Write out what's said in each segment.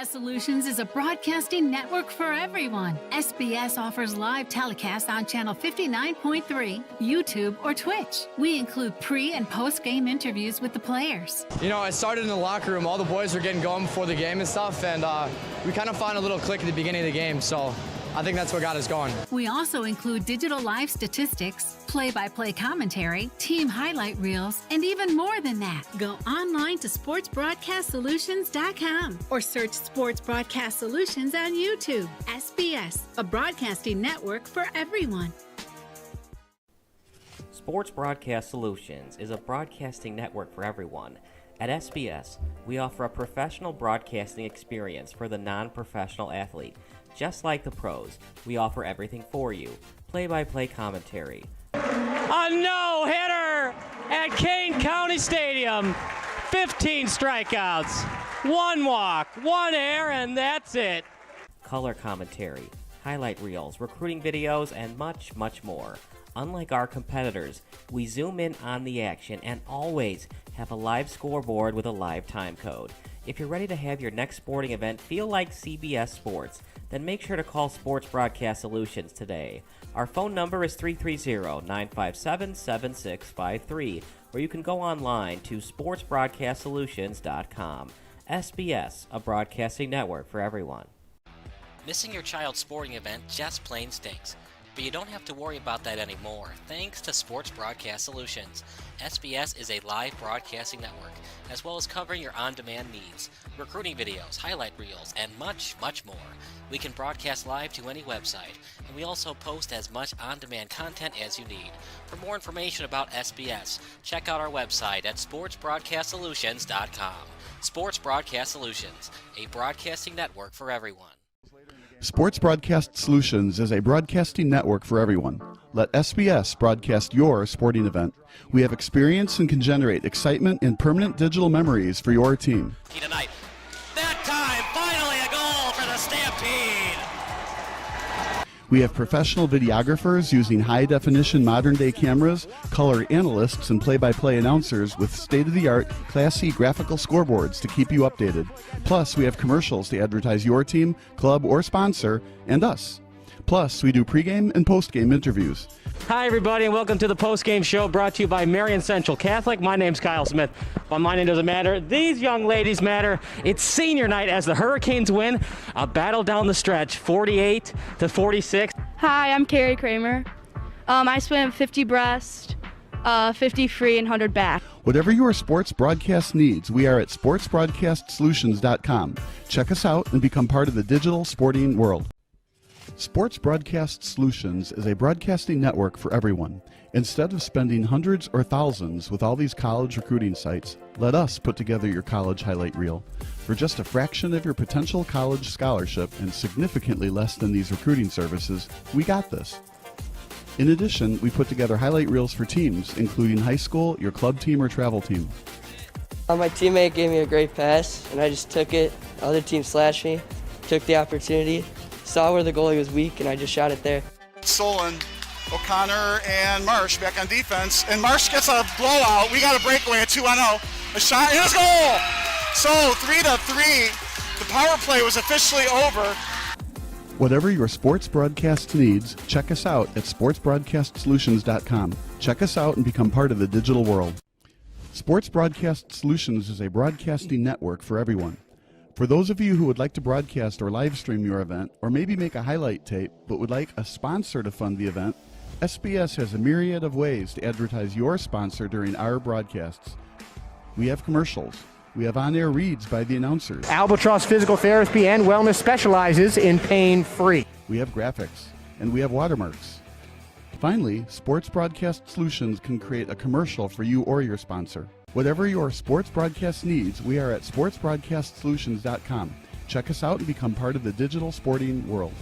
Broadcast Solutions is a broadcasting network for everyone. SBS offers live telecasts on Channel 59.3, YouTube, or Twitch. We include pre- and post-game interviews with the players. You know, it started in the locker room. All the boys were getting going before the game and stuff, and we kind of found a little click at the beginning of the game, so I think that's what got us going. We also include digital live statistics, play-by-play commentary, team highlight reels, and even more than that. Go online to sportsbroadcastsolutions.com or search Sports Broadcast Solutions on YouTube. SBS, a broadcasting network for everyone. Sports Broadcast Solutions is a broadcasting network for everyone. At SBS, we offer a professional broadcasting experience for the non-professional athlete. Just like the pros, we offer everything for you. Play-by-play commentary. A no-hitter at Kane County Stadium. 15 strikeouts, 1 walk, 1 error, and that's it. Color commentary, highlight reels, recruiting videos, and much, much more. Unlike our competitors, we zoom in on the action and always have a live scoreboard with a live time code. If you're ready to have your next sporting event feel like CBS Sports, then make sure to call Sports Broadcast Solutions today. Our phone number is 330-957-7653, or you can go online to sportsbroadcastsolutions.com. SBS, a broadcasting network for everyone. Missing your child's sporting event just plain stinks. But you don't have to worry about that anymore, thanks to Sports Broadcast Solutions. SBS is a live broadcasting network, as well as covering your on-demand needs, recruiting videos, highlight reels, and much, much more. We can broadcast live to any website, and we also post as much on-demand content as you need. For more information about SBS, check out our website at sportsbroadcastsolutions.com. Sports Broadcast Solutions, a broadcasting network for everyone. Sports Broadcast Solutions is a broadcasting network for everyone. Let SBS broadcast your sporting event. We have experience and can generate excitement and permanent digital memories for your team. Tonight. That time, finally a goal for the Stampede! We have professional videographers using high-definition modern-day cameras, color analysts, and play-by-play announcers with state-of-the-art, classy graphical scoreboards to keep you updated. Plus, we have commercials to advertise your team, club, or sponsor, and us. Plus, we do pregame and postgame interviews. Hi, everybody, and welcome to the postgame show brought to you by Marion Central Catholic. My name's Kyle Smith, but my name doesn't matter. These young ladies matter. It's senior night as the Hurricanes win a battle down the stretch, 48-46. Hi, I'm Carrie Kramer. I swim 50 breast, 50 free, and 100 back. Whatever your sports broadcast needs, we are at sportsbroadcastsolutions.com. Check us out and become part of the digital sporting world. Sports Broadcast Solutions is a broadcasting network for everyone. Instead of spending hundreds or thousands with all these college recruiting sites, let us put together your college highlight reel. For just a fraction of your potential college scholarship and significantly less than these recruiting services, we got this. In addition, we put together highlight reels for teams, including high school, your club team, or travel team. My teammate gave me a great pass, and I just took it. The other team slashed me, took the opportunity, saw where the goalie was weak, and I just shot it there. Solon, O'Connor, and Marsh back on defense, and Marsh gets a blowout. We got a breakaway at 2-0. A shot, and it's goal! So 3-3, the power play was officially over. Whatever your sports broadcast needs, check us out at sportsbroadcastsolutions.com. Check us out and become part of the digital world. Sports Broadcast Solutions is a broadcasting network for everyone. For those of you who would like to broadcast or live stream your event, or maybe make a highlight tape, but would like a sponsor to fund the event, SBS has a myriad of ways to advertise your sponsor during our broadcasts. We have commercials. We have on-air reads by the announcers. Albatross Physical Therapy and Wellness specializes in pain-free. We have graphics, and we have watermarks. Finally, Sports Broadcast Solutions can create a commercial for you or your sponsor. Whatever your sports broadcast needs, we are at sportsbroadcastsolutions.com. Check us out and become part of the digital sporting world.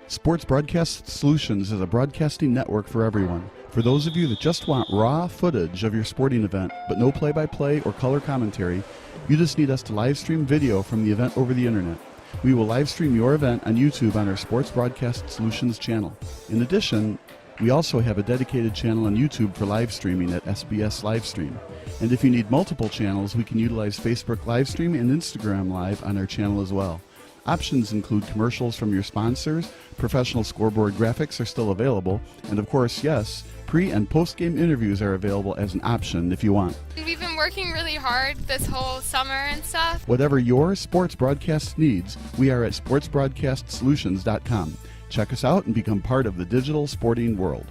Sports Broadcast Solutions is a broadcasting network for everyone. For those of you that just want raw footage of your sporting event, but no play-by-play or color commentary, you just need us to live stream video from the event over the internet. We will live stream your event on YouTube on our Sports Broadcast Solutions channel. In addition, we also have a dedicated channel on YouTube for live streaming at SBS Livestream. And if you need multiple channels, we can utilize Facebook Livestream and Instagram Live on our channel as well. Options include commercials from your sponsors, professional scoreboard graphics are still available, and of course, yes, pre- and post-game interviews are available as an option if you want. We've been working really hard this whole summer and stuff. Whatever your sports broadcast needs, we are at sportsbroadcastsolutions.com. Check us out and become part of the digital sporting world.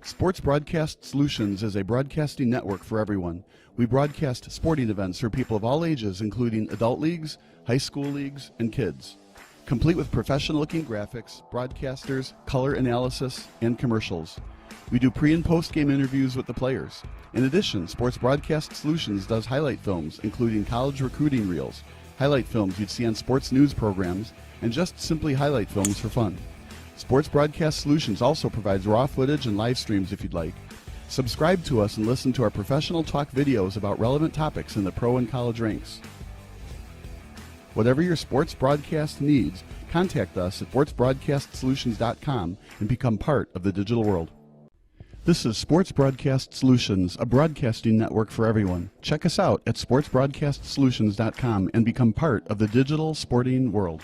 Sports Broadcast Solutions is a broadcasting network for everyone. We broadcast sporting events for people of all ages, including adult leagues, high school leagues, and kids. Complete with professional-looking graphics, broadcasters, color analysis, and commercials. We do pre- and post-game interviews with the players. In addition, Sports Broadcast Solutions does highlight films, including college recruiting reels, highlight films you'd see on sports news programs, and just simply highlight films for fun. Sports Broadcast Solutions also provides raw footage and live streams if you'd like. Subscribe to us and listen to our professional talk videos about relevant topics in the pro and college ranks. Whatever your sports broadcast needs, contact us at sportsbroadcastsolutions.com and become part of the digital world. This is Sports Broadcast Solutions, a broadcasting network for everyone. Check us out at sportsbroadcastsolutions.com and become part of the digital sporting world.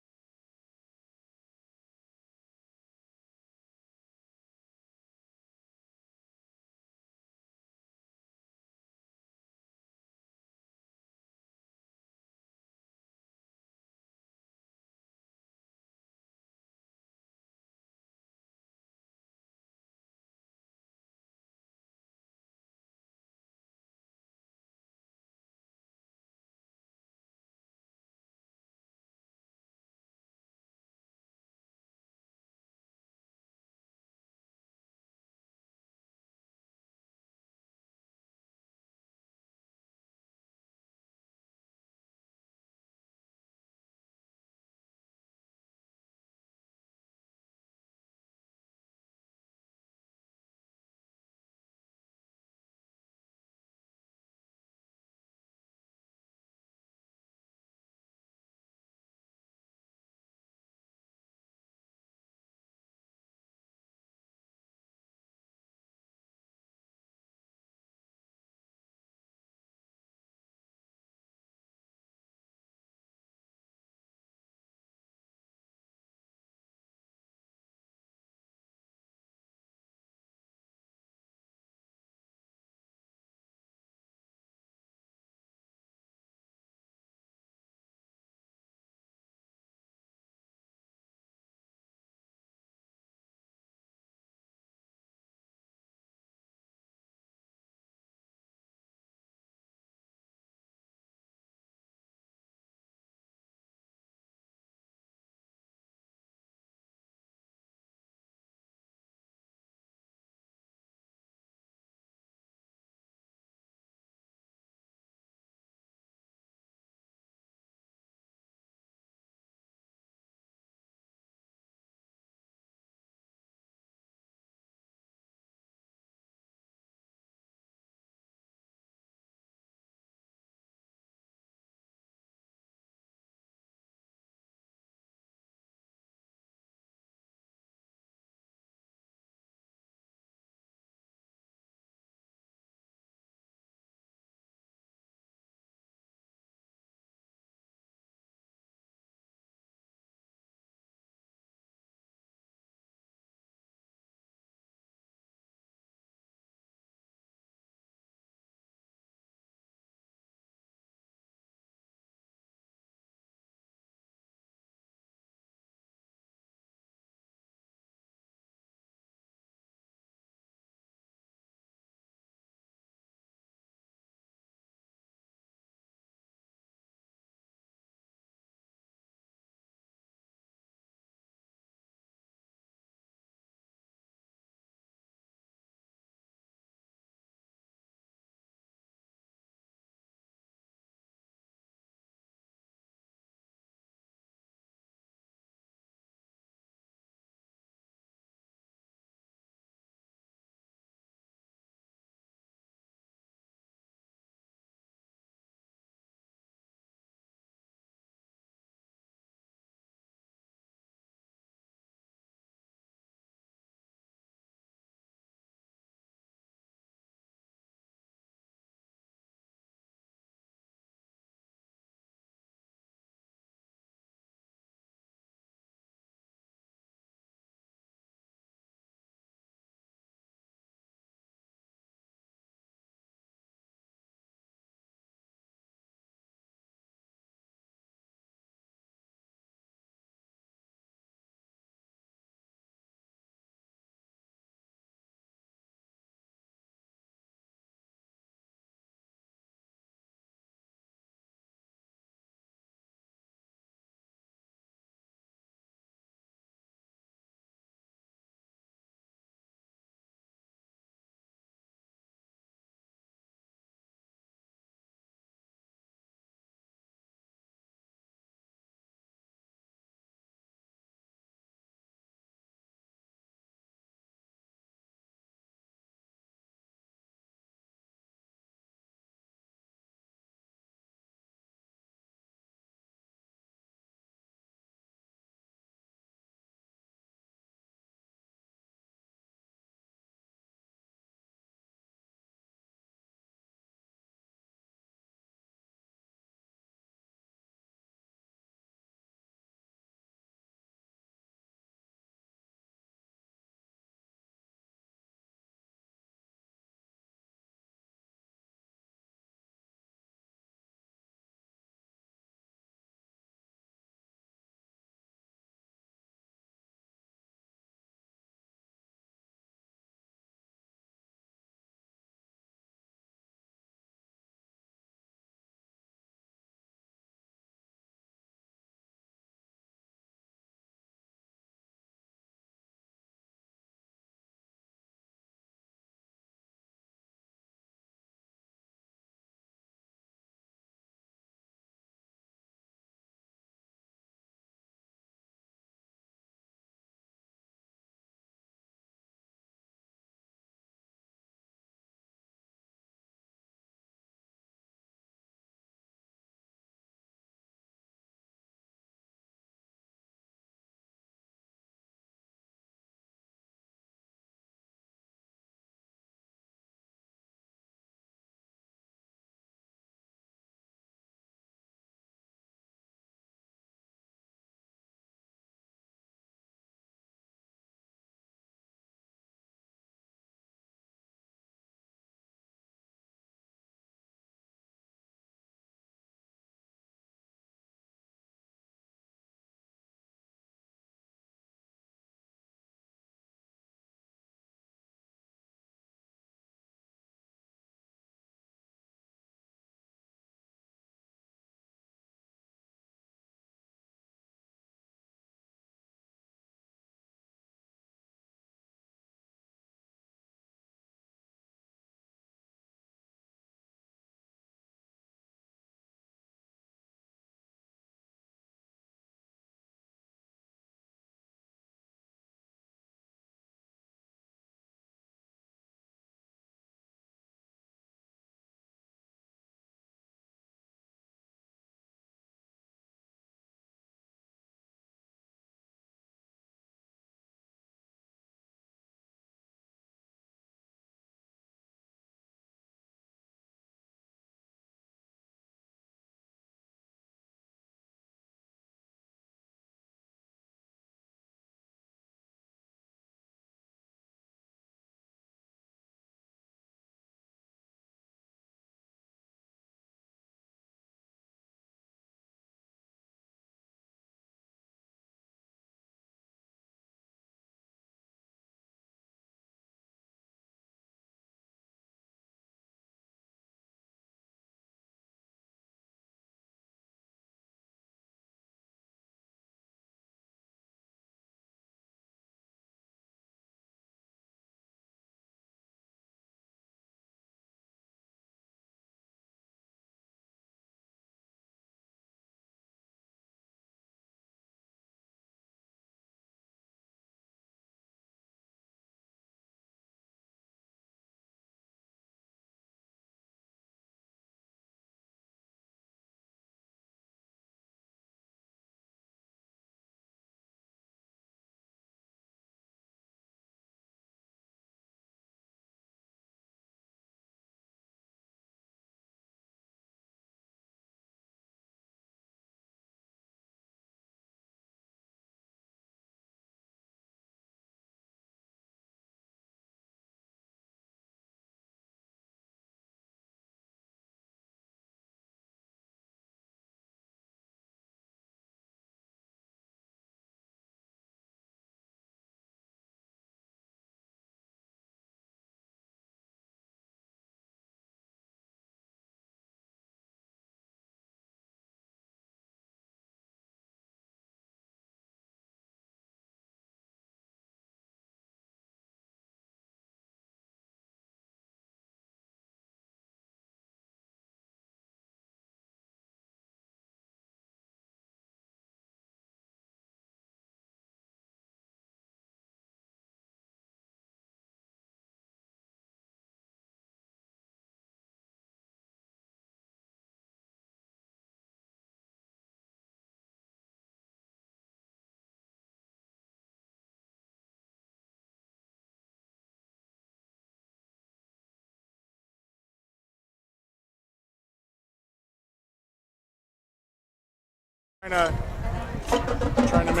Trying to make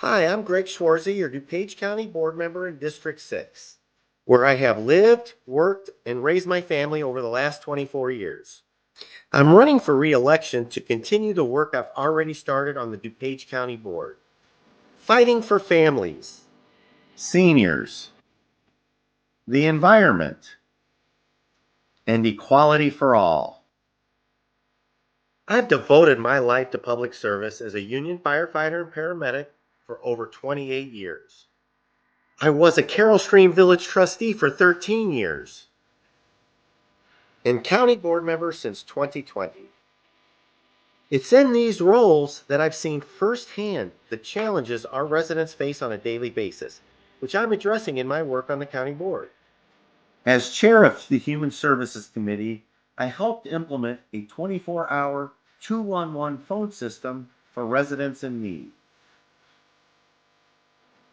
Hi, I'm Greg Schwarzy, your DuPage County Board Member in District 6, where I have lived, worked, and raised my family over the last 24 years. I'm running for re-election to continue the work I've already started on the DuPage County Board. Fighting for families, seniors, the environment, and equality for all. I've devoted my life to public service as a union firefighter and paramedic for over 28 years. I was a Carroll Stream Village trustee for 13 years and county board member since 2020. It's in these roles that I've seen firsthand the challenges our residents face on a daily basis, which I'm addressing in my work on the county board. As chair of the Human Services Committee, I helped implement a 24-hour 211 phone system for residents in need.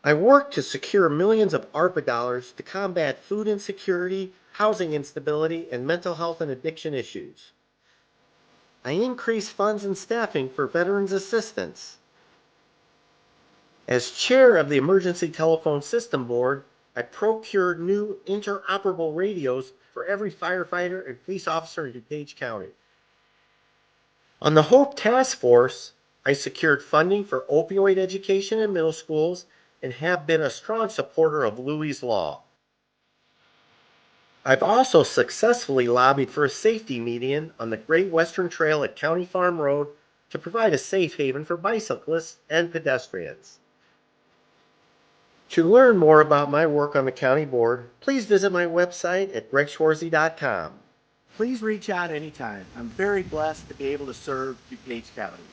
I worked to secure millions of ARPA dollars to combat food insecurity, housing instability, and mental health and addiction issues. I increased funds and staffing for veterans assistance. As chair of the Emergency Telephone System Board, I procured new interoperable radios for every firefighter and police officer in DuPage County. On the HOPE Task Force, I secured funding for opioid education in middle schools and have been a strong supporter of Louis' Law. I've also successfully lobbied for a safety median on the Great Western Trail at County Farm Road to provide a safe haven for bicyclists and pedestrians. To learn more about my work on the county board, please visit my website at gregschwarzy.com. Please reach out anytime. I'm very blessed to be able to serve DuPage County.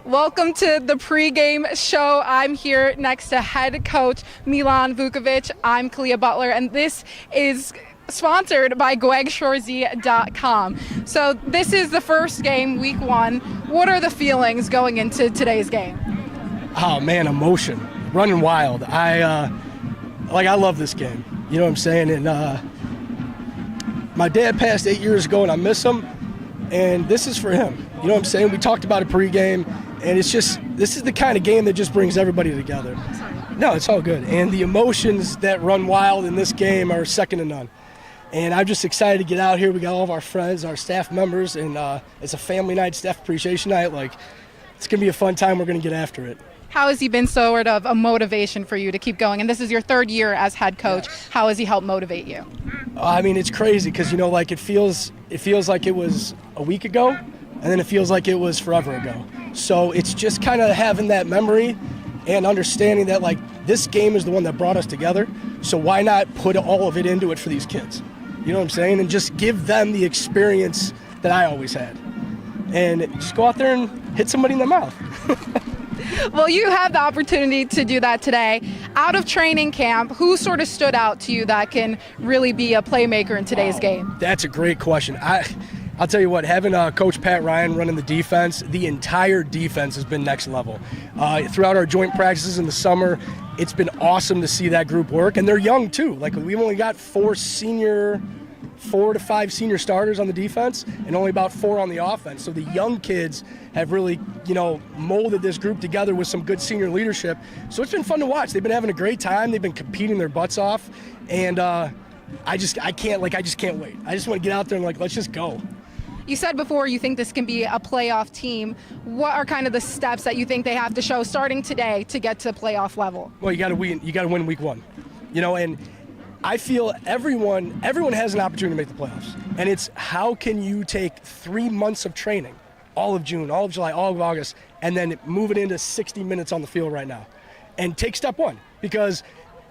Welcome to the pregame show. I'm here next to head coach Milan Vukovic. I'm Kalia Butler, and this is sponsored by GwegShorzy.com. So this is the first game, week 1. What are the feelings going into today's game? Oh man, emotion, running wild. I love this game. You know what I'm saying? And my dad passed 8 years ago, and I miss him. And this is for him. You know what I'm saying? We talked about a pregame, and it's just, this is the kind of game that just brings everybody together. No, it's all good. And the emotions that run wild in this game are second to none. And I'm just excited to get out here. We got all of our friends, our staff members, and it's a family night, staff appreciation night. Like, it's going to be a fun time. We're going to get after it. How has he been sort of a motivation for you to keep going? And this is your 3rd year as head coach. Yes. How has he helped motivate you? I mean, it's crazy because, you know, like it feels like it was a week ago, and then it feels like it was forever ago. So it's just kind of having that memory and understanding that, like, this game is the one that brought us together. So why not put all of it into it for these kids? You know what I'm saying? And just give them the experience that I always had. And just go out there and hit somebody in the mouth. Well, you have the opportunity to do that today. Out of training camp, who sort of stood out to you that can really be a playmaker in today's game? That's a great question. I'll tell you what, having Coach Pat Ryan running the defense, the entire defense has been next level. Throughout our joint practices in the summer, it's been awesome to see that group work. And they're young, too. Like, we've only got 4 to 5 senior starters on the defense and only about 4 on the offense. So the young kids have really, you know, molded this group together with some good senior leadership. So it's been fun to watch. They've been having a great time. They've been competing their butts off. And I just can't wait. I just want to get out there and, like, let's just go. You said before you think this can be a playoff team. What are kind of the steps that you think they have to show starting today to get to playoff level? Well, you got to win week 1. You know, and I feel everyone has an opportunity to make the playoffs. And it's how can you take 3 months of training, all of June, all of July, all of August, and then move it into 60 minutes on the field right now. And take step 1, because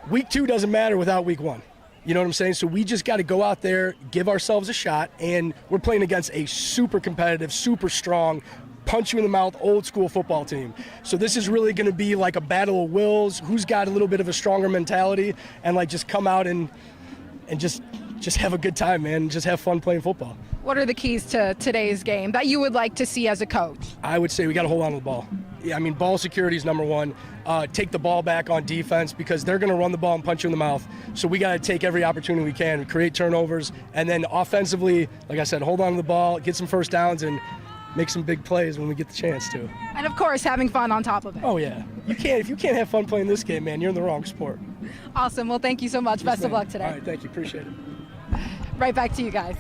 week 2 doesn't matter without week 1. You know what I'm saying? So we just got to go out there, give ourselves a shot, and we're playing against a super competitive, super strong, punch you in the mouth, old school football team. So this is really going to be like a battle of wills, who's got a little bit of a stronger mentality, and like just come out and just have a good time, man, just have fun playing football. What are the keys to today's game that you would like to see as a coach? I would say we got to hold on to the ball. Yeah, I mean, ball security is number 1. Take the ball back on defense because they're going to run the ball and punch you in the mouth. So we got to take every opportunity we can, create turnovers, and then offensively, like I said, hold on to the ball, get some first downs, and make some big plays when we get the chance to. And of course, having fun on top of it. Oh yeah, if you can't have fun playing this game, man, you're in the wrong sport. Awesome. Well, thank you so much. Best of luck today. All right, thank you. Appreciate it. Right back to you guys.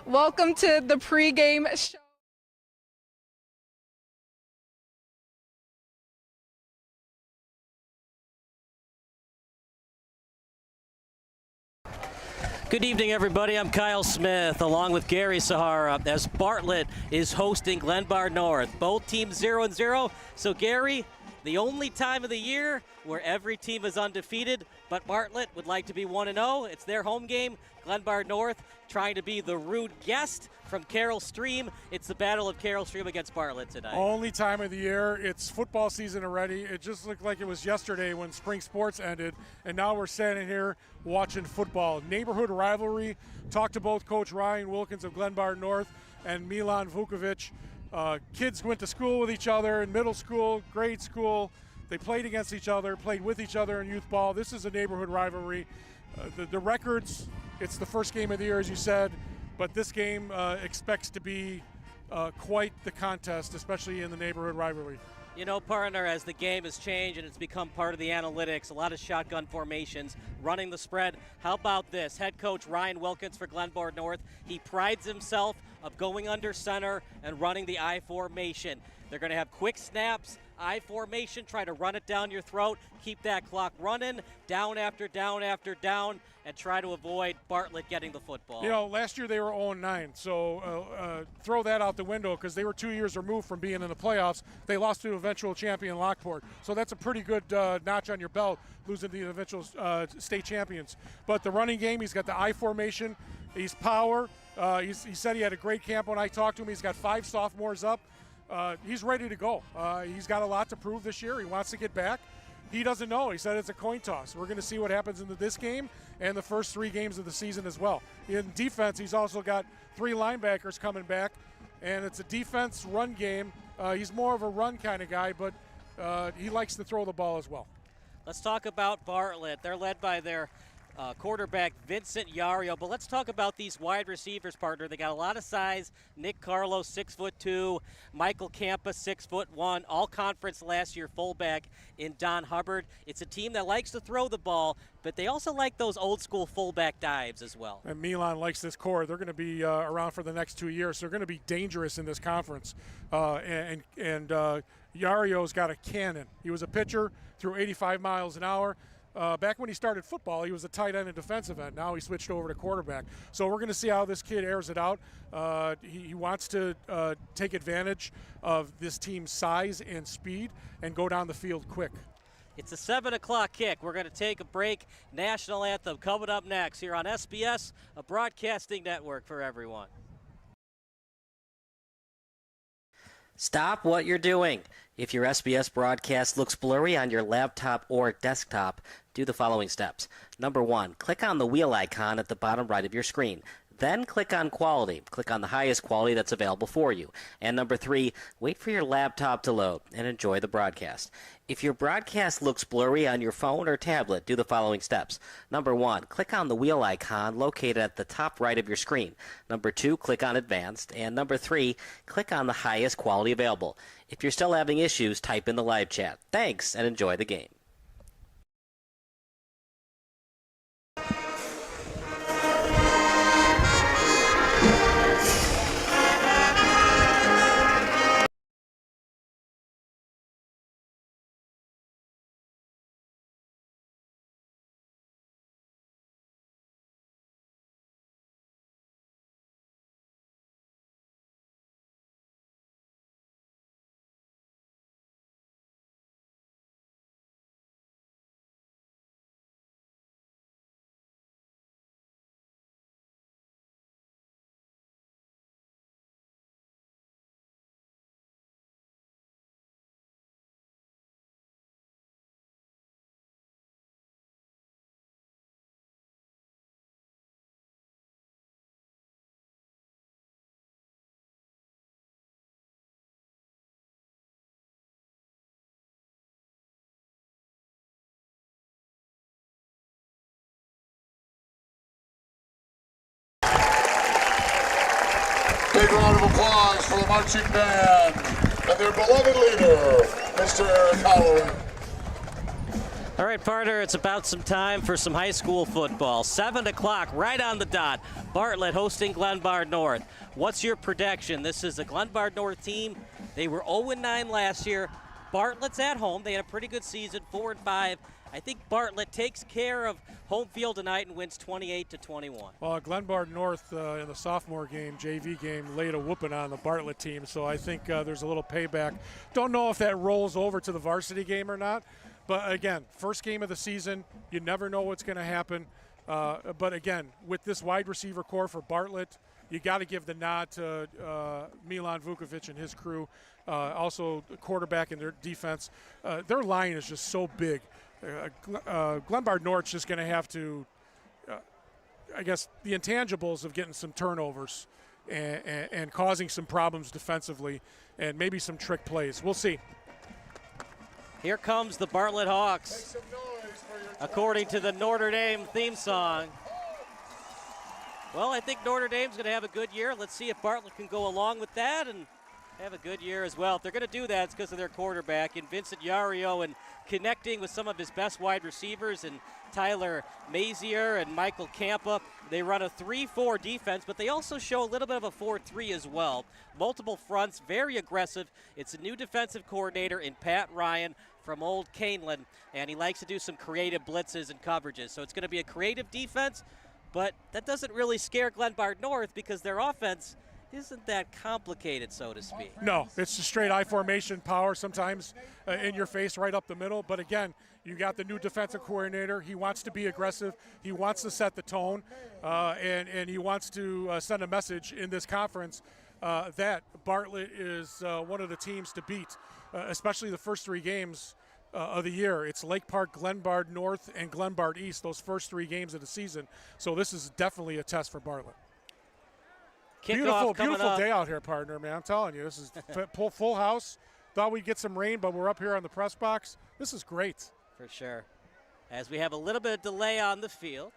Welcome to the pregame show. Good evening, everybody. I'm Kyle Smith, along with Gary Sahara, as Bartlett is hosting Glenbard North. Both teams 0-0. So, Gary, the only time of the year where every team is undefeated, but Bartlett would like to be 1-0. It's their home game. Glenbard North trying to be the rude guest from Carroll Stream. It's the battle of Carroll Stream against Bartlett tonight. Only time of the year. It's football season already. It just looked like it was yesterday when spring sports ended, and now we're standing here watching football. Neighborhood rivalry. Talked to both Coach Ryan Wilkins of Glenbard North and Milan Vukovic kids went to school with each other in middle school, grade school. They played against each other, played with each other in youth ball. This is a neighborhood rivalry. The records, it's the first game of the year, as you said, but this game expects to be quite the contest, especially in the neighborhood rivalry. You know, partner, as the game has changed and it's become part of the analytics, a lot of shotgun formations, running the spread. How about this? Head coach Ryan Wilkins for Glenbard North. He prides himself of going under center and running the I formation. They're going to have quick snaps, I formation, try to run it down your throat, keep that clock running, down after down after down, and try to avoid Bartlett getting the football. You know, last year they were 0-9, so throw that out the window because they were 2 years removed from being in the playoffs. They lost to eventual champion Lockport, so that's a pretty good notch on your belt, losing to the eventual state champions. But the running game, he's got the I formation, he's power. He said he had a great camp when I talked to him. He's got 5 sophomores up. He's ready to go. He's got a lot to prove this year. He wants to get back. He doesn't know. He said it's a coin toss. We're going to see what happens in this game and the first 3 games of the season as well. In defense, he's also got 3 linebackers coming back, and it's a defense run game. He's more of a run kind of guy, but he likes to throw the ball as well. Let's talk about Bartlett. They're led by their quarterback Vincent Yario, but let's talk about these wide receivers, partner. They got a lot of size. Nick Carlos, 6'2", Michael Campa, 6'1", all conference last year fullback in Don Hubbard. It's a team that likes to throw the ball, but they also like those old school fullback dives as well. And Milan likes this core. They're going to be around for the next 2 years. So they're going to be dangerous in this conference. And Yario's got a cannon. He was a pitcher, threw 85 miles an hour. Back when he started football, he was a tight end and defensive end. Now he switched over to quarterback. So we're going to see how this kid airs it out. He wants to take advantage of this team's size and speed and go down the field quick. It's a 7 o'clock kick. We're going to take a break. National anthem coming up next here on SBS, a broadcasting network for everyone. Stop what you're doing. If your SBS broadcast looks blurry on your laptop or desktop, do the following steps. Number 1, click on the wheel icon at the bottom right of your screen. Then click on quality. Click on the highest quality that's available for you. And number 3, wait for your laptop to load and enjoy the broadcast. If your broadcast looks blurry on your phone or tablet, do the following steps. Number 1, click on the wheel icon located at the top right of your screen. Number 2, click on advanced. And number 3, click on the highest quality available. If you're still having issues, type in the live chat. Thanks and enjoy the game. Big round of applause for the marching band and their beloved leader, Mr. Eric Holloway. All right, partner, it's about some time for some high school football. 7 o'clock, right on the dot. Bartlett hosting Glenbard North. What's your prediction? This is a Glenbard North team. They were 0-9 last year. Bartlett's at home. They had a pretty good season, 4-5. I think Bartlett takes care of home field tonight and wins 28-21. Well, Glenbard North in the sophomore game, JV game, laid a whooping on the Bartlett team, so I think there's a little payback. Don't know if that rolls over to the varsity game or not, but again, first game of the season, you never know what's going to happen. But again, with this wide receiver core for Bartlett, you got to give the nod to Milan Vukovic and his crew. Also, the quarterback and their defense. Their line is just so big. Glenbard North's just going to have to, I guess, the intangibles of getting some turnovers and causing some problems defensively and maybe some trick plays. We'll see. Here comes the Bartlett Hawks, according to the Notre Dame theme song. Well, I think Notre Dame's going to have a good year. Let's see if Bartlett can go along with that and have a good year as well. If they're going to do that, it's because of their quarterback and Vincent Yario, and connecting with some of his best wide receivers and Tyler Mazier and Michael Campa. They run a 3-4 defense, but they also show a little bit of a 4-3 as well. Multiple fronts, very aggressive. It's a new defensive coordinator in Pat Ryan from Old Canelan, and he likes to do some creative blitzes and coverages. So it's going to be a creative defense, but that doesn't really scare Glenbard North because their offense isn't that complicated, so to speak. No, it's a straight I formation power sometimes in your face right up the middle. But again, you got the new defensive coordinator. He wants to be aggressive. He wants to set the tone, and he wants to send a message in this conference that Bartlett is one of the teams to beat, especially the first 3 games of the year. It's Lake Park, Glenbard North, and Glenbard East, those first 3 games of the season. So this is definitely a test for Bartlett. Beautiful day out here, partner, man. I'm telling you, this is full house. Thought we'd get some rain, but we're up here on the press box. This is great. For sure. As we have a little bit of delay on the field.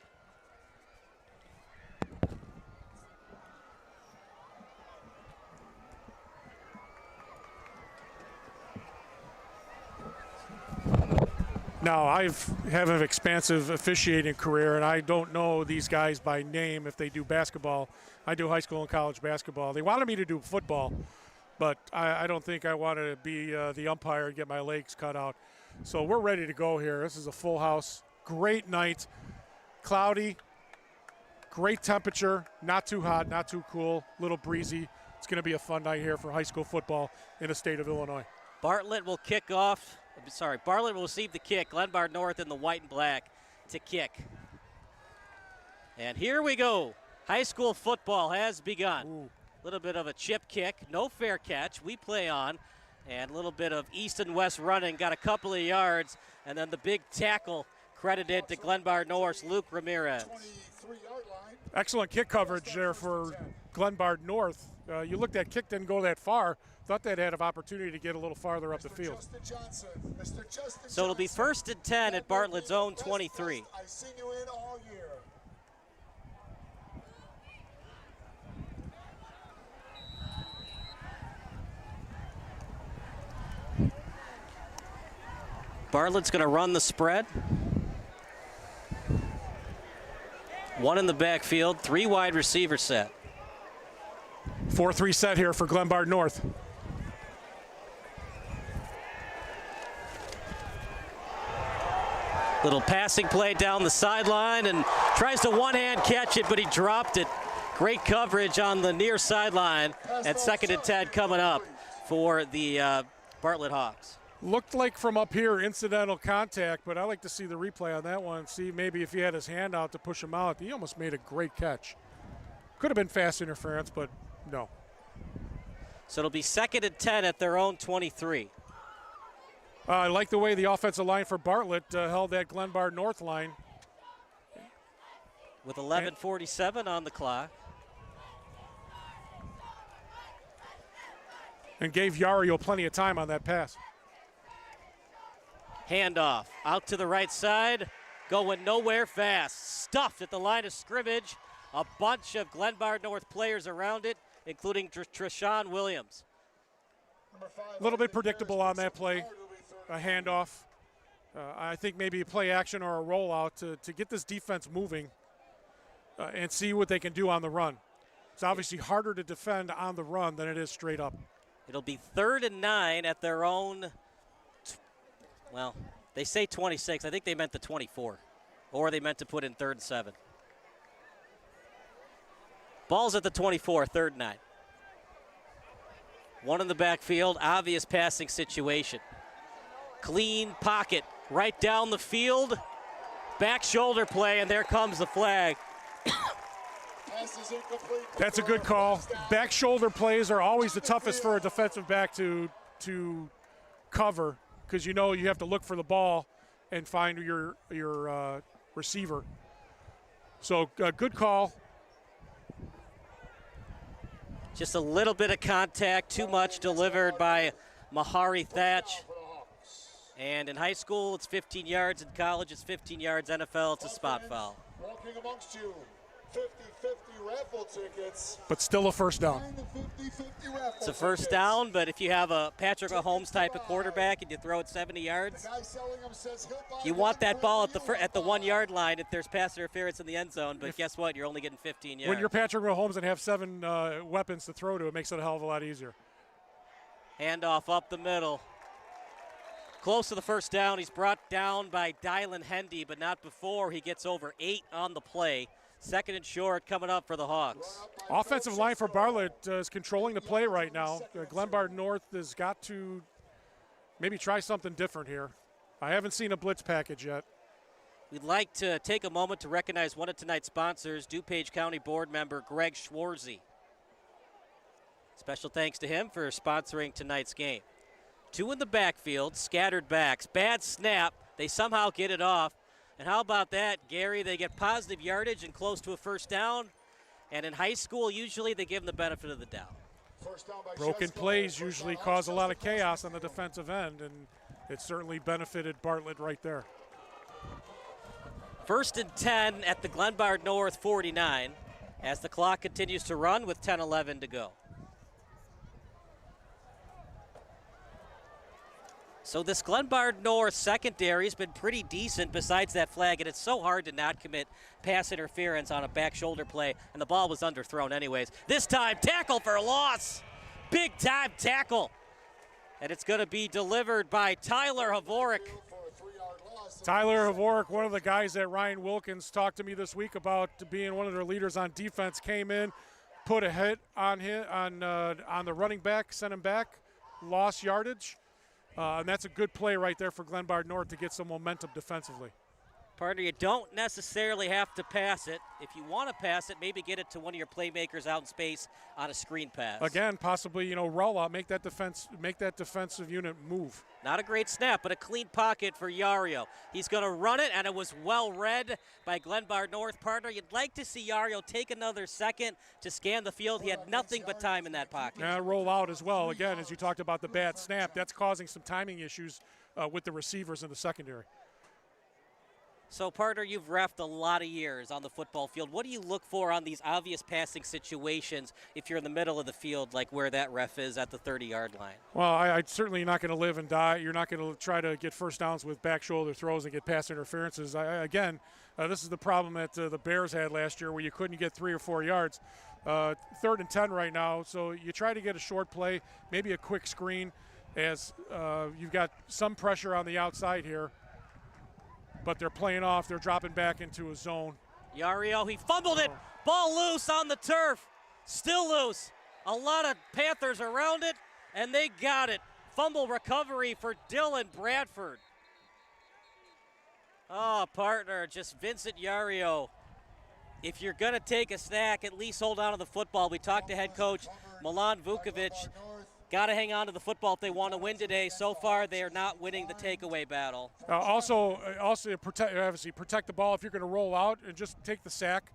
Now, I have an expansive officiating career, and I don't know these guys by name if they do basketball. I do high school and college basketball. They wanted me to do football, but I don't think I want to be the umpire and get my legs cut out. So we're ready to go here. This is a full house. Great night. Cloudy. Great temperature. Not too hot, not too cool. A little breezy. It's going to be a fun night here for high school football in the state of Illinois. Bartlett will kick off. Bartlett will receive the kick. Glenbard North in the white and black to kick. And here we go. High school football has begun. A little bit of a chip kick, no fair catch. We play on. And a little bit of east and west running, got a couple of yards. And then the big tackle credited to Glenbard North's Luke Ramirez. Excellent kick coverage there for Glenbard North. You looked at kick, didn't go that far. Thought they'd had an opportunity to get a little farther up the field. So it'll be 1st and 10 at Bartlett's own 23. I've seen you in all year. Bartlett's going to run the spread. 1 in the backfield, 3 wide receiver set. 4-3 set here for Glenbard North. Little passing play down the sideline and tries to one-hand catch it, but he dropped it. Great coverage on the near sideline at 2nd and 10 coming up for the Bartlett Hawks. Looked like from up here incidental contact, but I like to see the replay on that one. See maybe if he had his hand out to push him out. He almost made a great catch. Could have been fast interference, but no. So it'll be 2nd and 10 at their own 23. I like the way the offensive line for Bartlett held that Glenbard North line. With 11:47 on the clock. And gave Yario plenty of time on that pass. Handoff out to the right side, going nowhere fast. Stuffed at the line of scrimmage. A bunch of Glenbard North players around it, including Treshawn Williams. A little bit predictable on that play, a handoff. I think maybe a play action or a rollout to get this defense moving and see what they can do on the run. It's obviously harder to defend on the run than it is straight up. It'll be 3rd and 9 at their own, well, they say 26. I think they meant the 24. Or they meant to put in 3rd and 7. Ball's at the 24, 3rd and 9. 1 in the backfield, obvious passing situation. Clean pocket right down the field. Back shoulder play, and there comes the flag. That's a good call. Back shoulder plays are always the toughest for a defensive back to cover because you know you have to look for the ball and find your receiver. So good call. Just a little bit of contact, too much delivered by Mahari Thatch. And in high school, it's 15 yards. In college, it's 15 yards. NFL, it's a spot foul. Walking amongst you, 50-50 raffle tickets. But still a first down. It's a first down, but if you have a Patrick Mahomes type of quarterback and you throw it 70 yards, you want that ball at the 1 yard line if there's pass interference in the end zone. But guess what? You're only getting 15 yards. When you're Patrick Mahomes and have 7 weapons to throw to, it makes it a hell of a lot easier. Handoff up the middle. Close to the first down. He's brought down by Dylan Hendy, but not before he gets over 8 on the play. Second and short coming up for the Hawks. Offensive line for Bartlett is controlling the play right now. Glenbard North has got to maybe try something different here. I haven't seen a blitz package yet. We'd like to take a moment to recognize one of tonight's sponsors, DuPage County Board member Greg Schwarzy. Special thanks to him for sponsoring tonight's game. 2 in the backfield, scattered backs. Bad snap. They somehow get it off. And how about that, Gary? They get positive yardage and close to a first down. And in high school, usually they give them the benefit of the doubt. Broken plays usually cause a lot of chaos on the defensive end, and it certainly benefited Bartlett right there. 1st and 10 at the Glenbard North 49 as the clock continues to run with 10:11 to go. So this Glenbard North secondary has been pretty decent besides that flag, and it's so hard to not commit pass interference on a back shoulder play, and the ball was underthrown anyways. This time, tackle for a loss. Big time tackle. And it's going to be delivered by Tyler Havoric. Tyler Havoric, one of the guys that Ryan Wilkins talked to me this week about being one of their leaders on defense, came in, put a hit on the running back, sent him back, lost yardage. And that's a good play right there for Glenbard North to get some momentum defensively. Partner, you don't necessarily have to pass it. If you want to pass it, maybe get it to one of your playmakers out in space on a screen pass. Again, possibly, roll out, make that defensive unit move. Not a great snap, but a clean pocket for Yario. He's going to run it, and it was well read by Glenbard North. Partner, you'd like to see Yario take another second to scan the field. He had nothing but time in that pocket. Yeah, roll out as well. Again, as you talked about the bad snap, that's causing some timing issues with the receivers in the secondary. So, partner, you've reffed a lot of years on the football field. What do you look for on these obvious passing situations if you're in the middle of the field, like where that ref is at the 30-yard line? Well, I'm certainly not going to live and die. You're not going to try to get first downs with back shoulder throws and get pass interferences. This is the problem that the Bears had last year where you couldn't get 3 or 4 yards. 3rd and 10 right now, so you try to get a short play, maybe a quick screen as you've got some pressure on the outside here. But they're playing off. They're dropping back into a zone. Yario, he fumbled it. Ball loose on the turf. Still loose. A lot of Panthers around it, and they got it. Fumble recovery for Dylan Bradford. Oh, partner, just Vincent Yario. If you're going to take a snack, at least hold on to the football. We talked to head coach Milan Vukovic. Got to hang on to the football if they want to win today. So far, they are not winning the takeaway battle. Also protect the ball if you're going to roll out and just take the sack.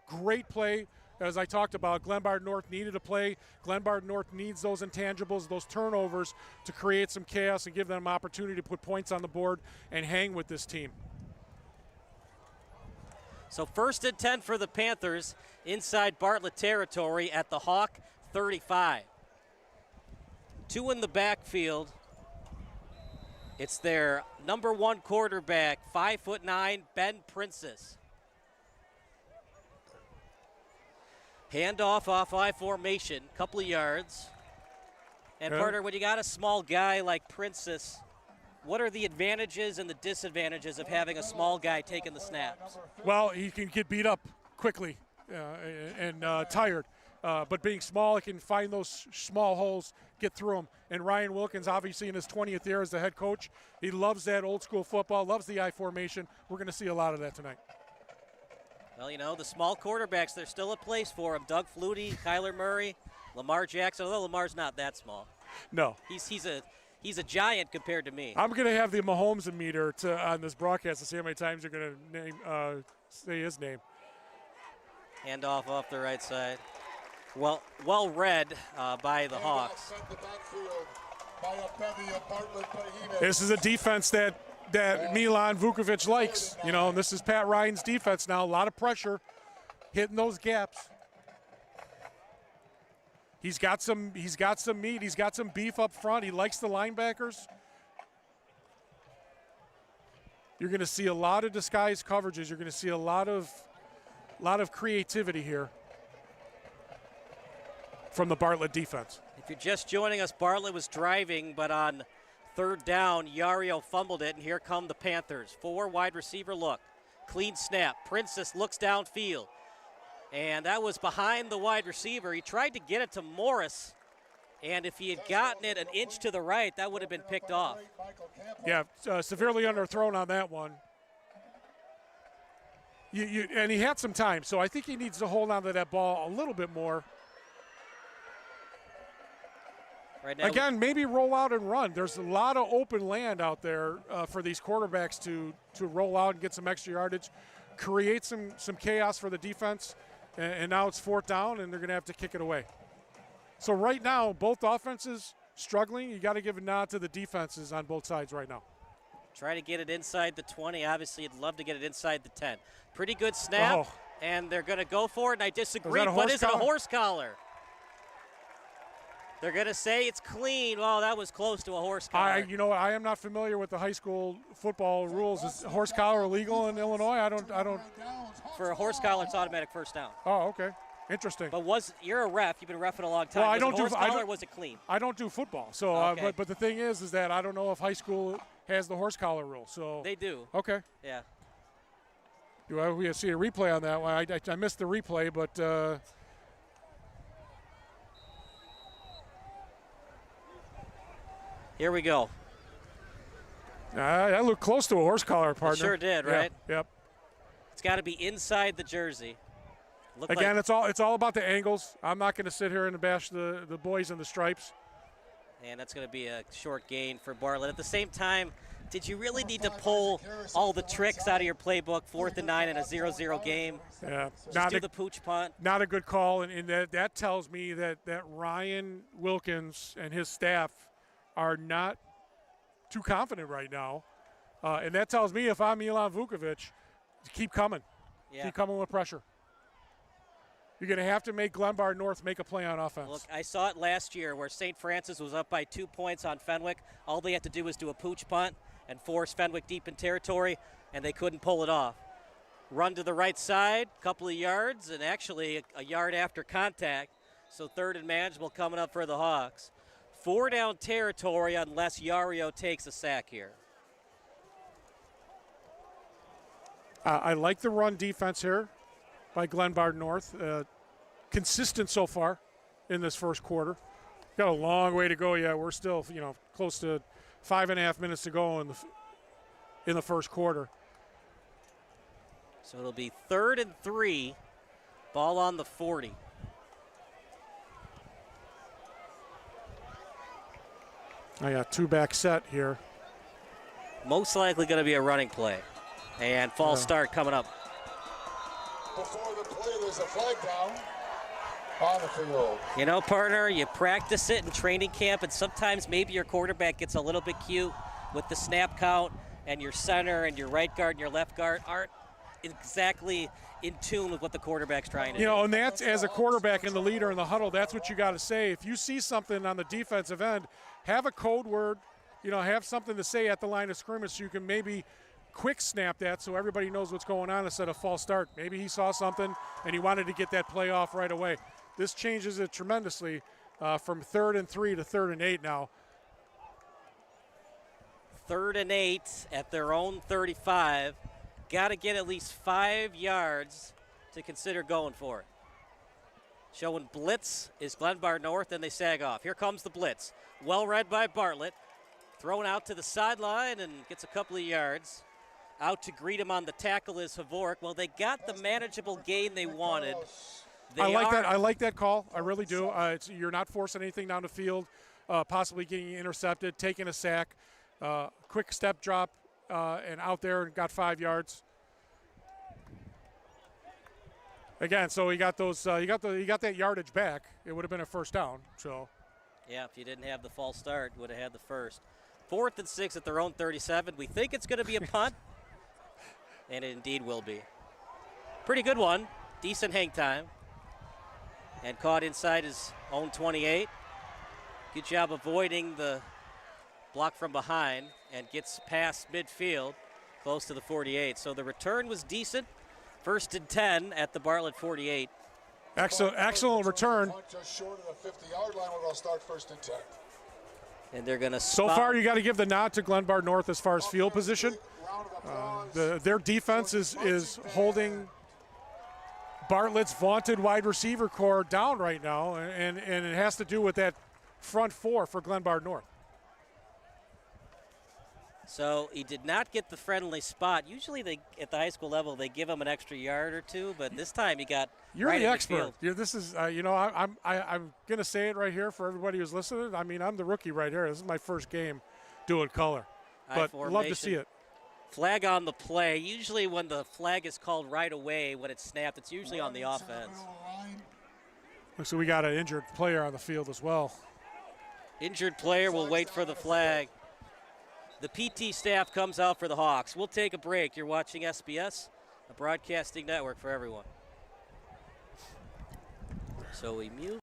Great play, as I talked about. Glenbard North needed a play. Glenbard North needs those intangibles, those turnovers to create some chaos and give them an opportunity to put points on the board and hang with this team. So 1st and 10 for the Panthers inside Bartlett territory at the Hawk 35. 2 in the backfield. It's their number 1 quarterback, 5'9", Ben Princess. Handoff off I formation, couple of yards. And partner, when you got a small guy like Princess, what are the advantages and the disadvantages of having a small guy taking the snaps? Well, he can get beat up quickly and tired. But being small, he can find those small holes, get through them. And Ryan Wilkins, obviously in his 20th year as the head coach, he loves that old school football, loves the I formation. We're going to see a lot of that tonight. Well, the small quarterbacks, there's still a place for them. Doug Flutie, Kyler Murray, Lamar Jackson, although Lamar's not that small. No. He's a giant compared to me. I'm going to have the Mahomes meter on this broadcast to see how many times you're going to say his name. Handoff off the right side. Well read by the Hawks. This is a defense that Milan Vukovic likes, and this is Pat Ryan's defense now. A lot of pressure, hitting those gaps. He's got some meat. He's got some beef up front. He likes the linebackers. You're going to see a lot of disguised coverages. You're going to see a lot of creativity here from the Bartlett defense. If you're just joining us, Bartlett was driving, but on third down, Yario fumbled it, and here come the Panthers. 4 wide receiver look. Clean snap. Princess looks downfield. And that was behind the wide receiver. He tried to get it to Morris, and if he had gotten it an inch to the right, that would have been picked off. Yeah, severely underthrown on that one. And he had some time, so I think he needs to hold on to that ball a little bit more. Right now, again, maybe roll out and run. There's a lot of open land out there for these quarterbacks to roll out and get some extra yardage, create some chaos for the defense, and now it's 4th down, and they're going to have to kick it away. So right now, both offenses struggling. You got to give a nod to the defenses on both sides right now. Try to get it inside the 20. Obviously, you'd love to get it inside the 10. Pretty good snap, and they're going to go for it, and I disagree, but is it a horse collar? They're going to say it's clean. Well, that was close to a horse collar. I am not familiar with the high school football rules. Is horse collar illegal in Illinois? I don't. For a horse collar, it's automatic first down. Oh, okay. Interesting. But you're a ref. You've been reffing a long time. Well, was it horse collar or was it clean? I don't do football. So, okay. But the thing is that I don't know if high school has the horse collar rule. So they do. Okay. Yeah. We see a replay on that one. I missed the replay, but. Here we go. That looked close to a horse collar, partner. It sure did, right? Yep. It's got to be inside the jersey. Again, it's all about the angles. I'm not going to sit here and bash the boys in the stripes. And that's going to be a short gain for Bartlett. At the same time, did you really need to pull all the tricks out of your playbook, 4th and 9 in a 0-0 game? Yeah. Just do the pooch punt. Not a good call, and that tells me that Ryan Wilkins and his staff are not too confident right now. And that tells me if I'm Milan Vukovic, keep coming. Yeah. Keep coming with pressure. You're going to have to make Glenbard North make a play on offense. Look, I saw it last year where St. Francis was up by 2 points on Fenwick. All they had to do was do a pooch punt and force Fenwick deep in territory, and they couldn't pull it off. Run to the right side, couple of yards, and actually a yard after contact. So 3rd and manageable coming up for the Hawks. 4 down territory unless Yario takes a sack here. I like the run defense here by Glenbard North. Consistent so far in this first quarter. Got a long way to go yet. We're still, close to 5.5 minutes to go in the first quarter. So it'll be 3rd and 3, ball on the 40. I got 2-back set here. Most likely going to be a running play. And false start coming up. Before the play, there's a flag down on the field. Partner, you practice it in training camp, and sometimes maybe your quarterback gets a little bit cute with the snap count, and your center and your right guard and your left guard aren't exactly in tune with what the quarterback's trying to do. And that's, as a quarterback and the leader in the huddle, that's what you got to say. If you see something on the defensive end, have a code word, have something to say at the line of scrimmage so you can maybe quick snap that so everybody knows what's going on instead of false start. Maybe he saw something and he wanted to get that play off right away. This changes it tremendously from 3rd and 3 to 3rd and 8 now. 3rd and 8 at their own 35. Got to get at least 5 yards to consider going for it. Showing blitz is Glenbard North, and they sag off. Here comes the blitz. Well read by Bartlett. Thrown out to the sideline and gets a couple of yards. Out to greet him on the tackle is Havork. Well, they got the manageable gain they wanted. I like that call. I really do. You're not forcing anything down the field, possibly getting intercepted, taking a sack, quick step drop, and out there and got 5 yards. again, so he got those. He got that yardage back. It would have been a first down. So. Yeah, if you didn't have the false start, would have had the first. 4th and 6 at their own 37. We think it's going to be a punt, and it indeed will be. Pretty good one. Decent hang time. And caught inside his own 28. Good job avoiding the block from behind and gets past midfield, close to the 48. So the return was decent. 1st and 10 at the Bartlett 48. Excellent return. Just short of the 50-yard line, we're going to start 1st and 10. And they're going to So far, you got to give the nod to Glenbard North as far as field position. Their defense is holding Bartlett's vaunted wide receiver core down right now, and it has to do with that front four for Glenbard North. So he did not get the friendly spot. Usually at the high school level, they give him an extra yard or two, but this time he got You're right the in expert. midfield. This is, I'm going to say it right here for everybody who's listening. I mean, I'm the rookie right here. This is my first game doing color, but love to see it. Flag on the play. Usually when the flag is called right away, when it's snapped, it's usually on the offense. So we got an injured player on the field as well. Injured player will wait for the flag. The PT staff comes out for the Hawks. We'll take a break. You're watching SBS, a broadcasting network for everyone. So we mute.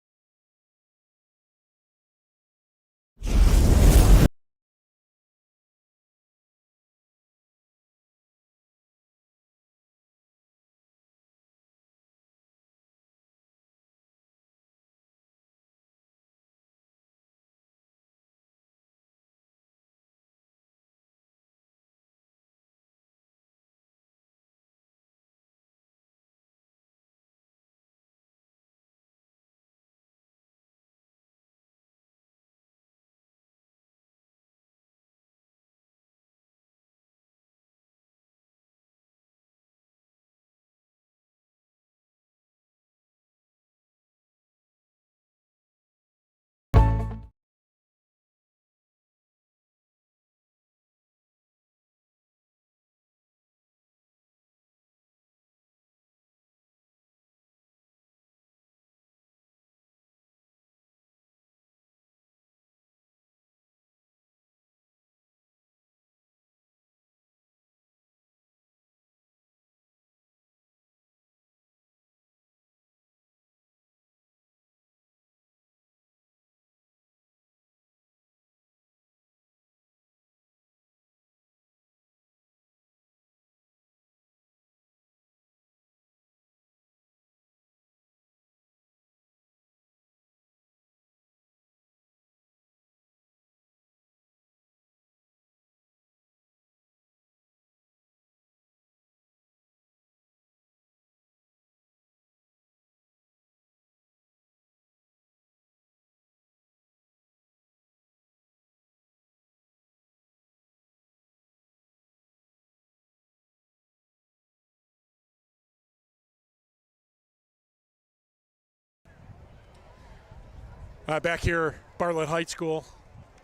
Back here, Bartlett High School.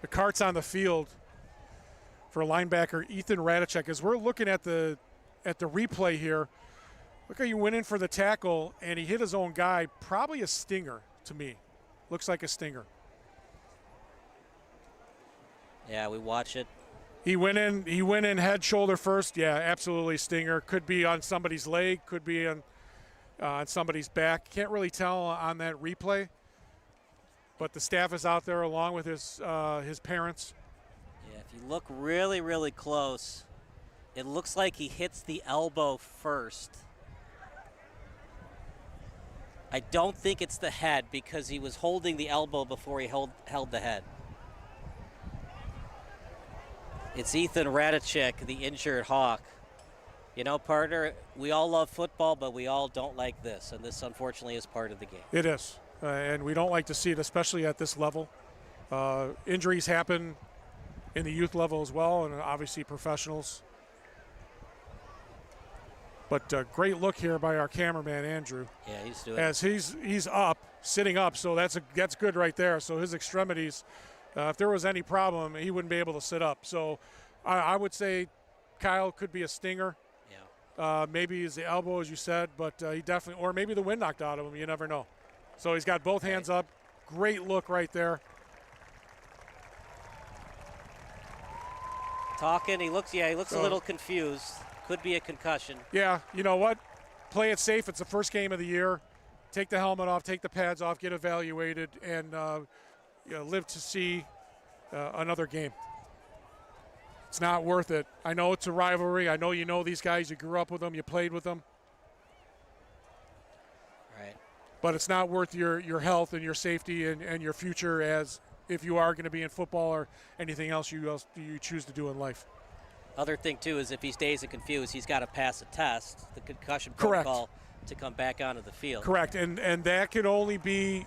The cart's on the field for linebacker Ethan Radicek. As we're looking at the replay here, look how you went in for the tackle and he hit his own guy. Probably a stinger to me. Looks like a stinger. Yeah, we watch it. He went in head, shoulder first. Yeah, absolutely stinger. Could be on somebody's leg, could be on somebody's back. Can't really tell on that replay. But the staff is out there along with his parents. Yeah, if you look really, really close, it looks like he hits the elbow first. I don't think it's the head because he was holding the elbow before he held the head. It's Ethan Radicek, the injured Hawk. You know, partner, we all love football, but we all don't like this, and this unfortunately is part of the game. It is. And we don't like to see it, especially at this level. Injuries happen in the youth level as well, and obviously professionals. But great look here by our cameraman, Andrew. Yeah, he's doing as he's up, sitting up, so that's good right there. So his extremities, if there was any problem, he wouldn't be able to sit up. So I would say Kyle could be a stinger. Maybe it's the elbow, as you said, but he definitely, or maybe the wind knocked out of him. You never know. So he's got both hands up. Great look right there. Talking, he looks a little confused. Could be a concussion. Yeah, you know what? Play it safe. It's the first game of the year. Take the helmet off, take the pads off, get evaluated, and live to see another game. It's not worth it. I know it's a rivalry. I know you know these guys. You grew up with them. You played with them. Right. But it's not worth your health and your safety and your future as if you are going to be in football or anything else you choose to do in life. Other thing, too, is if he stays confused, he's got to pass a test, the concussion Correct. protocol, to come back onto the field. Correct, and that can only be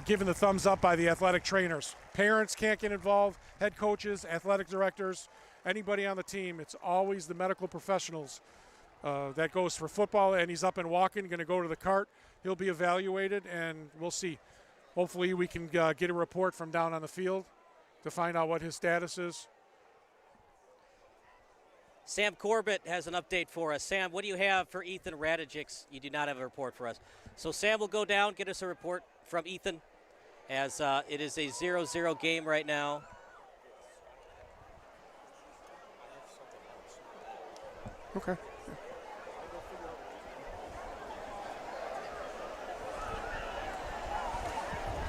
given the thumbs up by the athletic trainers. Parents can't get involved, head coaches, athletic directors, anybody on the team. It's always the medical professionals. That goes for football, and he's up and walking, going to go to the cart. He'll be evaluated, and we'll see. Hopefully we can get a report from down on the field to find out what his status is. Sam Corbett has an update for us. Sam, what do you have for Ethan Radicic? You do not have a report for us. So Sam will go down, get us a report from Ethan, as it is a 0-0 game right now. Okay.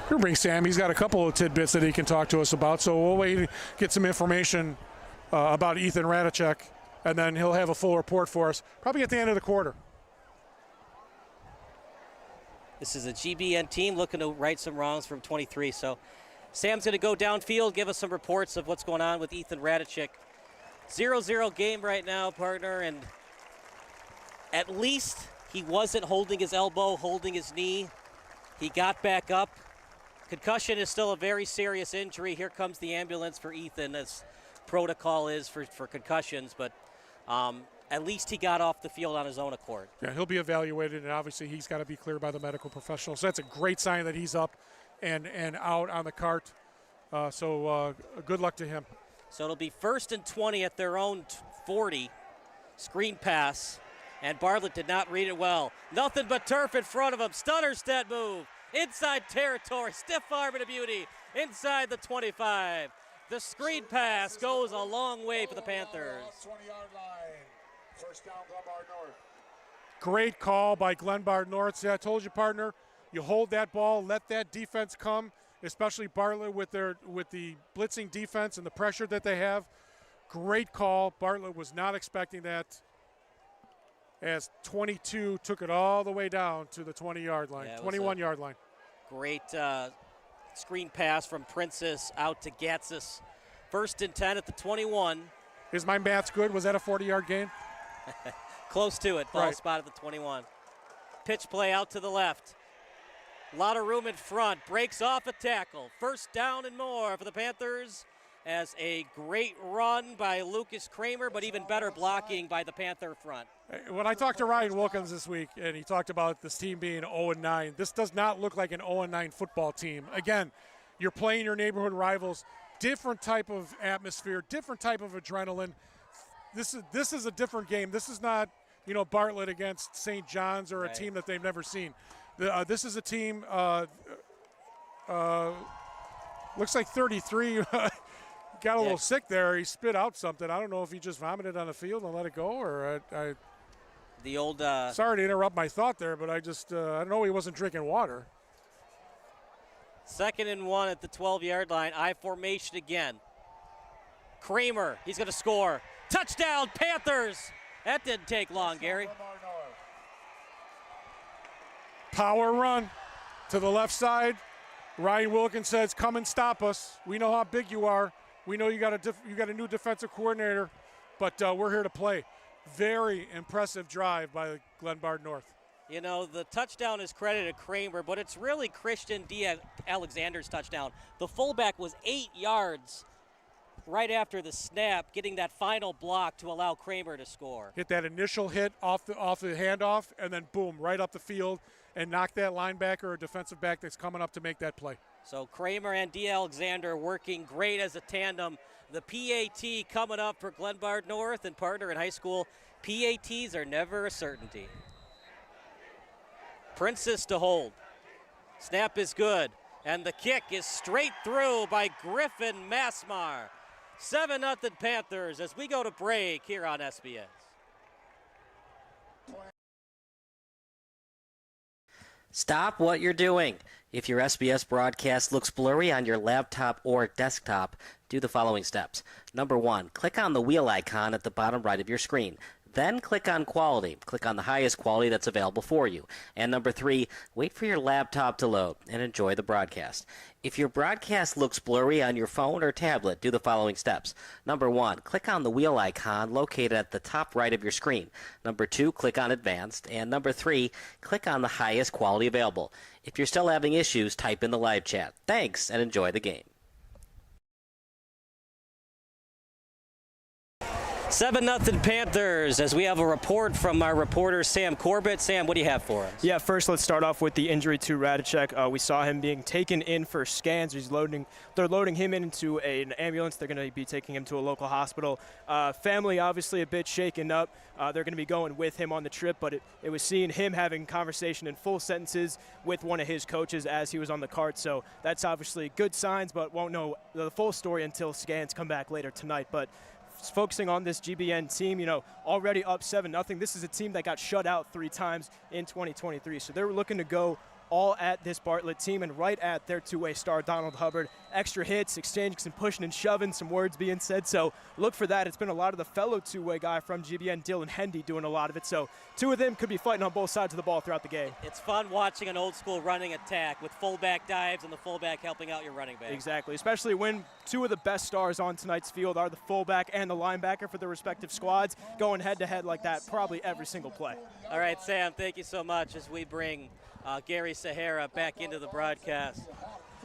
We'll bring Sam. He's got a couple of tidbits that he can talk to us about, so we'll wait and get some information about Ethan Radicic, and then he'll have a full report for us, probably at the end of the quarter. This is a GBN team looking to right some wrongs from 23. So Sam's going to go downfield, give us some reports of what's going on with Ethan Radicic. 0-0 game right now, partner, and at least he wasn't holding his elbow, holding his knee. He got back up. Concussion is still a very serious injury. Here comes the ambulance for Ethan, as protocol is for concussions, but at least he got off the field on his own accord. Yeah, he'll be evaluated, and obviously he's got to be cleared by the medical professionals. So that's a great sign that he's up and out on the cart. So good luck to him. So it'll be 1st and 20 at their own 40. Screen pass, and Bartlett did not read it well. Nothing but turf in front of him. Stunnerstedt move. Inside territory. Stiff arm and a beauty. Inside the 25. The screen pass goes a long way for the Panthers. 20-yard line. First down, Glenbard North. Great call by Glenbard North. See, I told you, partner, you hold that ball, let that defense come, especially Bartlett with the blitzing defense and the pressure that they have. Great call. Bartlett was not expecting that, as 22 took it all the way down to the 20-yard line, 21-yard line. Great screen pass from Princess out to Gatsis. 1st and 10 at the 21. Is my math good? Was that a 40-yard gain? Close to it. Ball Right. spot at the 21. Pitch play out to the left. A lot of room in front. Breaks off a tackle. 1st down and more for the Panthers, as a great run by Lucas Kramer, but even better blocking by the Panther front. When I talked to Ryan Wilkins this week, and he talked about this team being 0-9, this does not look like an 0-9 football team. Again, you're playing your neighborhood rivals, different type of atmosphere, different type of adrenaline. This is a different game. This is not, Bartlett against St. John's or a team that they've never seen. This is a team, looks like 33 got a little sick there. He spit out something. I don't know if he just vomited on the field and let it go, or the old. Sorry to interrupt my thought there, but I don't know. He wasn't drinking water. 2nd and 1 at the 12-yard line. I formation again. Kramer, he's going to score. Touchdown, Panthers! That didn't take long, Gary. Power run to the left side. Ryan Wilkins says, "Come and stop us. We know how big you are. We know you got a new defensive coordinator, but we're here to play." Very impressive drive by Glenbard North. The touchdown is credited Kramer, but it's really Christian D. Alexander's touchdown. The fullback was 8 yards right after the snap, getting that final block to allow Kramer to score. Hit that initial hit off the handoff, and then boom, right up the field, and knock that linebacker or defensive back that's coming up to make that play. So Kramer and D. Alexander working great as a tandem. The PAT coming up for Glenbard North and partner in high school. PATs are never a certainty. Princess to hold. Snap is good. And the kick is straight through by Griffin Massmar. 7-0 Panthers as we go to break here on SBS. Stop what you're doing. If your SBS broadcast looks blurry on your laptop or desktop, do the following steps. Number 1, click on the wheel icon at the bottom right of your screen. Then click on quality. Click on the highest quality that's available for you. And number 3, wait for your laptop to load and enjoy the broadcast. If your broadcast looks blurry on your phone or tablet, do the following steps. Number 1, click on the wheel icon located at the top right of your screen. Number 2, click on advanced. And number 3, click on the highest quality available. If you're still having issues, type in the live chat. Thanks and enjoy the game. 7-0 Panthers as we have a report from our reporter Sam Corbett. Sam, what do you have for us? Yeah, first let's start off with the injury to Radicek. We saw him being taken in for scans. They're loading him into an ambulance. They're going to be taking him to a local hospital. Family obviously a bit shaken up. They're going to be going with him on the trip, but it was seeing him having conversation in full sentences with one of his coaches as he was on the cart. So that's obviously good signs, but won't know the full story until scans come back later tonight. But focusing on this GBN team, already up 7-0. This is a team that got shut out 3 times in 2023. So they're looking to go all at this Bartlett team and right at their two-way star, Donald Hubbard. Extra hits, exchanging some pushing and shoving, some words being said. So look for that. It's been a lot of the fellow two-way guy from GBN, Dylan Hendy, doing a lot of it. So 2 of them could be fighting on both sides of the ball throughout the game. It's fun watching an old-school running attack with fullback dives and the fullback helping out your running back. Exactly, especially when 2 of the best stars on tonight's field are the fullback and the linebacker for their respective squads, going head-to-head like that probably every single play. All right, Sam, thank you so much as we bring Gary Sahara back into the broadcast.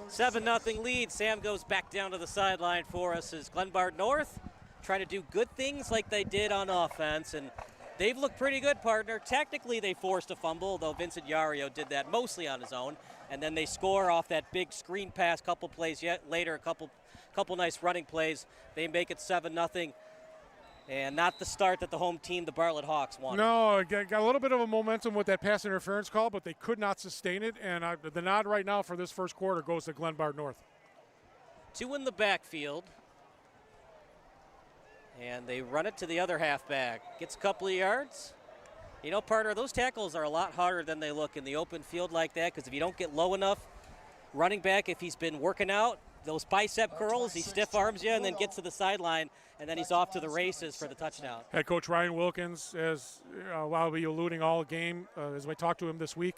7-0 lead. Sam goes back down to the sideline for us as Glenbard North trying to do good things like they did on offense, and they've looked pretty good, partner. Technically, they forced a fumble, though Vincent Yario did that mostly on his own, and then they score off that big screen pass couple plays later, a couple nice running plays. They make it 7-0. And not the start that the home team, the Bartlett Hawks, wanted. No, got a little bit of a momentum with that pass interference call, but they could not sustain it. And the nod right now for this first quarter goes to Glenbard North. 2 in the backfield. And they run it to the other halfback. Gets a couple of yards. Partner, those tackles are a lot harder than they look in the open field like that, because if you don't get low enough, running back, if he's been working out, those bicep curls, he stiff arms you and then gets to the sideline, and then he's off to the races for the touchdown. Head coach Ryan Wilkins, as while we alluding all game, as we talked to him this week,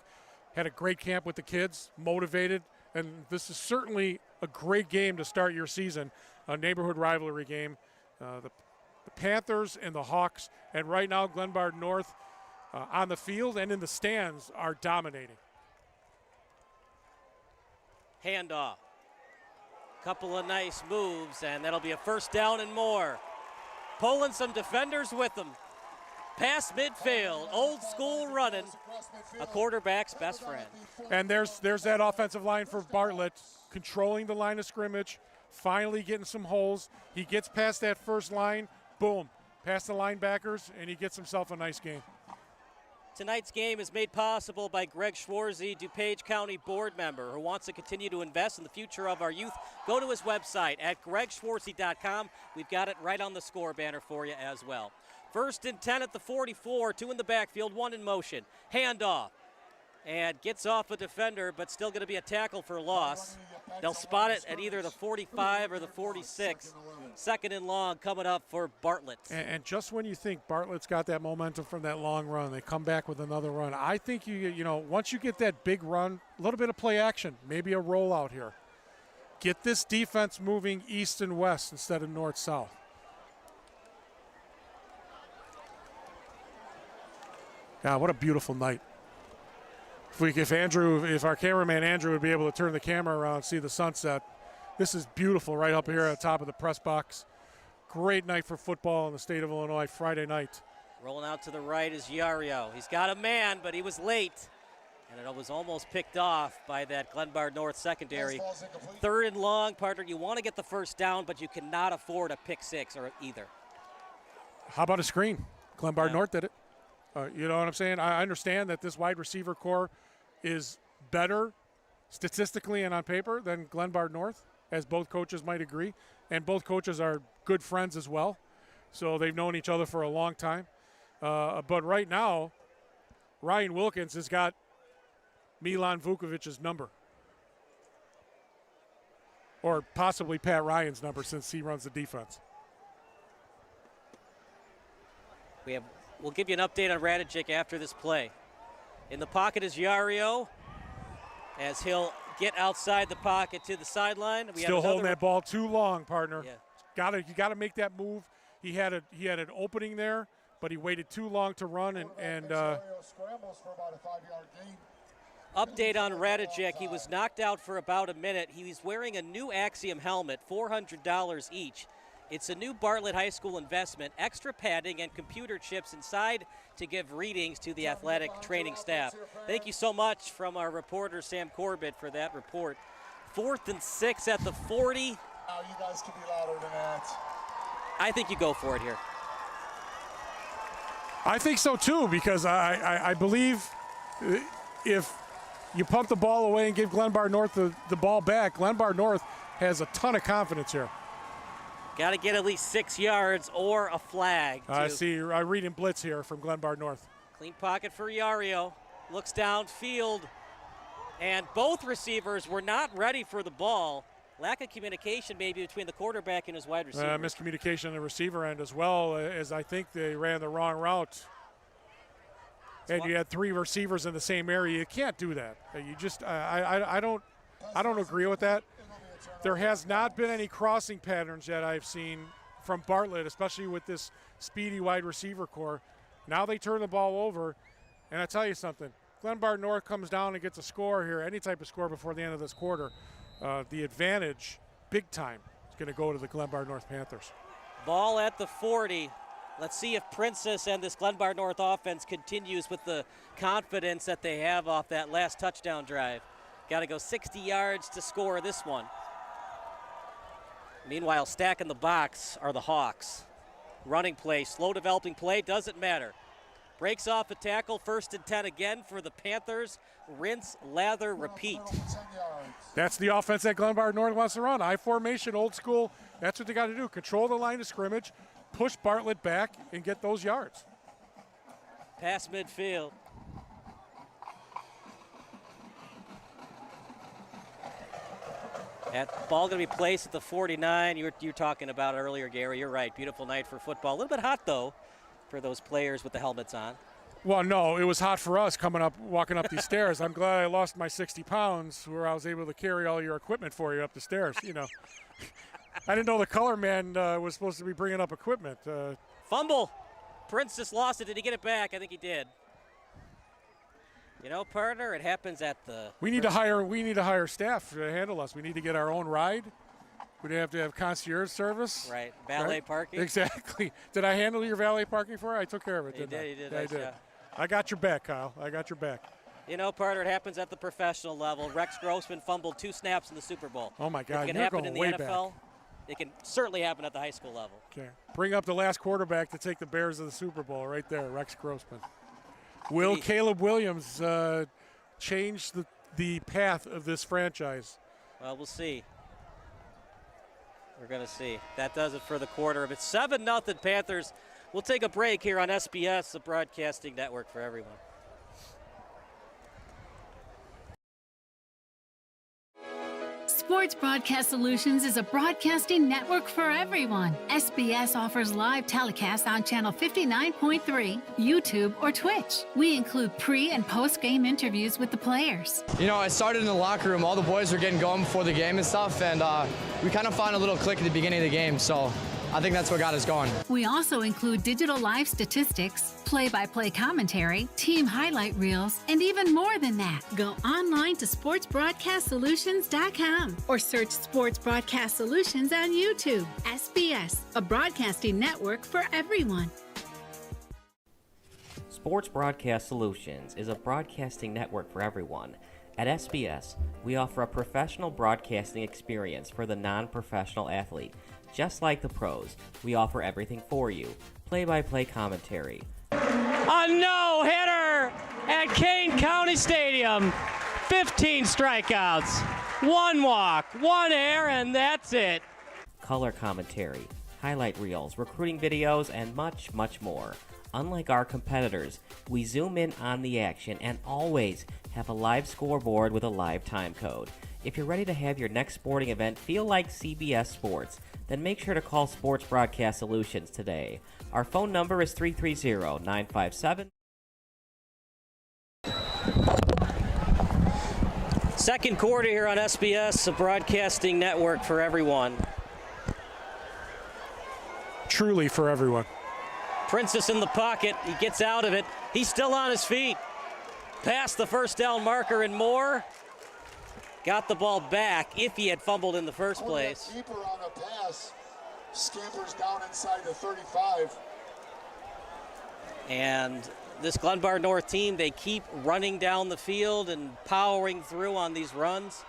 had a great camp with the kids, motivated, and this is certainly a great game to start your season, a neighborhood rivalry game. The Panthers and the Hawks, and right now Glenbard North on the field and in the stands are dominating. Handoff. Couple of nice moves, and that'll be a first down and more. Pulling some defenders with them. Past midfield, old school running, a quarterback's best friend. And there's that offensive line for Bartlett, controlling the line of scrimmage, finally getting some holes. He gets past that first line, boom, past the linebackers, and he gets himself a nice game. Tonight's game is made possible by Greg Schwarzy, DuPage County board member, who wants to continue to invest in the future of our youth. Go to his website at gregschwarzy.com. We've got it right on the score banner for you as well. 1st and 10 at the 44, 2 in the backfield, 1 in motion. Handoff. And gets off a defender, but still going to be a tackle for loss. They'll spot it at either the 45 or the 46. 2nd and long coming up for Bartlett. And just when you think Bartlett's got that momentum from that long run, they come back with another run. I think once you get that big run, a little bit of play action, maybe a rollout here. Get this defense moving east and west instead of north-south. God, what a beautiful night. If our cameraman Andrew would be able to turn the camera around and see the sunset, this is beautiful right up here at the top of the press box. Great night for football in the state of Illinois, Friday night. Rolling out to the right is Yario. He's got a man, but he was late. And it was almost picked off by that Glenbard North secondary. 3rd and long, partner. You want to get the first down, but you cannot afford a pick 6 or either. How about a screen? Glenbard North did it. You know what I'm saying? I understand that this wide receiver core is better statistically and on paper than Glenbard North, as both coaches might agree. And both coaches are good friends as well. So they've known each other for a long time. But right now, Ryan Wilkins has got Milan Vukovic's number. Or possibly Pat Ryan's number since he runs the defense. We'll give you an update on Radicic after this play. In the pocket is Yario as he'll get outside the pocket to the sideline. Still holding that ball too long, partner. Yeah. You gotta make that move. He had an opening there, but he waited too long to run and scrambles for about a 5-yard gain. Update on Radicic. He was knocked out for about a minute. He's wearing a new Axiom helmet, $400 each. It's a new Bartlett High School investment, extra padding and computer chips inside to give readings to the athletic training staff. Thank you so much from our reporter, Sam Corbett, for that report. 4th and 6 at the 40. You guys can be louder than that. I think you go for it here. I think so too, because I believe if you pump the ball away and give Glenbard North the ball back, Glenbard North has a ton of confidence here. Got to get at least 6 yards or a flag. I see. I'm reading blitz here from Glenbard North. Clean pocket for Yario. Looks downfield. And both receivers were not ready for the ball. Lack of communication maybe between the quarterback and his wide receiver. Miscommunication on the receiver end as well, as I think they ran the wrong route. And you had 3 receivers in the same area. You can't do that. You just I don't agree with that. There has not been any crossing patterns that I've seen from Bartlett, especially with this speedy wide receiver core. Now they turn the ball over, and I tell you something, Glenbard North comes down and gets a score here, any type of score before the end of this quarter. The advantage, big time, is going to go to the Glenbard North Panthers. Ball at the 40. Let's see if Princess and this Glenbard North offense continues with the confidence that they have off that last touchdown drive. Got to go 60 yards to score this one. Meanwhile, stacking the box are the Hawks. Running play, slow developing play, doesn't matter. Breaks off a tackle, 1st and 10 again for the Panthers. Rinse, lather, repeat. That's the offense that Glenbard North wants to run. I formation, old school. That's what they got to do. Control the line of scrimmage, push Bartlett back, and get those yards. Pass midfield. That ball going to be placed at the 49. You were talking about earlier, Gary. You're right. Beautiful night for football. A little bit hot, though, for those players with the helmets on. Well, no, it was hot for us walking up these stairs. I'm glad I lost my 60 pounds where I was able to carry all your equipment for you up the stairs, you know. I didn't know the color man was supposed to be bringing up equipment. Fumble. Princess lost it. Did he get it back? I think he did. You know, partner, it happens at the. We need to hire staff to handle us. We need to get our own ride. We'd have to have concierge service. Right, valet parking. Exactly. Did I handle your valet parking for you? I took care of it. You did. Yeah, I did. Yeah. I got your back, Kyle. I got your back. You know, partner, it happens at the professional level. Rex Grossman fumbled 2 snaps in the Super Bowl. Oh my God, it can you're happen going in the way NFL. back. It can certainly happen at the high school level. Okay. Bring up the last quarterback to take the Bears to the Super Bowl right there, Rex Grossman. Will Caleb Williams change the path of this franchise? Well, we'll see. We're going to see. That does it for the quarter. It's 7-0 Panthers. We'll take a break here on SBS, the broadcasting network for everyone. Sports Broadcast Solutions is a broadcasting network for everyone. SBS offers live telecasts on Channel 59.3, YouTube, or Twitch. We include pre- and post-game interviews with the players. You know, I started in the locker room. All the boys were getting going before the game and stuff, and we kind of found a little click at the beginning of the game, so I think that's what got us going. We also include digital live statistics, play-by-play commentary, team highlight reels, and even more than that. Go online to sportsbroadcastsolutions.com or search Sports Broadcast Solutions on YouTube. SBS, a broadcasting network for everyone. Sports Broadcast Solutions is a broadcasting network for everyone. At SBS, we offer a professional broadcasting experience for the non-professional athlete. Just like the pros, we offer everything for you. Play-by-play commentary. A no-hitter at Kane County Stadium. 15 strikeouts, 1 walk, 1 error, and that's it. Color commentary, highlight reels, recruiting videos, and much, much more. Unlike our competitors, we zoom in on the action and always have a live scoreboard with a live time code. If you're ready to have your next sporting event feel like CBS Sports, then make sure to call Sports Broadcast Solutions today. Our phone number is 330-957. Second quarter here on SBS, a broadcasting network for everyone. Truly for everyone. Princess in the pocket. He gets out of it. He's still on his feet. Past the first down marker and more. Got the ball back if he had fumbled in the first place. Deeper on a pass. Scampers down inside the 35. And this Glenbard North team, they keep running down the field and powering through on these runs.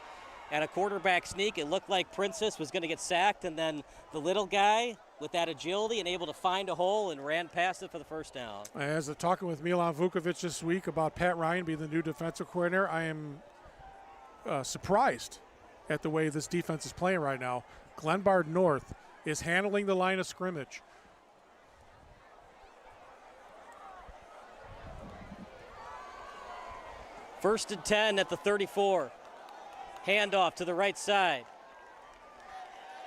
And a quarterback sneak, it looked like Princess was going to get sacked, and then the little guy with that agility and able to find a hole and ran past it for the first down. As talking with Milan Vukovic this week about Pat Ryan being the new defensive coordinator, I am surprised at the way this defense is playing right now. Glenbard North is handling the line of scrimmage. First and 10 at the 34. Handoff to the right side.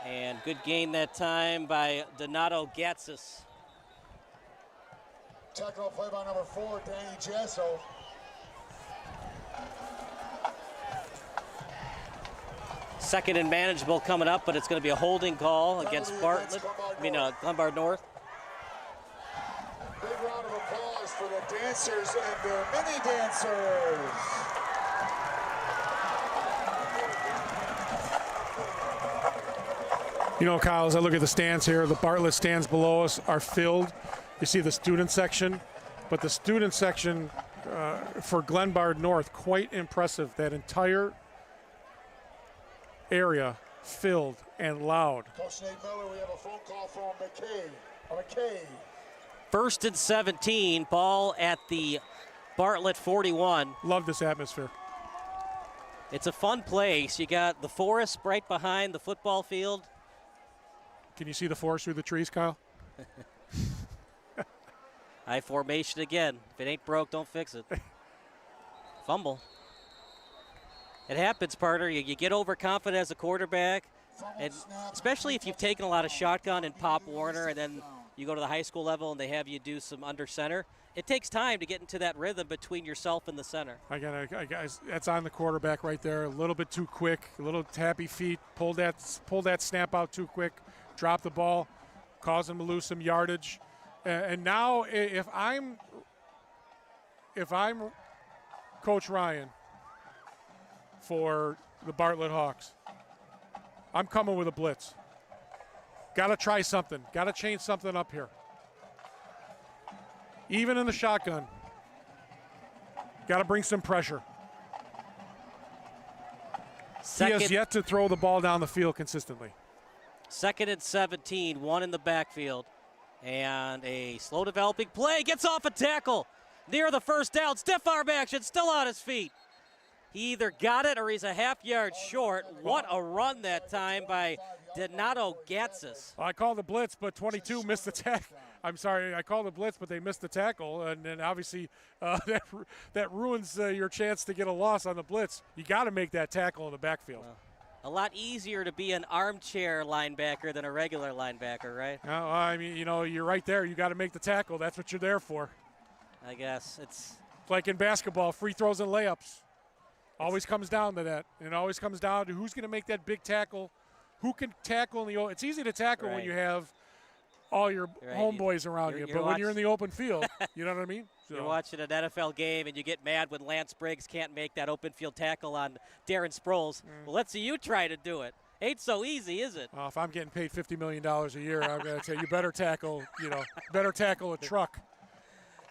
And good gain that time by Donato Gatsis. Tackle play by number 4, Danny Jasso. Second and manageable coming up, but it's going to be a holding call against Bartlett. Glenbard North. Big round of applause for the dancers and their mini dancers. You know, Kyle, as I look at the stands here, the Bartlett stands below us are filled. You see the student section, but the student section for Glenbard North, quite impressive. That entire area filled and loud. Coach Nate Miller, we have a phone call from McKay. First and 17, ball at the Bartlett 41. Love this atmosphere. It's a fun place. You got the forest right behind the football field. Can you see the forest through the trees, Kyle? High formation again. If it ain't broke, don't fix it. Fumble. It happens, partner. You get overconfident as a quarterback, and especially if you've taken a lot of shotgun and Pop Warner, and then you go to the high school level and they have you do some under center. It takes time to get into that rhythm between yourself and the center. Guys, that's on the quarterback right there. A little bit too quick, a little tappy feet. Pulled that snap out too quick. Dropped the ball, caused him to lose some yardage. And now, if I'm Coach Ryan for the Bartlett Hawks, I'm coming with a blitz. Got to try something. Got to change something up here. Even in the shotgun, got to bring some pressure. He has yet to throw the ball down the field consistently. Second and 17, one in the backfield. And a slow developing play, gets off a tackle near the first down. Stiff arm action, still on his feet. He either got it or he's a half yard short. What a run that time by Donato Gatsis. I called the blitz, but 22 missed the tackle. I'm sorry, I called the blitz, but they missed the tackle. And then obviously that ruins your chance to get a loss on the blitz. You got to make that tackle in the backfield. A lot easier to be an armchair linebacker than a regular linebacker, right? I mean, you're right there. You got to make the tackle. That's what you're there for. I guess it's like in basketball, free throws and layups. Always comes down to that. It always comes down to who's going to make that big tackle, who can tackle in the. It's easy to tackle when you have all your homeboys around you, but when you're in the open field, you know what I mean? So. You're watching an NFL game and you get mad when Lance Briggs can't make that open field tackle on Darren Sproles. Well, let's see you try to do it. Ain't so easy, is it? If I'm getting paid $50 million a year, I'm going to tell you better tackle, better tackle a truck.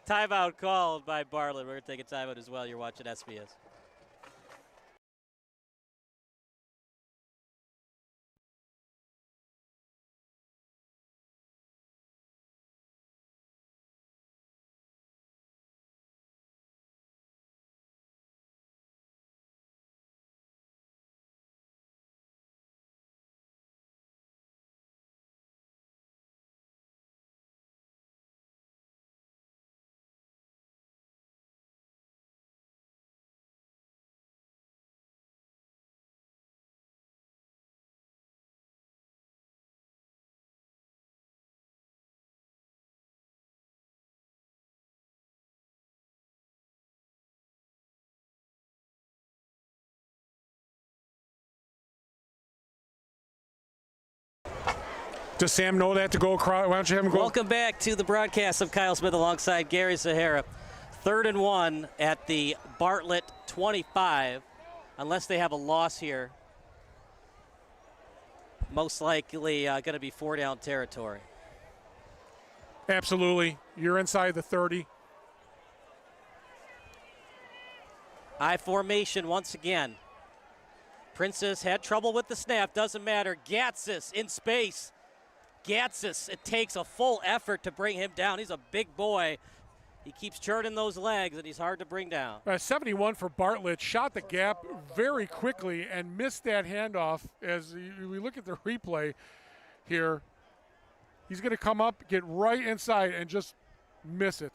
Timeout called by Bartlett. We're going to take a timeout as well. You're watching SBS. Does Sam know that to go across? Why don't you have him go? Welcome back to the broadcast of Kyle Smith alongside Gary Sahara. 3rd and 1 at the Bartlett 25. Unless they have a loss here, most likely going to be 4-down territory. Absolutely. You're inside the 30. I formation once again. Princess had trouble with the snap. Doesn't matter. Gatsis in space. Gatsis, it takes a full effort to bring him down. He's a big boy. He keeps churning those legs, and he's hard to bring down. 71 for Bartlett, shot the gap very quickly and missed that handoff. As we look at the replay here, he's going to come up, get right inside, and just miss it.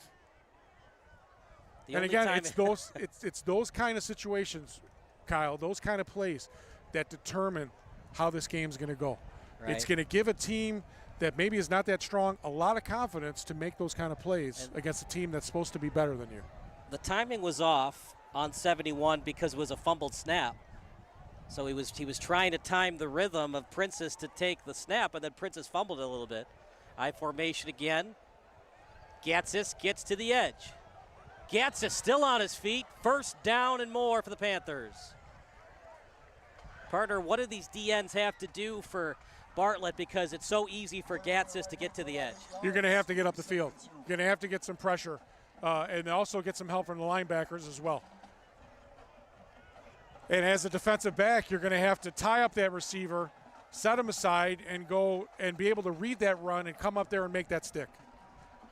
And again, it's those kind of situations, Kyle, those kind of plays that determine how this game's going to go. Right. It's going to give a team that maybe is not that strong a lot of confidence to make those kind of plays against a team that's supposed to be better than you. The timing was off on 71 because it was a fumbled snap. So he was trying to time the rhythm of Princess to take the snap, and then Princess fumbled it a little bit. I formation again. Gatsis gets to the edge. Gatsis still on his feet. 1st down and more for the Panthers. Partner, what do these DNs have to do for Bartlett, because it's so easy for Gatsis to get to the edge? You're going to have to get up the field. You're going to have to get some pressure and also get some help from the linebackers as well. And as a defensive back, you're going to have to tie up that receiver, set him aside, and go and be able to read that run and come up there and make that stick.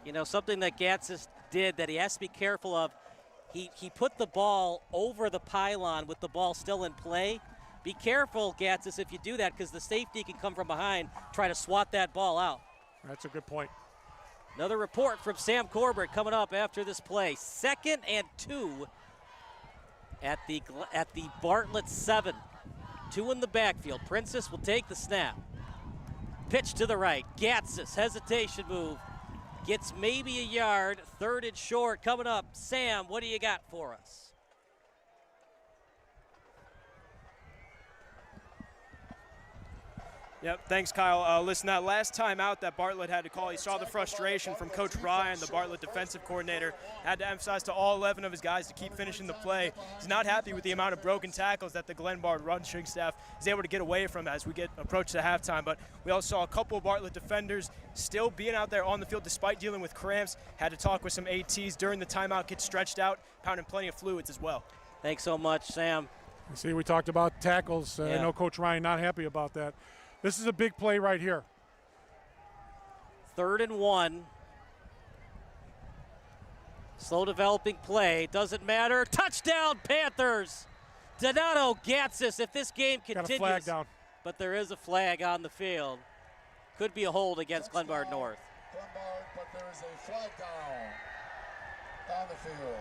You know, something that Gatsis did that he has to be careful of, he put the ball over the pylon with the ball still in play. Be careful, Gatsis, if you do that, because the safety can come from behind, try to swat that ball out. That's a good point. Another report from Sam Corbett coming up after this play. 2nd and 2 at the Bartlett 7. 2 in the backfield. Princess will take the snap. Pitch to the right. Gatsis, hesitation move. Gets maybe a yard. 3rd and short coming up. Sam, what do you got for us? Yep, thanks, Kyle. Listen, that last time out that Bartlett had to call, he saw the frustration from Coach Ryan, the Bartlett defensive coordinator. Had to emphasize to all 11 of his guys to keep finishing the play. He's not happy with the amount of broken tackles that the Glenbard rushing staff is able to get away from as we approach the halftime. But we also saw a couple of Bartlett defenders still being out there on the field despite dealing with cramps. Had to talk with some ATs during the timeout, get stretched out, pounding plenty of fluids as well. Thanks so much, Sam. You see, we talked about tackles. I know Coach Ryan not happy about that. This is a big play right here. 3rd and 1. Slow developing play. Doesn't matter. Touchdown, Panthers. Donato Gatsis, if this game continues. Got a flag down. But there is a flag on the field. Could be a hold against Glenbard North. Glenbard, but there is a flag down the field.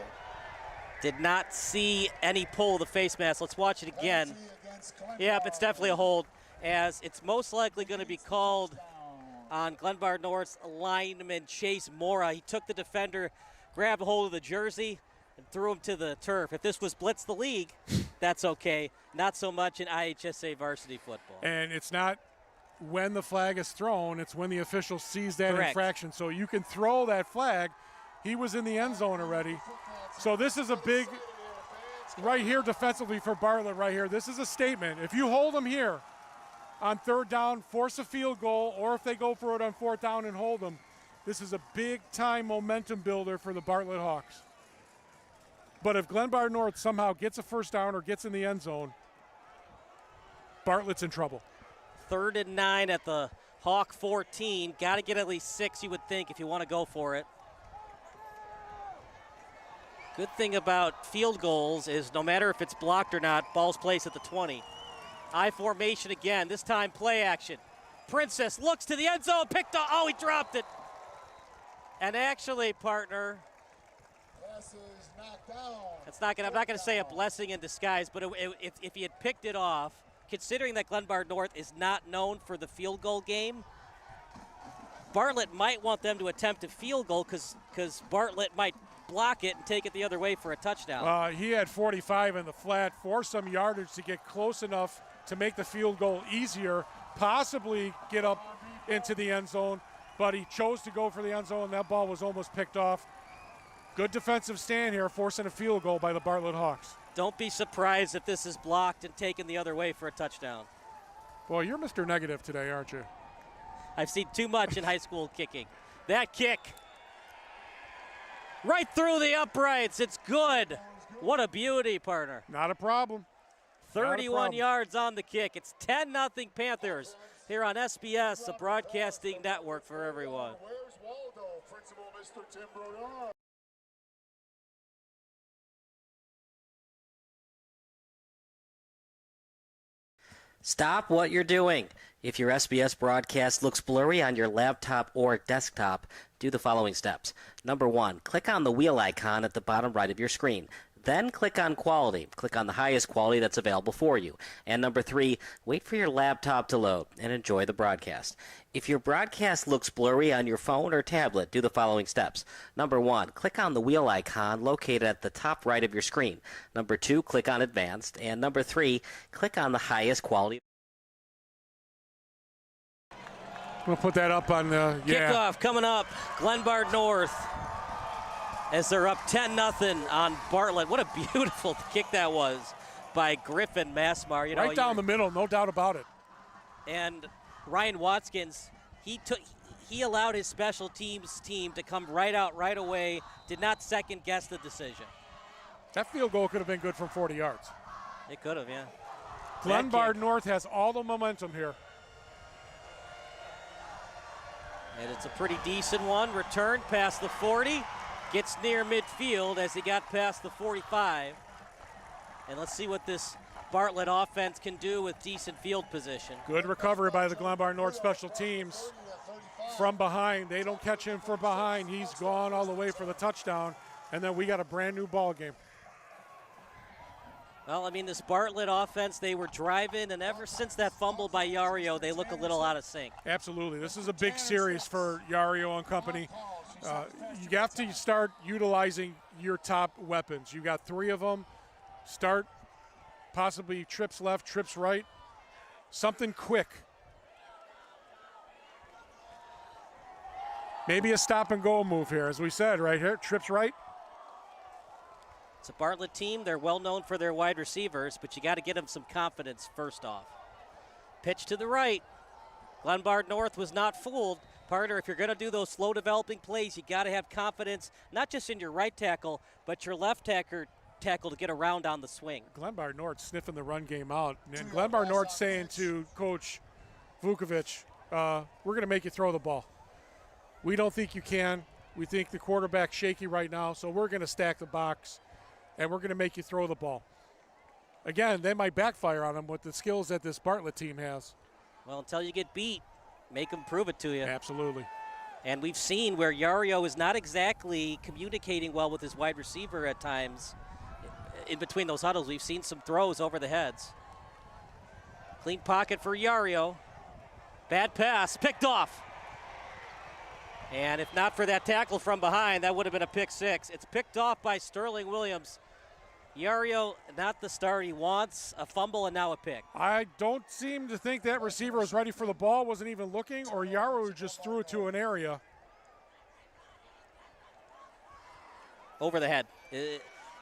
Did not see any pull of the face mask. Let's watch it again. Yep, it's definitely a hold, as it's most likely going to be called on Glenbard North's lineman Chase Mora. He took the defender, grabbed a hold of the jersey, and threw him to the turf. If this was Blitz the League, that's okay. Not so much in IHSA varsity football. And it's not when the flag is thrown, it's when the official sees that infraction. So you can throw that flag. He was in the end zone already. So this is a big, right here defensively for Bartlett right here. This is a statement. If you hold them here on 3rd down, force a field goal, or if they go for it on 4th down and hold them, This is a big-time momentum builder for the Bartlett Hawks. But if Glenbard North somehow gets a first down or gets in the end zone, Bartlett's in trouble. 3rd and 9 at the Hawk 14. Got to get at least 6, you would think, if you want to go for it. Good thing about field goals is no matter if it's blocked or not, ball's placed at the 20. I formation again, this time play action. Princess looks to the end zone, picked up, oh, he dropped it. And actually, partner, it's not gonna, I'm not going to say a blessing in disguise, but if he had picked it off, considering that Glenbard North is not known for the field goal game, Bartlett might want them to attempt a field goal because Bartlett might block it and take it the other way for a touchdown. He had 45 in the flat, forced some yardage to get close enough to make the field goal easier, possibly get up into the end zone, but he chose to go for the end zone, and that ball was almost picked off. Good defensive stand here, forcing a field goal by the Bartlett Hawks. Don't be surprised if this is blocked and taken the other way for a touchdown. Well, you're Mr. Negative today, aren't you? I've seen too much in high school kicking. That kick, right through the uprights, it's good. What a beauty, partner. Not a problem. 31 yards on the kick. It's 10-0 Panthers here on SBS, the broadcasting network for everyone. Where's Waldo? Principal Mr. Tim Brodeur. Stop what you're doing. If your SBS broadcast looks blurry on your laptop or desktop, do the following steps. Number 1, click on the wheel icon at the bottom right of your screen. Then click on quality. Click on the highest quality that's available for you. And number 3, wait for your laptop to load and enjoy the broadcast. If your broadcast looks blurry on your phone or tablet, do the following steps. Number 1, click on the wheel icon located at the top right of your screen. Number 2, click on advanced. And number 3, click on the highest quality. We'll put that up on the kickoff coming up. Glenbard North as they're up 10-0 on Bartlett. What a beautiful kick that was by Griffin Massmar. You know, right down the middle, no doubt about it. And Ryan Watkins, he allowed his special teams team to come right out right away. Did not second guess the decision. That field goal could have been good from 40 yards. It could have, yeah. Glenbard North has all the momentum here. And it's a pretty decent one. Returned past the 40. Gets near midfield as he got past the 45. And let's see what this Bartlett offense can do with decent field position. Good recovery by the Glenbard North special teams from behind. They don't catch him from behind. He's gone all the way for the touchdown. And then we got a brand new ball game. Well, I mean, this Bartlett offense, they were driving, and ever since that fumble by Yario, they look a little out of sync. Absolutely. This is a big series for Yario and company. You have to start utilizing your top weapons. You got 3 of them. Start possibly trips left, trips right. Something quick. Maybe a stop and go move here, as we said, right here. Trips right. It's a Bartlett team. They're well known for their wide receivers, but you got to get them some confidence first off. Pitch to the right. Glenbard North was not fooled. Partner, if you're going to do those slow developing plays, you got to have confidence, not just in your right tackle, but your left tackle to get around on the swing. Glenbard North sniffing the run game out. And Glenbard North saying to Coach Vukovic, we're going to make you throw the ball. We don't think you can. We think the quarterback's shaky right now, so we're going to stack the box, and we're going to make you throw the ball. Again, they might backfire on them with the skills that this Bartlett team has. Well, until you get beat, make them prove it to you. Absolutely. And we've seen where Yario is not exactly communicating well with his wide receiver at times. In between those huddles, we've seen some throws over the heads. Clean pocket for Yario. Bad pass, picked off. And if not for that tackle from behind, that would have been a pick 6. It's picked off by Sterling Williams. Yario, not the start he wants, a fumble and now a pick. I don't seem to think that receiver was ready for the ball, wasn't even looking, or Yario just threw it to an area. Over the head.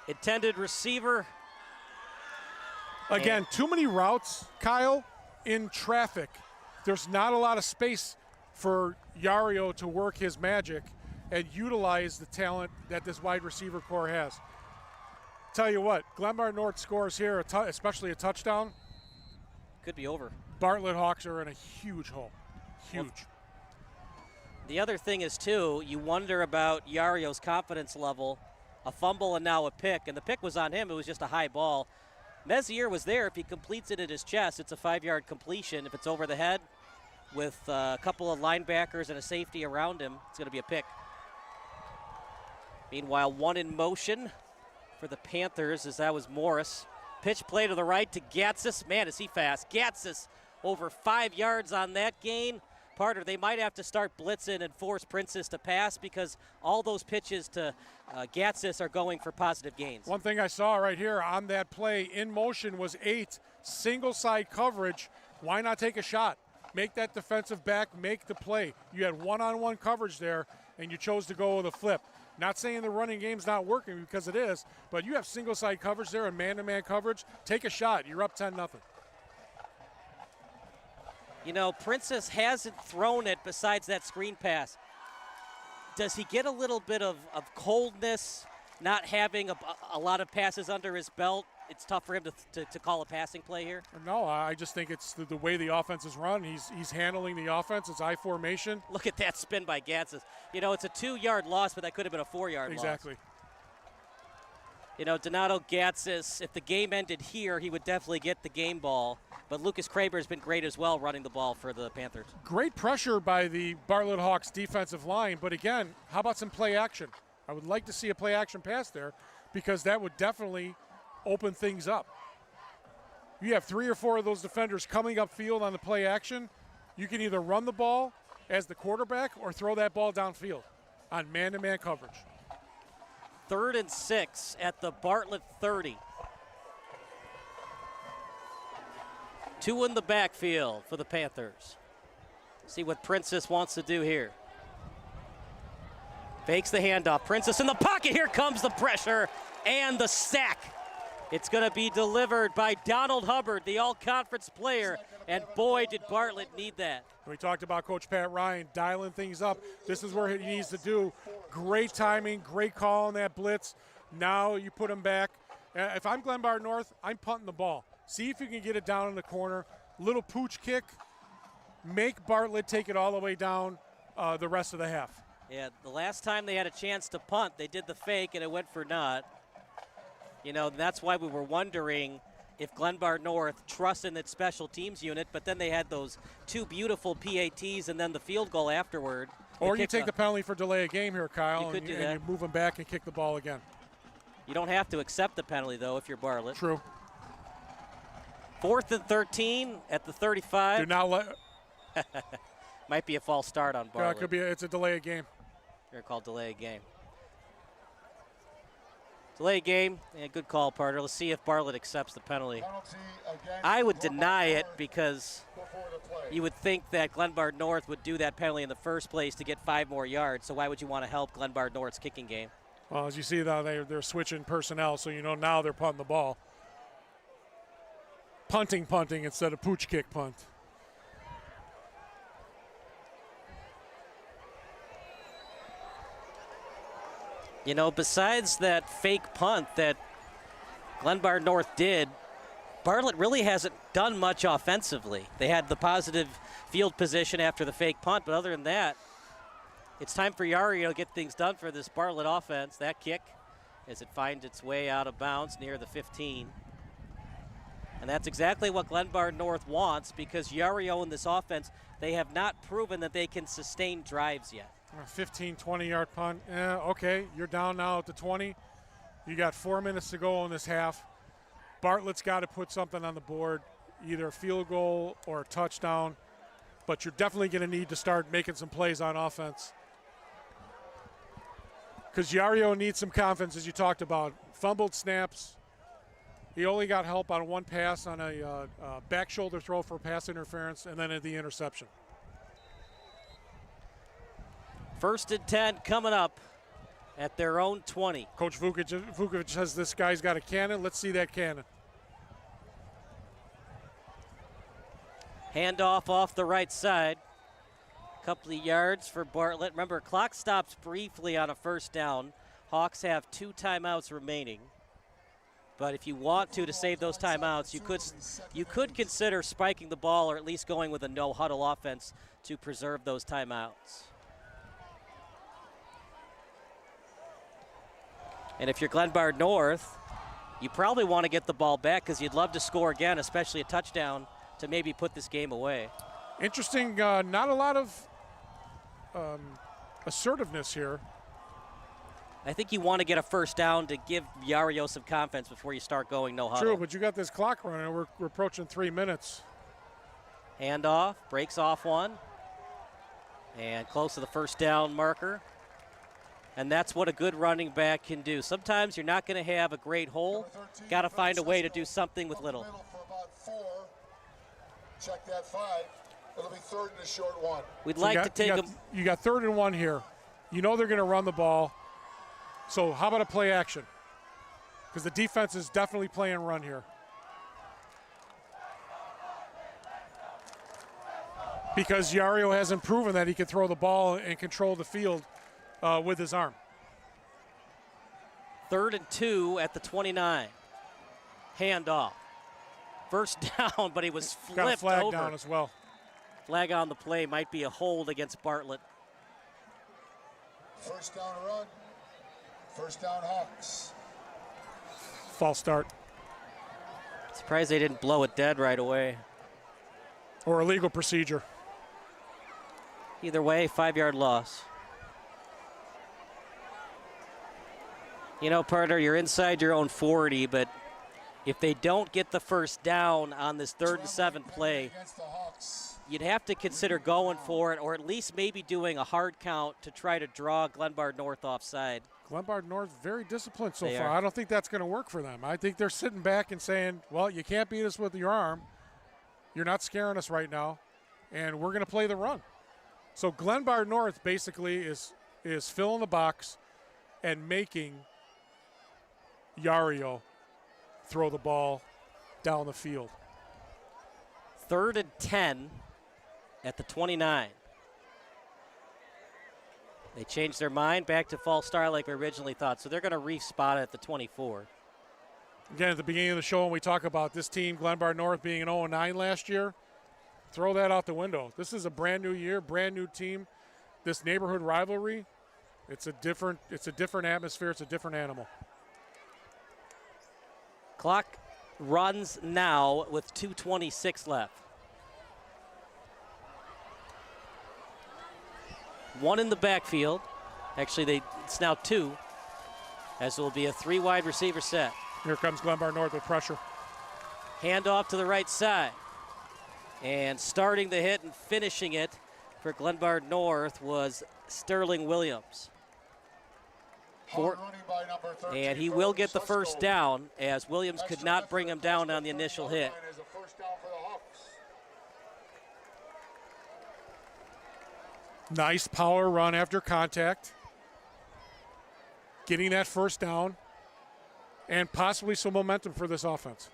Intended receiver. Again, too many routes, Kyle, in traffic. There's not a lot of space for Yario to work his magic and utilize the talent that this wide receiver core has. Tell you what, Glenbard North scores here, especially a touchdown. Could be over. Bartlett Hawks are in a huge hole. Huge. Well, the other thing is, too, you wonder about Yario's confidence level. A fumble and now a pick, and the pick was on him. It was just a high ball. Mezier was there. If he completes it at his chest, it's a 5-yard completion. If it's over the head with a couple of linebackers and a safety around him, it's going to be a pick. Meanwhile, one in motion for the Panthers, as that was Morris. Pitch play to the right to Gatsis. Man, is he fast. Gatsis over 5 yards on that gain. Parter, they might have to start blitzing and force Princess to pass because all those pitches to Gatsis are going for positive gains. One thing I saw right here on that play in motion was 8 single side coverage. Why not take a shot? Make that defensive back make the play. You had one-on-one coverage there, and you chose to go with a flip. Not saying the running game's not working, because it is, but you have single side coverage there and man-to-man coverage. Take a shot. You're up 10-0. You know, Princess hasn't thrown it besides that screen pass. Does he get a little bit of coldness, not having a lot of passes under his belt? It's tough for him to call a passing play here? No, I just think it's the way the offense is run. He's handling the offense. It's I formation. Look at that spin by Gatsis. You know, it's a 2-yard loss, but that could have been a 4-yard loss. Exactly. You know, Donato Gatsis, if the game ended here, he would definitely get the game ball. But Lucas Kraber has been great as well running the ball for the Panthers. Great pressure by the Bartlett Hawks defensive line. But again, how about some play action? I would like to see a play action pass there because that would definitely open things up. You have 3 or 4 of those defenders coming upfield on the play action. You can either run the ball as the quarterback or throw that ball downfield on man-to-man coverage. 3rd and 6 at the Bartlett 30. 2 in the backfield for the Panthers. See what Princess wants to do here. Fakes the handoff. Princess in the pocket. Here comes the pressure and the sack. It's going to be delivered by Donald Hubbard, the all-conference player, and boy, did Bartlett need that. We talked about Coach Pat Ryan dialing things up. This is where he needs to do. Great timing, great call on that blitz. Now you put him back. If I'm Glenbard North, I'm punting the ball. See if you can get it down in the corner. Little pooch kick. Make Bartlett take it all the way down the rest of the half. Yeah, the last time they had a chance to punt, they did the fake and it went for naught. You know, that's why we were wondering if Glenbard North trusts in its special teams unit, but then they had those 2 beautiful PATs and then the field goal afterward. Or you take the penalty for delay of game here, Kyle, you could do that. and you move them back and kick the ball again. You don't have to accept the penalty, though, if you're Bartlett. True. 4th and 13 at the 35. Do not let. Might be a false start on Bartlett. It could be. It's a delay of game. They're called delay of game. Delay game, yeah, good call, Parter. Let's see if Bartlett accepts the penalty. I would deny it because you would think that Glenbard North would do that penalty in the first place to get 5 more yards, so why would you want to help Glenbard North's kicking game? Well, as you see, though, they're switching personnel, so you know now they're punting the ball. Punting instead of pooch kick punt. You know, besides that fake punt that Glenbard North did, Bartlett really hasn't done much offensively. They had the positive field position after the fake punt, but other than that, it's time for Yario to get things done for this Bartlett offense. That kick, as it finds its way out of bounds near the 15. And that's exactly what Glenbard North wants, because Yario in this offense, they have not proven that they can sustain drives yet. 15, 20-yard punt. Yeah, okay, you're down now at the 20. You got 4 minutes to go in this half. Bartlett's got to put something on the board, either a field goal or a touchdown. But you're definitely going to need to start making some plays on offense. Because Yario needs some confidence, as you talked about. Fumbled snaps. He only got help on 1 pass on a back shoulder throw for pass interference, and then at the interception. 1st and 10 coming up at their own 20. Coach Vukovic says this guy's got a cannon. Let's see that cannon. Handoff off the right side. Couple of yards for Bartlett. Remember, clock stops briefly on a first down. Hawks have 2 timeouts remaining. But if you want to save those timeouts, you could consider spiking the ball or at least going with a no-huddle offense to preserve those timeouts. And if you're Glenbard North, you probably want to get the ball back because you'd love to score again, especially a touchdown, to maybe put this game away. Interesting, not a lot of assertiveness here. I think you want to get a first down to give Yario some confidence before you start going no huddle. True, but you got this clock running. We're approaching 3 minutes. Handoff, breaks off one. And close to the first down marker. And that's what a good running back can do. Sometimes you're not going to have a great hole. Got to find a way to do something with little. Check that 5. It'll be 3rd and a short 1. We'd like to take them. You got 3rd and 1 here. You know they're going to run the ball. So how about a play action? Because the defense is definitely playing run here. Because Yario hasn't proven that he can throw the ball and control the field with his arm. 3rd and 2 at the 29. Handoff. First down, but he was flipped Got a flag over. down as well. Flag on the play, might be a hold against Bartlett. First down run. First down Hawks. False start. Surprised they didn't blow it dead right away. Or illegal procedure. Either way, 5-yard loss. You know, partner, you're inside your own 40, but if they don't get the first down on this 3rd and 7 play, you'd have to consider going for it, or at least maybe doing a hard count to try to draw Glenbard North offside. Glenbard North very disciplined so They far. are. I don't think that's going to work for them. I think they're sitting back and saying, well, you can't beat us with your arm. You're not scaring us right now, and we're going to play the run. So Glenbard North basically is filling the box and making Yario throw the ball down the field. 3rd and 10 at the 29. They changed their mind back to false start like we originally thought, so they're going to re-spot it at the 24. Again, at the beginning of the show when we talk about this team, Glenbard North being an 0-9 last year, throw that out the window. This is a brand new year, brand new team. This neighborhood rivalry, it's a different atmosphere, it's a different animal. Clock runs now with 2:26 left. 1 in the backfield. Actually, it's now 2, as it will be a 3 wide receiver set. Here comes Glenbard North with pressure. Handoff to the right side. And starting the hit and finishing it for Glenbard North was Sterling Williams. And he will get the first down, as Williams could not bring him down on the initial hit. Nice power run after contact. Getting that first down and possibly some momentum for this offense.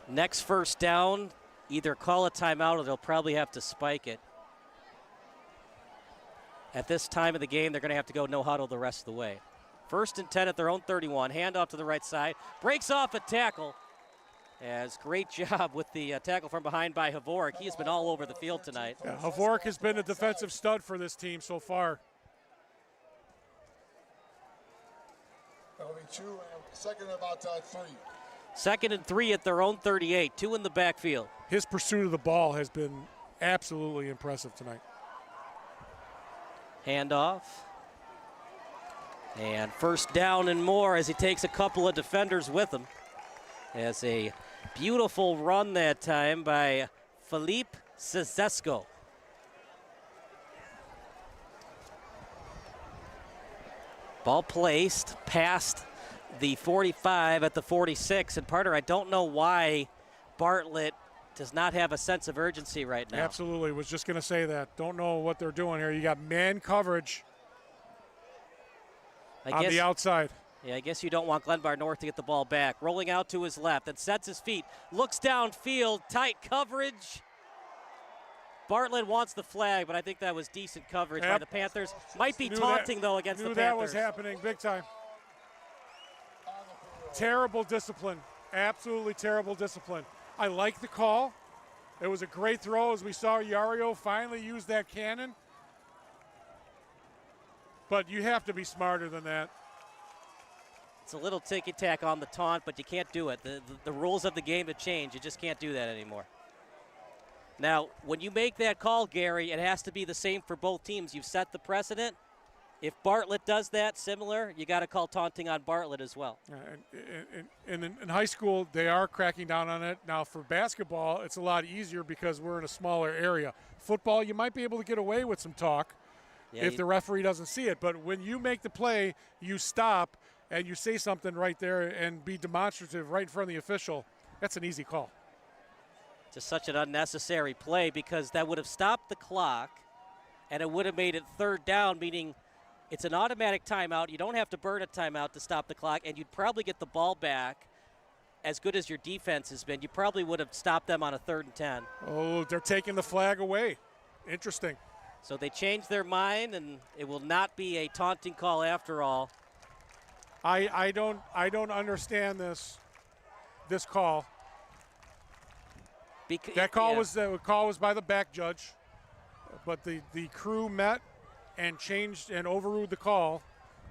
Next first down, either call a timeout or they'll probably have to spike it. At this time of the game, they're going to have to go no huddle the rest of the way. 1st and 10 at their own 31. Handoff to the right side. Breaks off a tackle. As great job with the tackle from behind by Havorik. He has been all over the field tonight. Yeah, Havorik has been a defensive stud for this team so far. That'll be 2, second and about 3. 2nd and 3 at their own 38. 2 in the backfield. His pursuit of the ball has been absolutely impressive tonight. Handoff. And first down and more as he takes a couple of defenders with him. As a beautiful run that time by Felipe Cesesco. Ball placed past the 45 at the 46. And Parter, I don't know why Bartlett does not have a sense of urgency right now. Absolutely. Was just going to say that. Don't know what they're doing here. You got man coverage on the outside. Yeah, I guess you don't want Glenbard North to get the ball back. Rolling out to his left, then sets his feet, looks downfield, tight coverage. Bartlett wants the flag, but I think that was decent coverage by the Panthers. Might be taunting, though, against the Panthers. That was happening big time. Terrible discipline. Absolutely terrible discipline. I like the call. It was a great throw, as we saw Yario finally use that cannon. But you have to be smarter than that. It's a little ticky-tack on the taunt, but you can't do it. The rules of the game have changed. You just can't do that anymore. Now, when you make that call, Gary, it has to be the same for both teams. You've set the precedent. If Bartlett does that similar, you got to call taunting on Bartlett as well. In high school, they are cracking down on it. Now, for basketball, it's a lot easier because we're in a smaller area. Football, you might be able to get away with some talk if the referee doesn't see it. But when you make the play, you stop and you say something right there and be demonstrative right in front of the official. That's an easy call. Just such an unnecessary play because that would have stopped the clock and it would have made it third down, meaning it's an automatic timeout. You don't have to burn a timeout to stop the clock, and you'd probably get the ball back. As good as your defense has been, you probably would have stopped them on a 3rd and 10. Oh, they're taking the flag away. Interesting. So they changed their mind, and it will not be a taunting call after all. I don't understand this call. That call was by the back judge, but the crew met and changed and overruled the call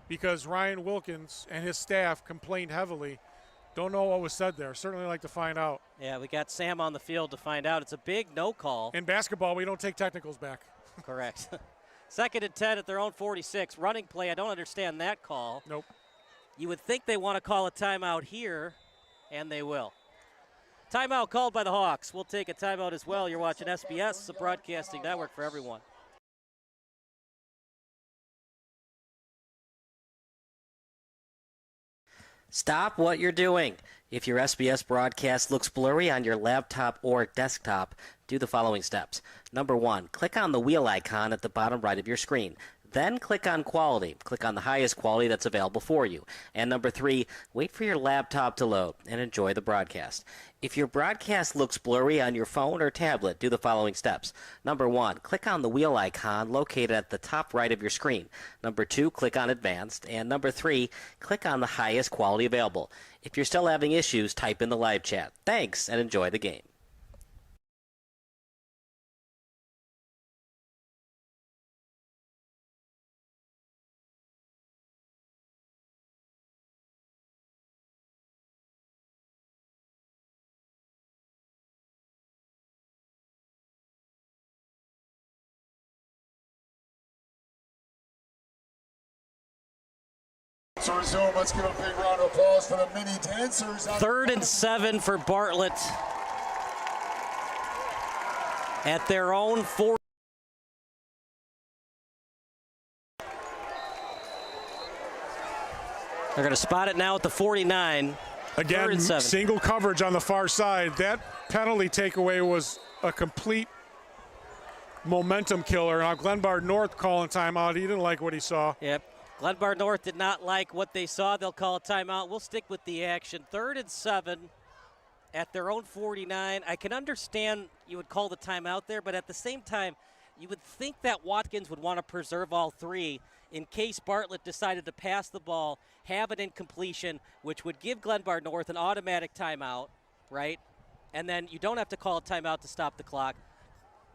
because Ryan Wilkins and his staff complained heavily. Don't know what was said there. Certainly like to find out. Yeah, we got Sam on the field to find out. It's a big no call. In basketball, we don't take technicals back. Correct. 2nd and 10 at their own 46. Running play, I don't understand that call. Nope. You would think they want to call a timeout here, and they will. Timeout called by the Hawks. We'll take a timeout as well. You're watching SBS, the broadcasting network for everyone. Stop what you're doing. If your SBS broadcast looks blurry on your laptop or desktop, do the following steps. Number 1, click on the wheel icon at the bottom right of your screen. Then click on quality. Click on the highest quality that's available for you. And number 3, wait for your laptop to load and enjoy the broadcast. If your broadcast looks blurry on your phone or tablet, do the following steps. Number 1, click on the wheel icon located at the top right of your screen. Number 2, click on advanced. And number 3, click on the highest quality available. If you're still having issues, type in the live chat. Thanks and enjoy the game. To resume, let's give a big round of applause for the mini dancers. 3rd and 7 for Bartlett at their own 4. They're going to spot it now at the 49. Again, single coverage on the far side. That penalty takeaway was a complete momentum killer. Now Glenbard North calling timeout. He didn't like what he saw. Yep. Glenbard North did not like what they saw. They'll call a timeout. We'll stick with the action. 3rd and 7 at their own 49. I can understand you would call the timeout there, but at the same time, you would think that Watkins would want to preserve all 3 in case Bartlett decided to pass the ball, have an incompletion, which would give Glenbard North an automatic timeout, right? And then you don't have to call a timeout to stop the clock.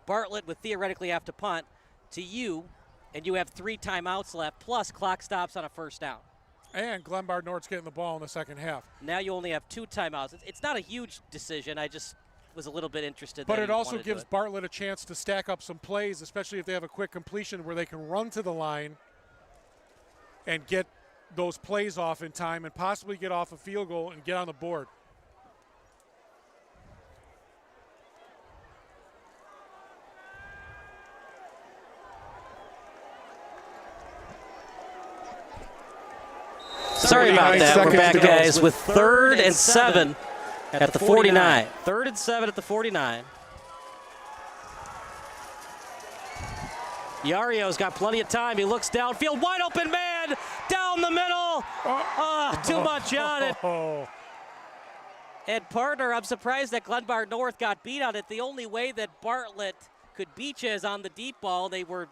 Bartlett would theoretically have to punt to you, and you have 3 timeouts left, plus clock stops on a 1st down. And Glenbard North's getting the ball in the second half. Now you only have 2 timeouts. It's not a huge decision. I just was a little bit interested. But it also gives Bartlett a chance to stack up some plays, especially if they have a quick completion where they can run to the line and get those plays off in time and possibly get off a field goal and get on the board. Sorry about that. We're back, guys, with 3rd and 7 at the 49. 3rd and 7 at the 49. Yario's got plenty of time. He looks downfield. Wide open man down the middle. Too much on it. And partner, I'm surprised that Glenbard North got beat on it. The only way that Bartlett Beaches on the deep ball. They were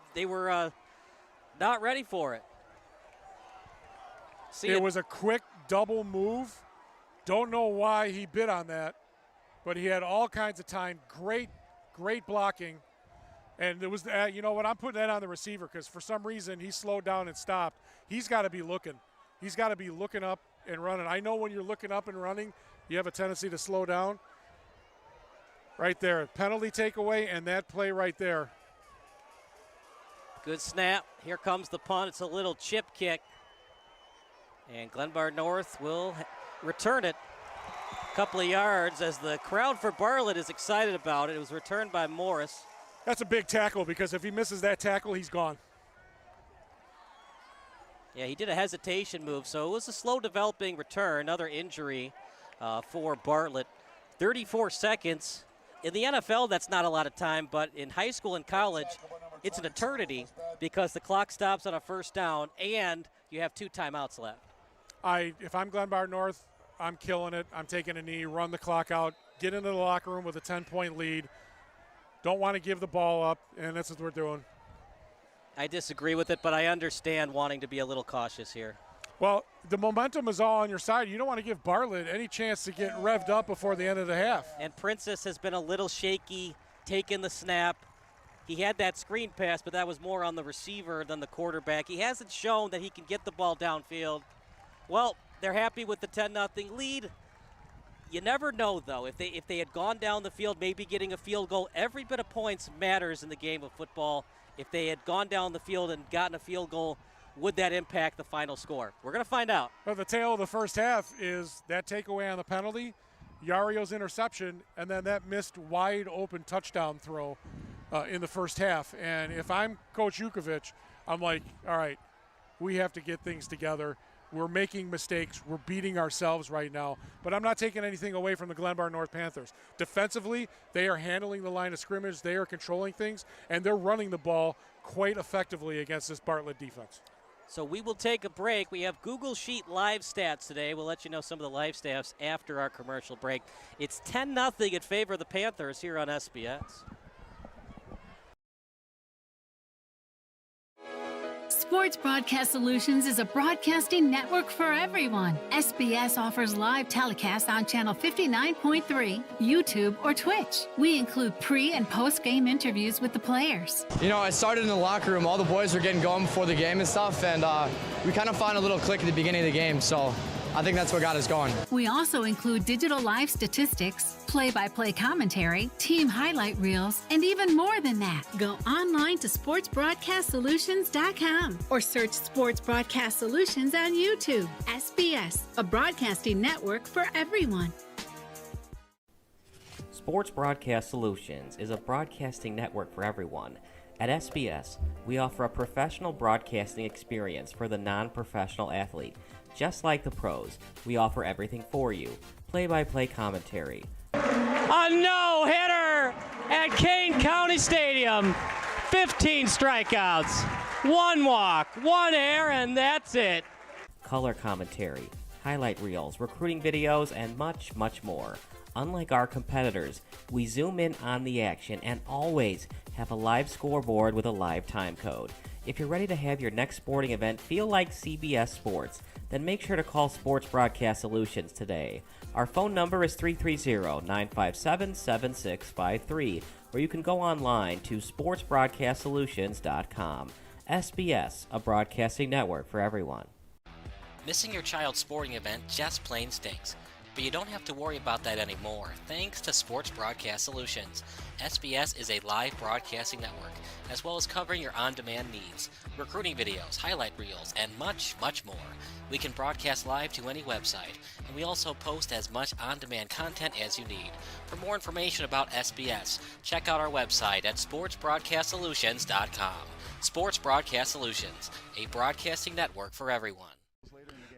not ready for it. It was a quick double move. Don't know why he bid on that, but he had all kinds of time. Great blocking. And it was, you know what, I'm putting that on the receiver because for some reason he slowed down and stopped. He's got to be looking. He's got to be looking up and running. I know when you're looking up and running, you have a tendency to slow down. Right there, penalty takeaway, and that play right there. Good snap. Here comes the punt. It's a little chip kick. And Glenbard North will return it a couple of yards as the crowd for Bartlett is excited about it. It was returned by Morris. That's a big tackle because if he misses that tackle, he's gone. Yeah, he did a hesitation move, so it was a slow developing return. Another injury for Bartlett. 34 seconds. In the NFL, that's not a lot of time, but in high school and college, it's an eternity because the clock stops on a first down and you have 2 timeouts left. If I'm Glenbard North, I'm killing it. I'm taking a knee, run the clock out, get into the locker room with a 10-point lead. Don't want to give the ball up, and that's what we're doing. I disagree with it, but I understand wanting to be a little cautious here. Well, the momentum is all on your side. You don't want to give Bartlett any chance to get revved up before the end of the half. And Princess has been a little shaky, taking the snap. He had that screen pass, but that was more on the receiver than the quarterback. He hasn't shown that he can get the ball downfield. Well, they're happy with the 10-0 lead. You never know, though. If they had gone down the field, maybe getting a field goal, every bit of points matters in the game of football. If they had gone down the field and gotten a field goal, would that impact the final score? We're going to find out. Well, the tail of the first half is that takeaway on the penalty, Yario's interception, and then that missed wide open touchdown throw in the first half. And if I'm Coach Jukovic, I'm like, all right, we have to get things together. We're making mistakes. We're beating ourselves right now. But I'm not taking anything away from the Glenbard North Panthers. Defensively, they are handling the line of scrimmage. They are controlling things, and they're running the ball quite effectively against this Bartlett defense. So we will take a break. We have Google Sheet live stats today. We'll let you know some of the live stats after our commercial break. It's 10-0 in favor of the Panthers here on SBS. Sports Broadcast Solutions is a broadcasting network for everyone. SBS offers live telecasts on channel 59.3, YouTube, or Twitch. We include pre- and post-game interviews with the players. You know, I started in the locker room. All the boys were getting going before the game and stuff, and we kind of found a little click at the beginning of the game, so I think that's what got us going. We also include digital live statistics, play-by-play commentary, team highlight reels, and even more than that. Go online to sportsbroadcastsolutions.com or search Sports Broadcast Solutions on YouTube. SBS, a broadcasting network for everyone. Sports Broadcast Solutions is a broadcasting network for everyone. At SBS, we offer a professional broadcasting experience for the non-professional athlete. Just like the pros, we offer everything for you. Play-by-play commentary. A no-hitter at Kane County Stadium. 15 strikeouts, 1 walk, 1 error, and that's it. Color commentary, highlight reels, recruiting videos, and much, much more. Unlike our competitors, we zoom in on the action and always have a live scoreboard with a live time code. If you're ready to have your next sporting event feel like CBS Sports, then make sure to call Sports Broadcast Solutions today. Our phone number is 330-957-7653, or you can go online to sportsbroadcastsolutions.com. SBS, a broadcasting network for everyone. Missing your child's sporting event just plain stinks. But you don't have to worry about that anymore, thanks to Sports Broadcast Solutions. SBS is a live broadcasting network, as well as covering your on-demand needs, recruiting videos, highlight reels, and much, much more. We can broadcast live to any website, and we also post as much on-demand content as you need. For more information about SBS, check out our website at sportsbroadcastsolutions.com. Sports Broadcast Solutions, a broadcasting network for everyone.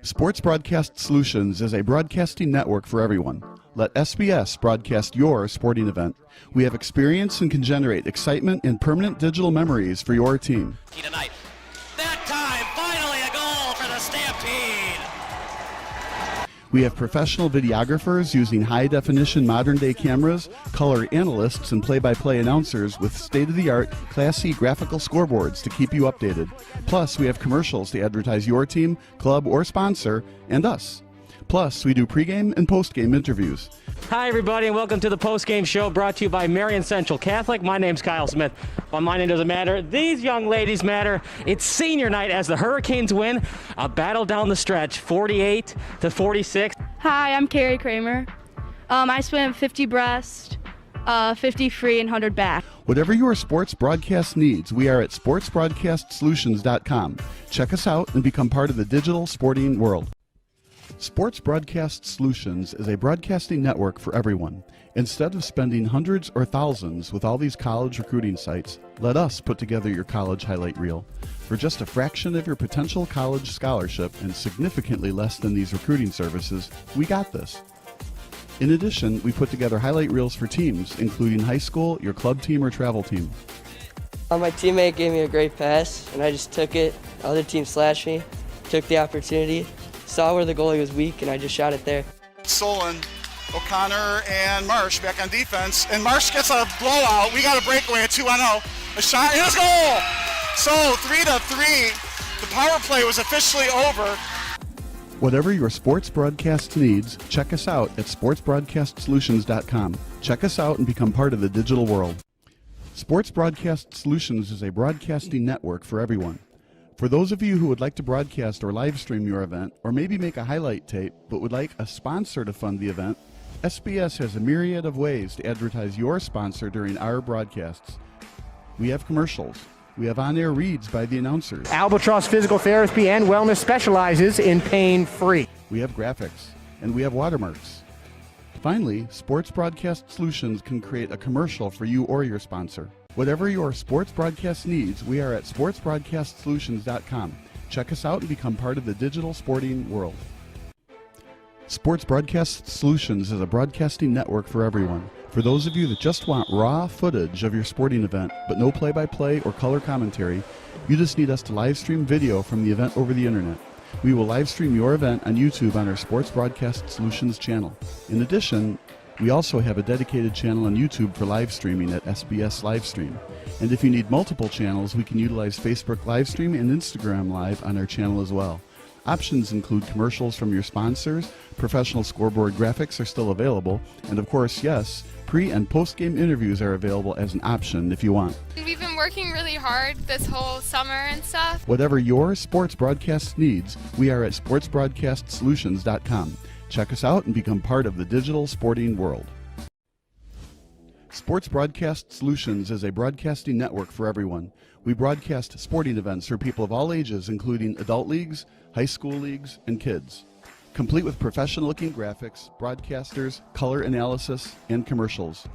Sports Broadcast Solutions is a broadcasting network for everyone. Let SBS broadcast your sporting event. We have experience and can generate excitement and permanent digital memories for your team. Tonight. That time, finally a goal for the Stampede! We have professional videographers using high-definition modern-day cameras, color analysts, and play-by-play announcers with state-of-the-art, Class C graphical scoreboards to keep you updated. Plus, we have commercials to advertise your team, club, or sponsor, and us. Plus, we do pregame and postgame interviews. Hi, everybody, and welcome to the post-game show brought to you by Marion Central Catholic. My name's Kyle Smith. But my name doesn't matter. These young ladies matter. It's senior night as the Hurricanes win a battle down the stretch, 48-46. Hi, I'm Carrie Kramer. I swim 50 breast, 50 free, and 100 back. Whatever your sports broadcast needs, we are at sportsbroadcastsolutions.com. Check us out and become part of the digital sporting world. Sports Broadcast Solutions is a broadcasting network for everyone. Instead of spending hundreds or thousands with all these college recruiting sites, let us put together your college highlight reel. For just a fraction of your potential college scholarship and significantly less than these recruiting services, we got this. In addition, we put together highlight reels for teams, including high school, your club team, or travel team. My teammate gave me a great pass, and I just took it. The other team slashed me, took the opportunity, saw where the goalie was weak, and I just shot it there. Solon, O'Connor, and Marsh back on defense. And Marsh gets a blowout. We got a breakaway at 2-0. A shot, and a goal! So 3-3. The power play was officially over. Whatever your sports broadcast needs, check us out at sportsbroadcastsolutions.com. Check us out and become part of the digital world. Sports Broadcast Solutions is a broadcasting network for everyone. For those of you who would like to broadcast or live stream your event, or maybe make a highlight tape, but would like a sponsor to fund the event, SBS has a myriad of ways to advertise your sponsor during our broadcasts. We have commercials. We have on-air reads by the announcers. Albatross Physical Therapy and Wellness specializes in pain-free. We have graphics, and we have watermarks. Finally, Sports Broadcast Solutions can create a commercial for you or your sponsor. Whatever your sports broadcast needs, we are at sportsbroadcastsolutions.com. Check us out and become part of the digital sporting world. Sports Broadcast Solutions is a broadcasting network for everyone. For those of you that just want raw footage of your sporting event, but no play-by-play or color commentary, you just need us to live stream video from the event over the internet. We will live stream your event on YouTube on our Sports Broadcast Solutions channel. In addition, we also have a dedicated channel on YouTube for live streaming at SBS Livestream. And if you need multiple channels, we can utilize Facebook Livestream and Instagram Live on our channel as well. Options include commercials from your sponsors, professional scoreboard graphics are still available, and of course, yes, pre- and post-game interviews are available as an option if you want. We've been working really hard this whole summer and stuff. Whatever your sports broadcast needs, we are at sportsbroadcastsolutions.com. Check us out and become part of the digital sporting world. Sports Broadcast Solutions is a broadcasting network for everyone. We broadcast sporting events for people of all ages, including adult leagues, high school leagues, and kids. Complete with professional-looking graphics, broadcasters, color analysis, and commercials.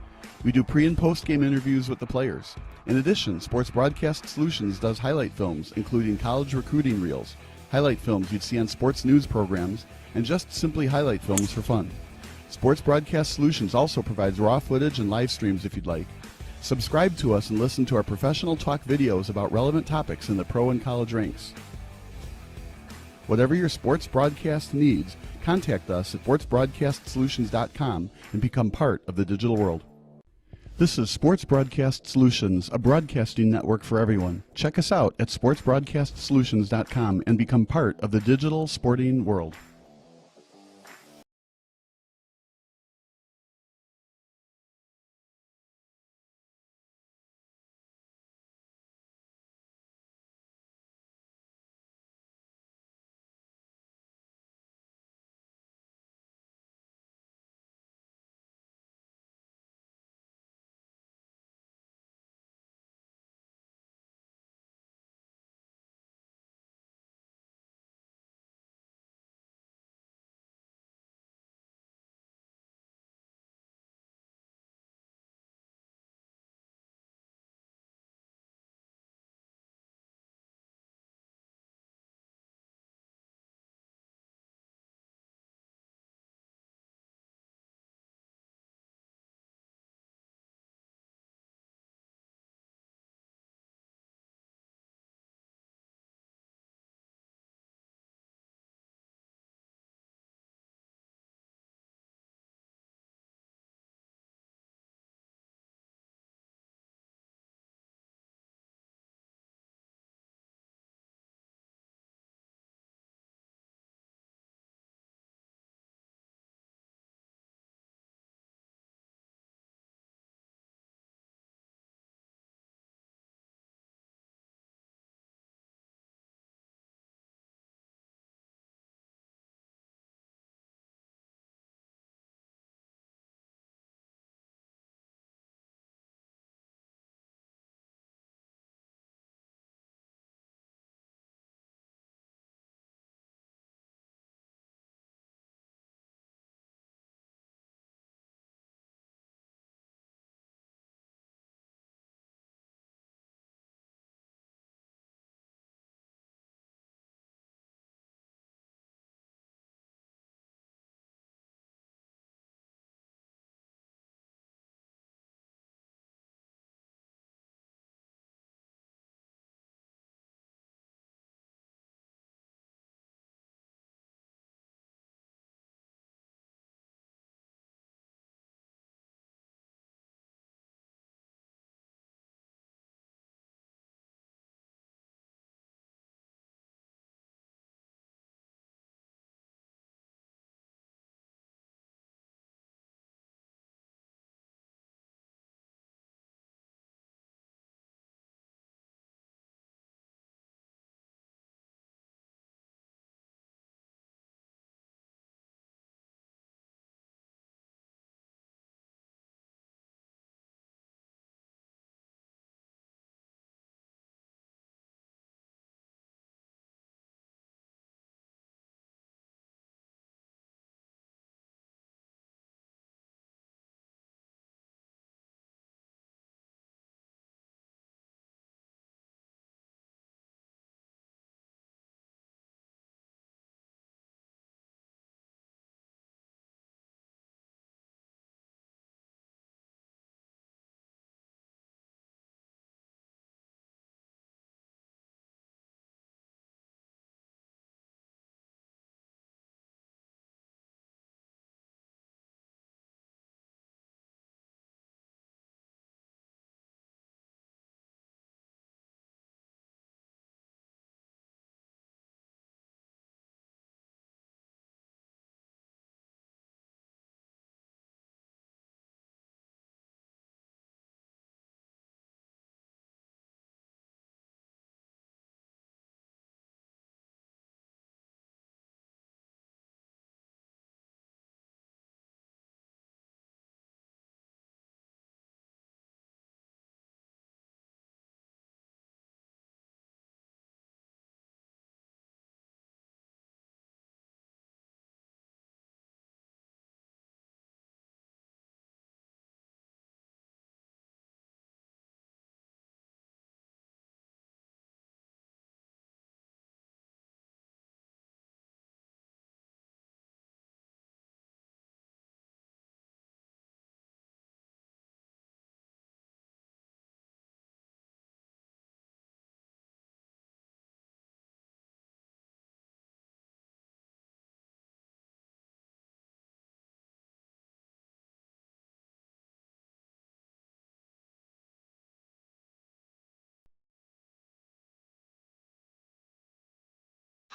We do pre- and post-game interviews with the players. In addition, Sports Broadcast Solutions does highlight films, including college recruiting reels, highlight films you'd see on sports news programs, and just simply highlight films for fun. Sports Broadcast Solutions also provides raw footage and live streams if you'd like. Subscribe to us and listen to our professional talk videos about relevant topics in the pro and college ranks. Whatever your sports broadcast needs, contact us at sportsbroadcastsolutions.com and become part of the digital world. This is Sports Broadcast Solutions, a broadcasting network for everyone. Check us out at sportsbroadcastsolutions.com and become part of the digital sporting world.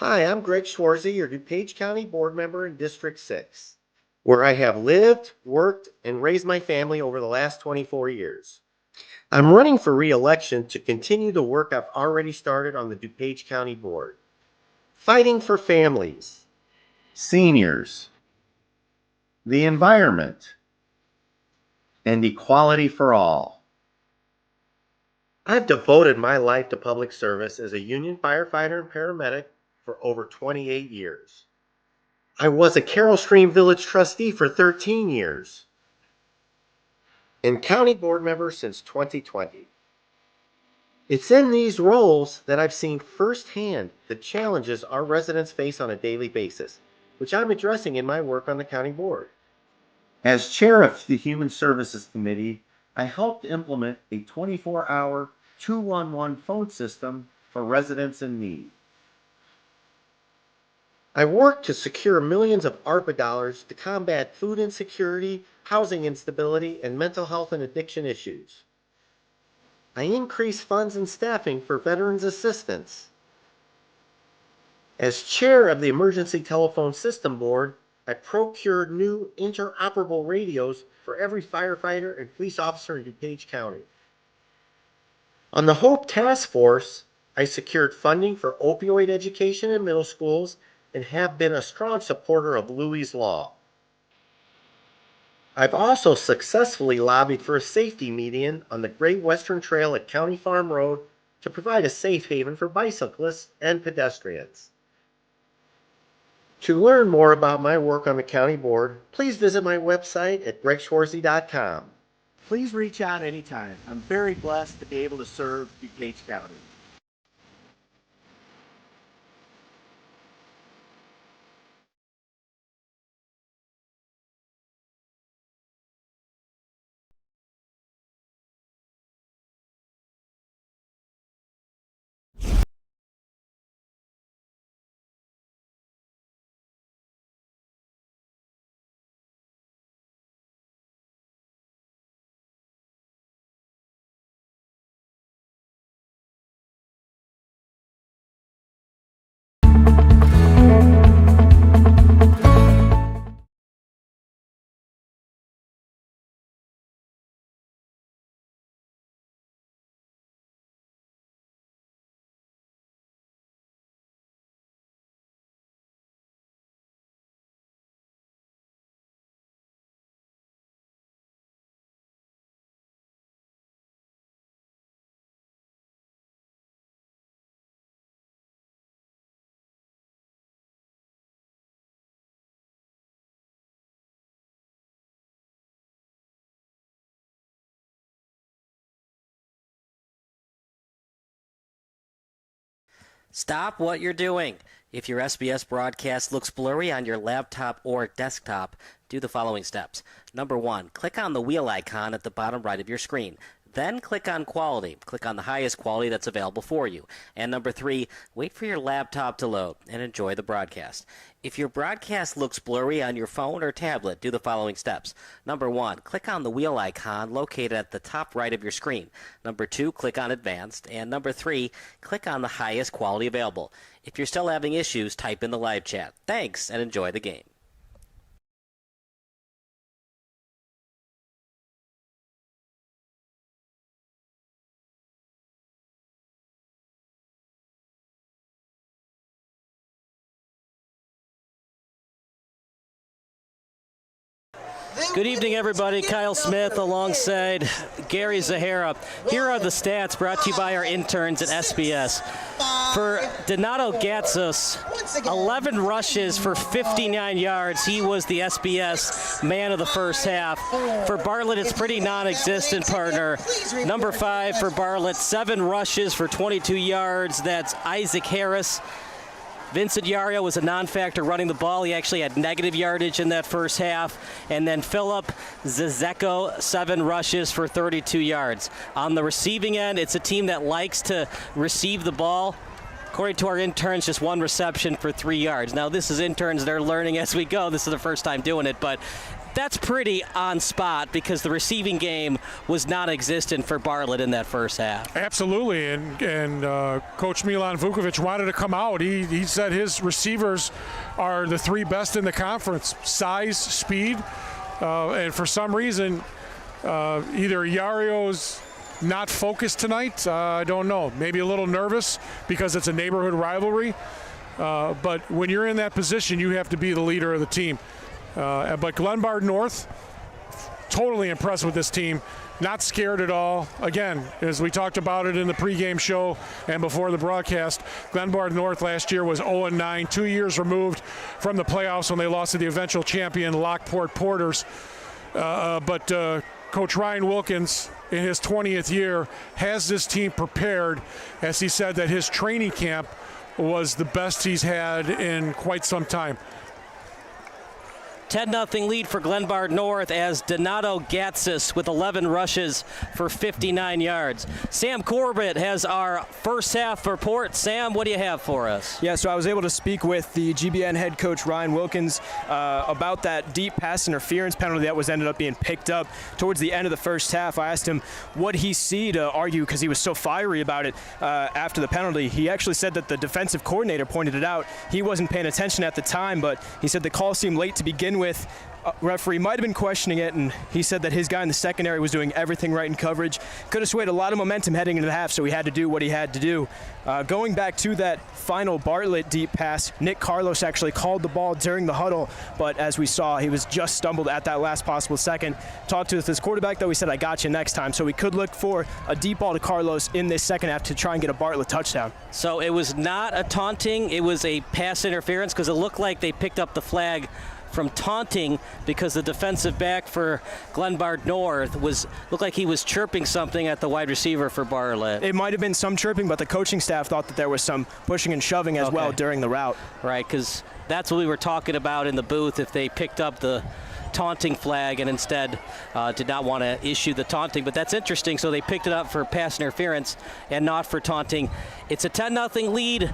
Hi, I'm Greg Schwarzy, your DuPage County Board Member in District 6, where I have lived, worked, and raised my family over the last 24 years. I'm running for re-election to continue the work I've already started on the DuPage County Board. Fighting for families, seniors, the environment, and equality for all. I've devoted my life to public service as a union firefighter and paramedic for over 28 years. I was a Carroll Stream Village trustee for 13 years and county board member since 2020. It's in these roles that I've seen firsthand the challenges our residents face on a daily basis, which I'm addressing in my work on the county board. As chair of the Human Services Committee, I helped implement a 24-hour 211 phone system for residents in need. I worked to secure millions of ARPA dollars to combat food insecurity, housing instability, and mental health and addiction issues. I increased funds and staffing for veterans assistance. As chair of the Emergency Telephone System Board, I procured new interoperable radios for every firefighter and police officer in DuPage County. On the HOPE Task Force, I secured funding for opioid education in middle schools and have been a strong supporter of Louis' Law. I've also successfully lobbied for a safety median on the Great Western Trail at County Farm Road to provide a safe haven for bicyclists and pedestrians. To learn more about my work on the county board, please visit my website at gregschwarzy.com. Please reach out anytime. I'm very blessed to be able to serve DuPage County. Stop what you're doing. If your SBS broadcast looks blurry on your laptop or desktop, do the following steps. Number 1, click on the wheel icon at the bottom right of your screen. Then click on Quality. Click on the highest quality that's available for you. And number 3, wait for your laptop to load and enjoy the broadcast. If your broadcast looks blurry on your phone or tablet, do the following steps. Number 1, click on the wheel icon located at the top right of your screen. Number 2, click on Advanced. And number 3, click on the highest quality available. If you're still having issues, type in the live chat. Thanks, and enjoy the game. Good evening, everybody. Kyle Smith alongside Gary Zahara. Here are the stats brought to you by our interns at SBS. For Donato Gatsos, 11 rushes for 59 yards. He was the SBS man of the first half. For Bartlett, it's pretty non-existent, partner. Number 5 for Bartlett, 7 rushes for 22 yards. That's Isaac Harris. Vincent Yario was a non-factor running the ball. He actually had negative yardage in that first half. And then Philip Zizeko, 7 rushes for 32 yards. On the receiving end, it's a team that likes to receive the ball. According to our interns, just 1 reception for 3 yards. Now, this is interns. They're learning as we go. This is the first time doing it, but that's pretty on spot because the receiving game was non-existent for Bartlett in that first half. Absolutely, and Coach Milan Vukovic wanted to come out. He said his receivers are the 3 best in the conference: size, speed, and for some reason, either Yario's not focused tonight. I don't know. Maybe a little nervous because it's a neighborhood rivalry. But when you're in that position, you have to be the leader of the team. But Glenbard North, totally impressed with this team. Not scared at all. Again, as we talked about it in the pregame show and before the broadcast, Glenbard North last year was 0-9, 2 years removed from the playoffs when they lost to the eventual champion Lockport Porters. But Coach Ryan Wilkins, in his 20th year, has this team prepared, as he said that his training camp was the best he's had in quite some time. 10-0 lead for Glenbard North as Donato Gatsis with 11 rushes for 59 yards. Sam Corbett has our first half report. Sam, what do you have for us? Yeah, so I was able to speak with the GBN head coach Ryan Wilkins about that deep pass interference penalty that was ended up being picked up towards the end of the first half. I asked him what he see to argue because he was so fiery about it after the penalty. He actually said that the defensive coordinator pointed it out. He wasn't paying attention at the time, but he said the call seemed late to begin with. Referee might have been questioning it, and he said that his guy in the secondary was doing everything right in coverage. Could have swayed a lot of momentum heading into the half, so he had to do what he had to do. Going back to that final Bartlett deep pass, Nick Carlos actually called the ball during the huddle, but as we saw, he was just stumbled at that last possible second. Talked to his quarterback, though. He said, "I got you next time." So we could look for a deep ball to Carlos in this second half to try and get a Bartlett touchdown. So it was not a taunting, it was a pass interference because it looked like they picked up the flag from taunting because the defensive back for Glenbard North looked like he was chirping something at the wide receiver for Bartlett. It might have been some chirping, but the coaching staff thought that there was some pushing and shoving as well during the route. Right, because that's what we were talking about in the booth, if they picked up the taunting flag and instead did not want to issue the taunting. But that's interesting, so they picked it up for pass interference and not for taunting. It's a 10-0 lead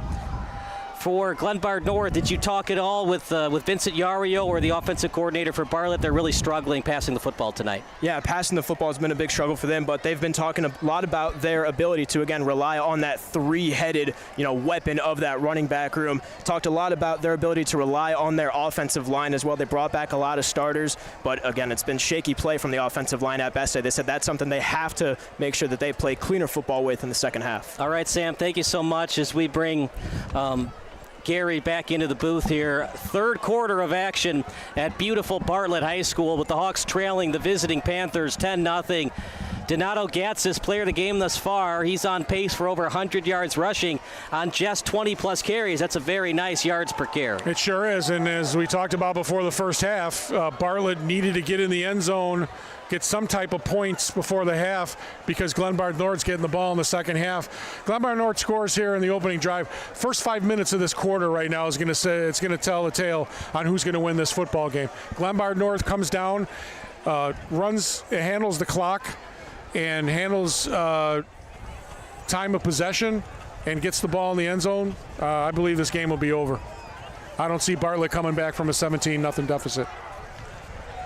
for Glenbard North. Did you talk at all with Vincent Yario or the offensive coordinator for Bartlett? They're really struggling passing the football tonight. Yeah, passing the football has been a big struggle for them, but they've been talking a lot about their ability to, again, rely on that 3-headed, weapon of that running back room. Talked a lot about their ability to rely on their offensive line as well. They brought back a lot of starters, but again, it's been shaky play from the offensive line at best. They said that's something they have to make sure that they play cleaner football with in the second half. All right, Sam, thank you so much as we bring Gary back into the booth here. Third quarter of action at beautiful Bartlett High School with the Hawks trailing the visiting Panthers 10-0. Donato Gatsis, player of the game thus far. He's on pace for over 100 yards rushing on just 20-plus carries. That's a very nice yards per carry. It sure is, and as we talked about before the first half, Bartlett needed to get in the end zone, get some type of points before the half because Glenbard North's getting the ball in the second half. Glenbard North scores here in the opening drive. First 5 minutes of this quarter right now is going to tell the tale on who's going to win this football game. Glenbard North comes down, handles the clock, and handles time of possession and gets the ball in the end zone. I believe this game will be over. I don't see Bartlett coming back from a 17-0 deficit.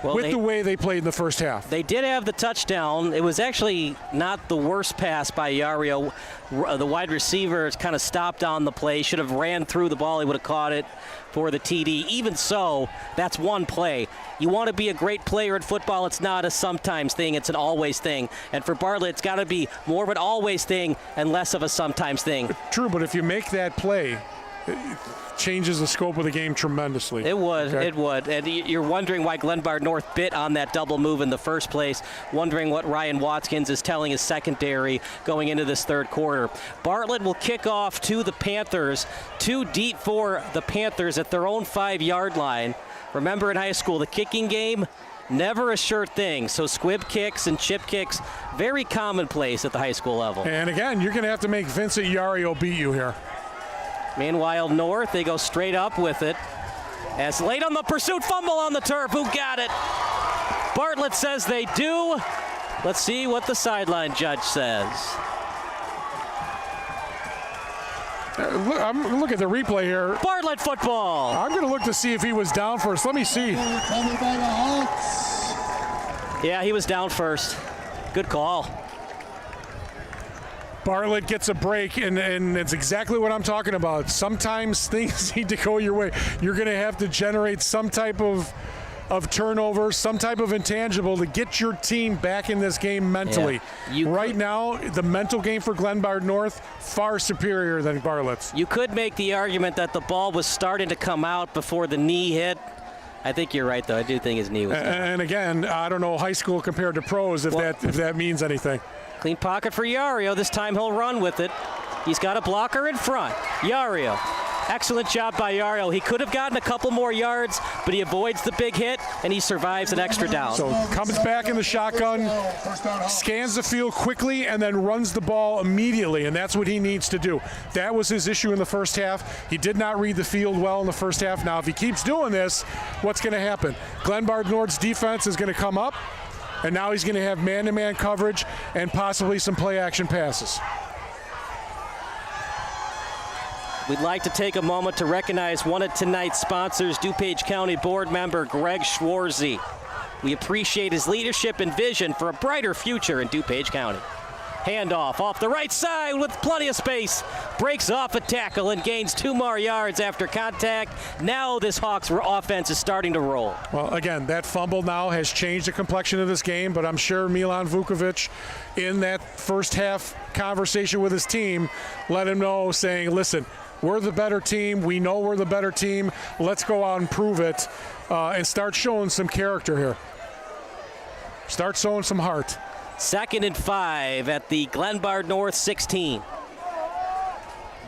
Well, the way they played in the first half. They did have the touchdown. It was actually not the worst pass by Yario. The wide receiver kind of stopped on the play. Should have ran through the ball. He would have caught it for the TD. Even so, that's one play. You want to be a great player in football. It's not a sometimes thing. It's an always thing. And for Bartlett, it's got to be more of an always thing and less of a sometimes thing. True, but if you make that play, it changes the scope of the game tremendously. It would, it would. And you're wondering why Glenbard North bit on that double move in the first place, wondering what Ryan Watkins is telling his secondary going into this third quarter. Bartlett will kick off to the Panthers, too deep for the Panthers at their own 5-yard line. Remember in high school, the kicking game, never a sure thing. So squib kicks and chip kicks, very commonplace at the high school level. And again, you're going to have to make Vincent Yario beat you here. Meanwhile, North, they go straight up with it. As late on the pursuit, fumble on the turf. Who got it? Bartlett says they do. Let's see what the sideline judge says. I'm look at the replay here. Bartlett football. I'm going to look to see if he was down first. Let me see. Yeah, he was down first. Good call. Bartlett gets a break, and it's exactly what I'm talking about. Sometimes things need to go your way. You're going to have to generate some type of turnover, some type of intangible to get your team back in this game mentally. Yeah. Right now, the mental game for Glenbard North, far superior than Bartlett's. You could make the argument that the ball was starting to come out before the knee hit. I think you're right, though. I do think his knee was down. And again, I don't know high school compared to pros if that means anything. Clean pocket for Yario. This time he'll run with it. He's got a blocker in front. Yario. Excellent job by Yario. He could have gotten a couple more yards, but he avoids the big hit, and he survives an extra down. So comes back in the shotgun, scans the field quickly, and then runs the ball immediately, and that's what he needs to do. That was his issue in the first half. He did not read the field well in the first half. Now, if he keeps doing this, what's going to happen? Glenbard North's defense is going to come up, and now he's going to have man-to-man coverage and possibly some play-action passes. We'd like to take a moment to recognize one of tonight's sponsors, DuPage County Board member Greg Schwarzy. We appreciate his leadership and vision for a brighter future in DuPage County. Handoff off the right side with plenty of space. Breaks off a tackle and gains 2 more yards after contact. Now this Hawks offense is starting to roll. Well, again, that fumble now has changed the complexion of this game, but I'm sure Milan Vukovic in that first half conversation with his team let him know, saying, listen, we're the better team. We know we're the better team. Let's go out and prove it and start showing some character here. Start showing some heart. 2nd and 5 at the Glenbard North 16.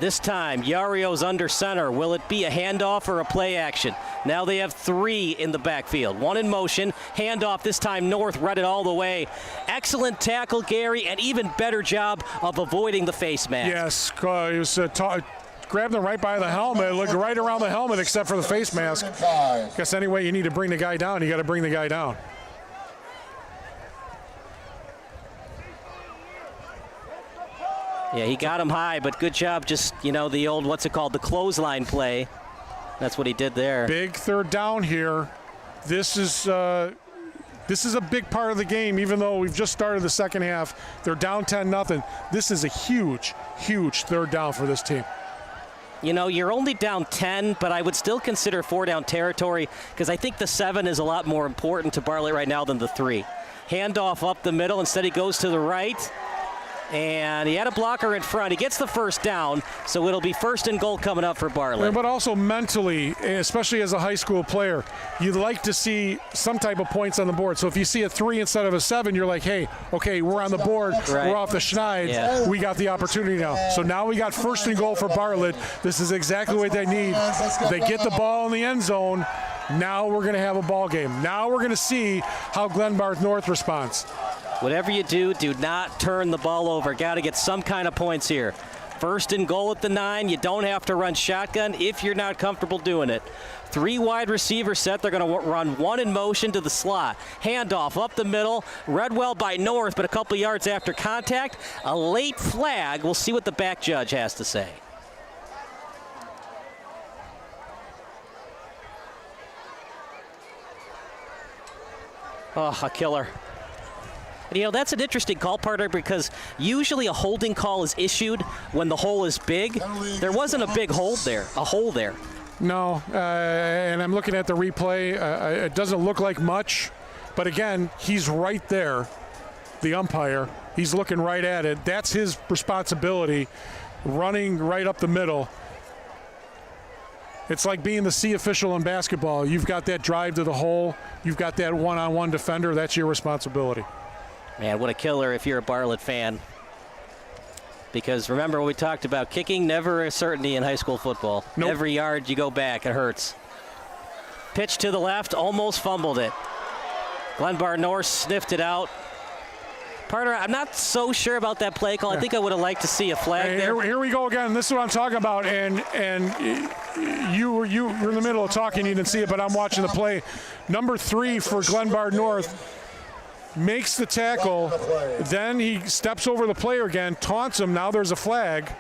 This time, Yario's under center. Will it be a handoff or a play action? Now they have 3 in the backfield. 1 in motion. Handoff this time North read it all the way. Excellent tackle, Gary, and even better job of avoiding the face mask. Yes, he was grabbed him right by the helmet, looked right around the helmet except for the face mask. Guess anyway you need to bring the guy down, you got to bring the guy down. Yeah, he got him high, but good job just, the old, what's it called, the clothesline play. That's what he did there. Big 3rd down here. This is a big part of the game, even though we've just started the second half. They're down 10-0. This is a huge, huge 3rd down for this team. You're only down 10, but I would still consider 4 down territory because I think the 7 is a lot more important to Bartlett right now than the 3. Handoff up the middle. Instead, he goes to the right. And he had a blocker in front. He gets the 1st down, so it'll be 1st and goal coming up for Bartlett. But also mentally, especially as a high school player, you'd like to see some type of points on the board. So if you see a 3 instead of a 7, you're like, hey, okay, we're on the board. Right. We're off the schneid. Yeah. We got the opportunity now. So now we got 1st and goal for Bartlett. This is exactly what they need. They get the ball in the end zone. Now we're going to have a ball game. Now we're going to see how Glenbard North responds. Whatever you do not turn the ball over. Got to get some kind of points here. 1st and goal at the 9. You don't have to run shotgun if you're not comfortable doing it. 3 wide receiver set. They're going to run 1 in motion to the slot. Handoff up the middle. Read well by North, but a couple yards after contact. A late flag. We'll see what the back judge has to say. Oh, a killer. That's an interesting call, partner, because usually a holding call is issued when the hole is big. There wasn't a big hole there. No, and I'm looking at the replay. It doesn't look like much, but again, he's right there, the umpire. He's looking right at it. That's his responsibility, running right up the middle. It's like being the C official in basketball. You've got that drive to the hole. You've got that one-on-one defender. That's your responsibility. Man, what a killer if you're a Bartlett fan. Because remember what we talked about, kicking never a certainty in high school football. Nope. Every yard you go back, it hurts. Pitch to the left, almost fumbled it. Glenbard North sniffed it out. Partner, I'm not so sure about that play call. I think I would have liked to see a flag there. Here we go again. This is what I'm talking about. And you were in the middle of talking. You didn't see it, but I'm watching the play. Number 3 for Glenbard North makes the tackle. Then he steps over the player again, taunts him. Now there's a flag.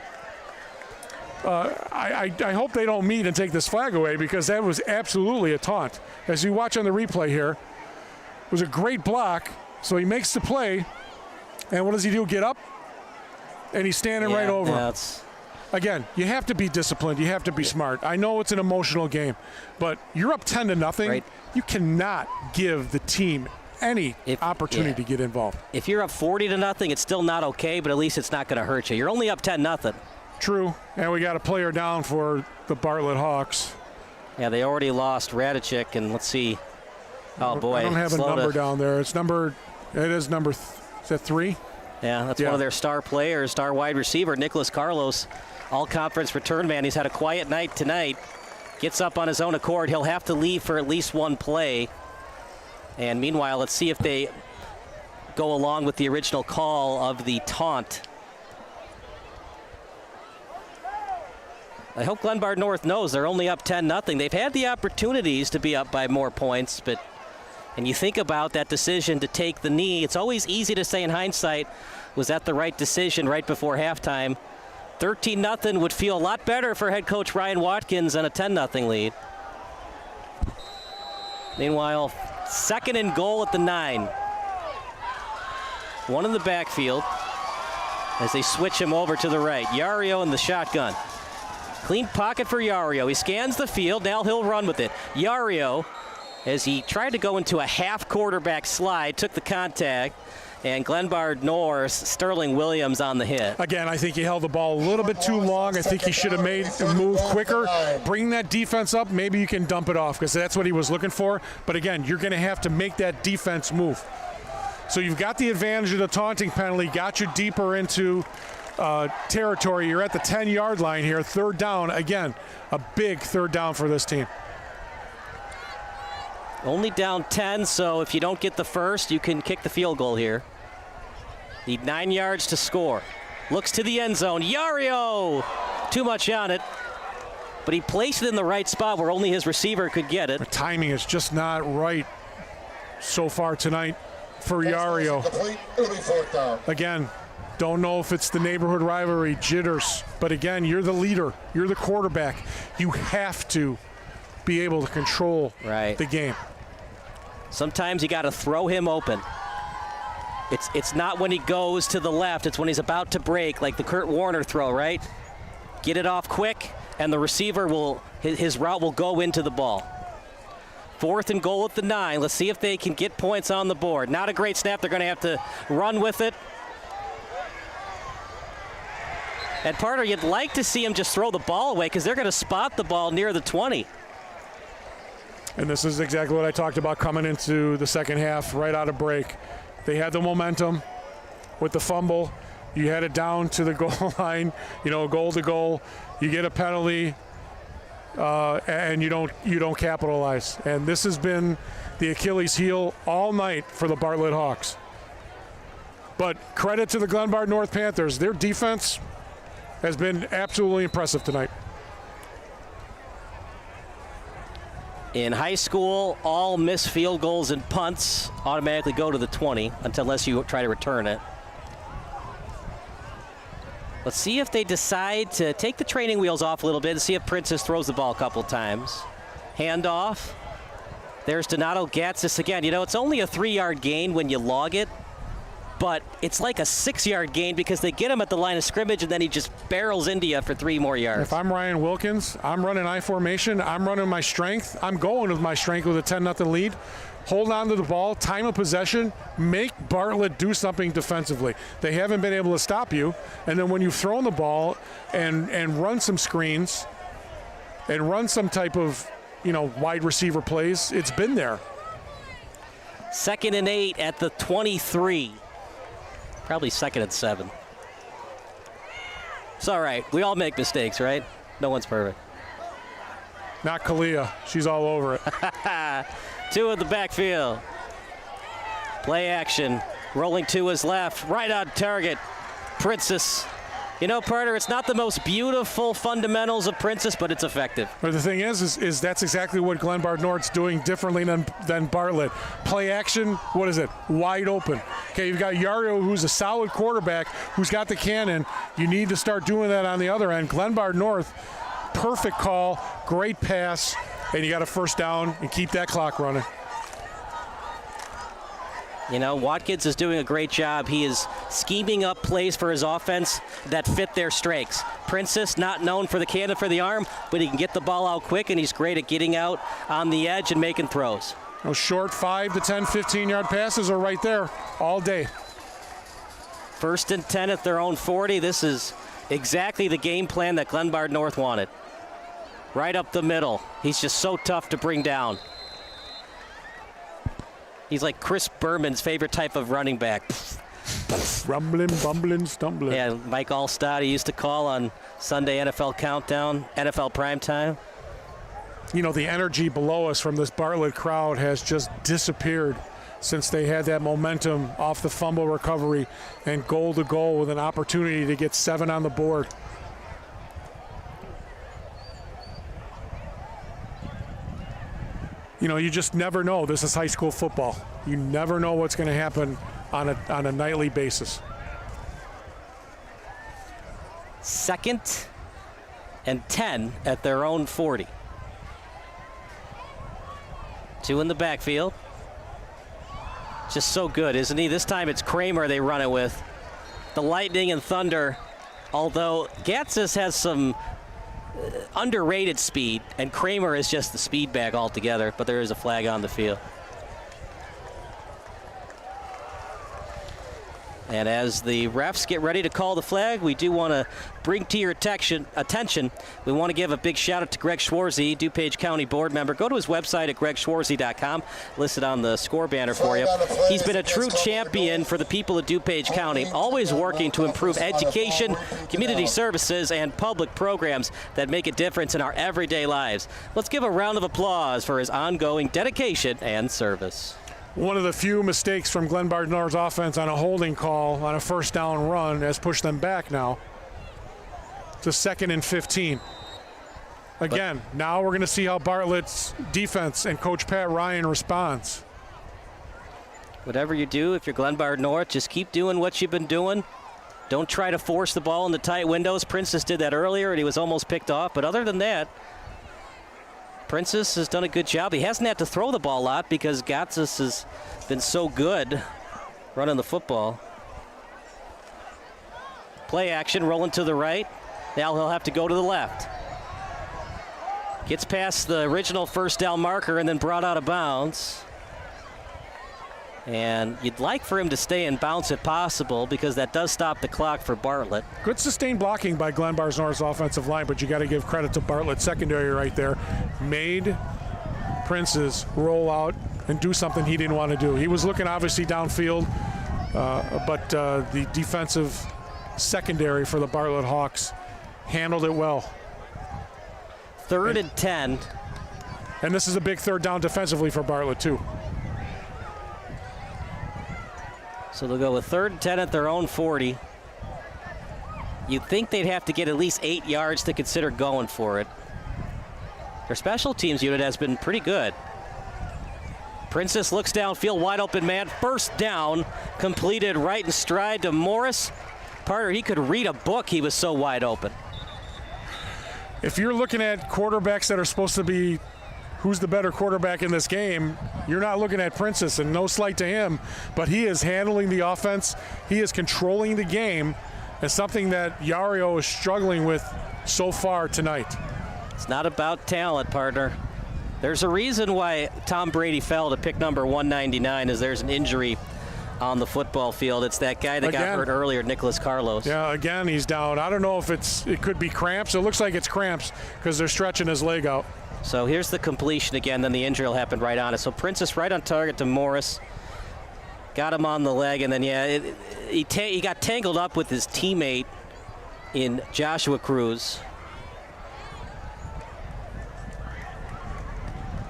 I hope they don't meet and take this flag away, because that was absolutely a taunt. As you watch on the replay here, it was a great block. So he makes the play, and what does he do? Get up, and he's standing right over him. Again, you have to be disciplined. You have to be smart. I know it's an emotional game, but you're up 10-0. Right. You cannot give the team any opportunity to get involved. If you're up 40-0, it's still not okay, but at least it's not going to hurt you. You're only up 10-0. True, and we got a player down for the Bartlett Hawks. Yeah, they already lost Radicek, and let's see. Oh boy, I don't have a number down there. It's number. It is number. Is that 3? Yeah, that's one of their star players, star wide receiver, Nicholas Carlos, all-conference return man. He's had a quiet night tonight. Gets up on his own accord. He'll have to leave for at least one play. And meanwhile, let's see if they go along with the original call of the taunt. I hope Glenbard North knows they're only up 10-0. They've had the opportunities to be up by more points, but and you think about that decision to take the knee, it's always easy to say in hindsight, was that the right decision right before halftime? 13-0 would feel a lot better for head coach Ryan Watkins than a 10-0 lead. Meanwhile, 2nd and goal at the 9. One in the backfield as they switch him over to the right. Yario in the shotgun. Clean pocket for Yario. He scans the field. Now he'll run with it. Yario, as he tried to go into a half quarterback slide, took the contact. And Glenbard North, Sterling Williams on the hit. Again, I think he held the ball a little bit too long. I think he should have made a move quicker. Bring that defense up. Maybe you can dump it off, because that's what he was looking for. But again, you're going to have to make that defense move. So you've got the advantage of the taunting penalty, got you deeper into territory. You're at the 10-yard line here. 3rd down. Again, a big 3rd down for this team. Only down 10, so if you don't get the first, you can kick the field goal here. Need 9 yards to score. Looks to the end zone. Yario! Too much on it. But he placed it in the right spot where only his receiver could get it. The timing is just not right so far tonight for Yario. Again, don't know if it's the neighborhood rivalry, jitters. But again, you're the leader. You're the quarterback. You have to be able to control the game. Sometimes you got to throw him open. It's not when he goes to the left, it's when he's about to break, like the Kurt Warner throw, right? Get it off quick, and the receiver his route will go into the ball. 4th and goal at the 9. Let's see if they can get points on the board. Not a great snap. They're going to have to run with it. And Parter, you'd like to see him just throw the ball away, because they're going to spot the ball near the 20. And this is exactly what I talked about coming into the second half, right out of break. They had the momentum with the fumble. You had it down to the goal line, goal to goal. You get a penalty, and you don't capitalize. And this has been the Achilles heel all night for the Bartlett Hawks. But credit to the Glenbard North Panthers. Their defense has been absolutely impressive tonight. In high school, all missed field goals and punts automatically go to the 20 unless you try to return it. Let's see if they decide to take the training wheels off a little bit and see if Princess throws the ball a couple times. Handoff. There's Donato Gatsis again. It's only a 3-yard gain when you log it, but it's like a 6-yard gain because they get him at the line of scrimmage and then he just barrels into you for 3 more yards. If I'm Ryan Wilkins, I'm running I formation, I'm running my strength, I'm going with my strength with a 10-0 lead. Hold on to the ball, time of possession, make Bartlett do something defensively. They haven't been able to stop you, and then when you've thrown the ball and run some screens and run some type of wide receiver plays, it's been there. 2nd and 8 at the 23. Probably 2nd and 7. It's all right. We all make mistakes, right? No one's perfect. Not Kalia. She's all over it. 2 in the backfield. Play action. Rolling to his left. Right on target. Princess You know, Parter, it's not the most beautiful fundamentals of Princess, but it's effective. But the thing is that's exactly what Glenbard North's doing differently than Bartlett. Play action, what is it? Wide open. Okay, you've got Yario, who's a solid quarterback, who's got the cannon. You need to start doing that on the other end. Glenbard North, perfect call, great pass, and you got a first down and keep that clock running. You know, Watkins is doing a great job. He is scheming up plays for his offense that fit their strengths. Princess, not known for the cannon for the arm, but he can get the ball out quick, and he's great at getting out on the edge and making throws. Those short 5 to 10, 15-yard passes are right there all day. 1st and 10 at their own 40. This is exactly the game plan that Glenbard North wanted. Right up the middle. He's just so tough to bring down. He's like Chris Berman's favorite type of running back. Rumbling, bumbling, stumbling. Yeah, Mike Allstott, he used to call on Sunday NFL Countdown, NFL Primetime. You know, the energy below us from this Bartlett crowd has just disappeared since they had that momentum off the fumble recovery and goal to goal with an opportunity to get 7 on the board. You know, you just never know. This is high school football. You never know what's going to happen on a nightly basis. 2nd and 10 at their own 40. 2 in the backfield. Just so good, isn't he? This time it's Kramer they run it with. The lightning and thunder, although Gatsis has some underrated speed, and Kramer is just the speed bag altogether, but there is a flag on the field. And as the refs get ready to call the flag, we do want to bring to your attention, we want to give a big shout out to Greg Schwarzy, DuPage County board member. Go to his website at gregschwarzy.com, listed on the score banner for you. He's been a true champion for the people of DuPage County, always working to improve education, community services, and public programs that make a difference in our everyday lives. Let's give a round of applause for his ongoing dedication and service. One of the few mistakes from Glenbard North's offense on a holding call on a first down run has pushed them back now to 2nd and 15. Again, now we're going to see how Bartlett's defense and Coach Pat Ryan responds. Whatever you do, if you're Glenbard North, just keep doing what you've been doing. Don't try to force the ball in the tight windows. Princess did that earlier, and he was almost picked off. But other than that, Princess has done a good job. He hasn't had to throw the ball a lot because Gatsis has been so good running the football. Play action, rolling to the right. Now he'll have to go to the left. Gets past the original first down marker and then brought out of bounds. And you'd like for him to stay in bounds if possible, because that does stop the clock for Bartlett. Good sustained blocking by Glenbard North's offensive line, but you got to give credit to Bartlett's secondary right there. Made Princess roll out and do something he didn't want to do. He was looking obviously downfield, but the defensive secondary for the Bartlett Hawks handled it well. 3rd and 10. And this is a big 3rd down defensively for Bartlett too. So they'll go with 3rd and 10 at their own 40. You'd think they'd have to get at least 8 yards to consider going for it. Their special teams unit has been pretty good. Princess looks downfield, wide open man. First down, completed right in stride to Morris. Parter, he could read a book, he was so wide open. If you're looking at quarterbacks that are supposed to be who's the better quarterback in this game, you're not looking at Princess, and no slight to him, but he is handling the offense. He is controlling the game, and something that Yario is struggling with so far tonight. It's not about talent, partner. There's a reason why Tom Brady fell to pick number 199, is there's an injury on the football field. It's that guy that got hurt earlier, Nicholas Carlos. Yeah, again, he's down. I don't know if it could be cramps. It looks like it's cramps because they're stretching his leg out. So here's the completion again, then the injury will happen right on it. So Princess right on target to Morris. Got him on the leg, and then, he got tangled up with his teammate in Joshua Cruz.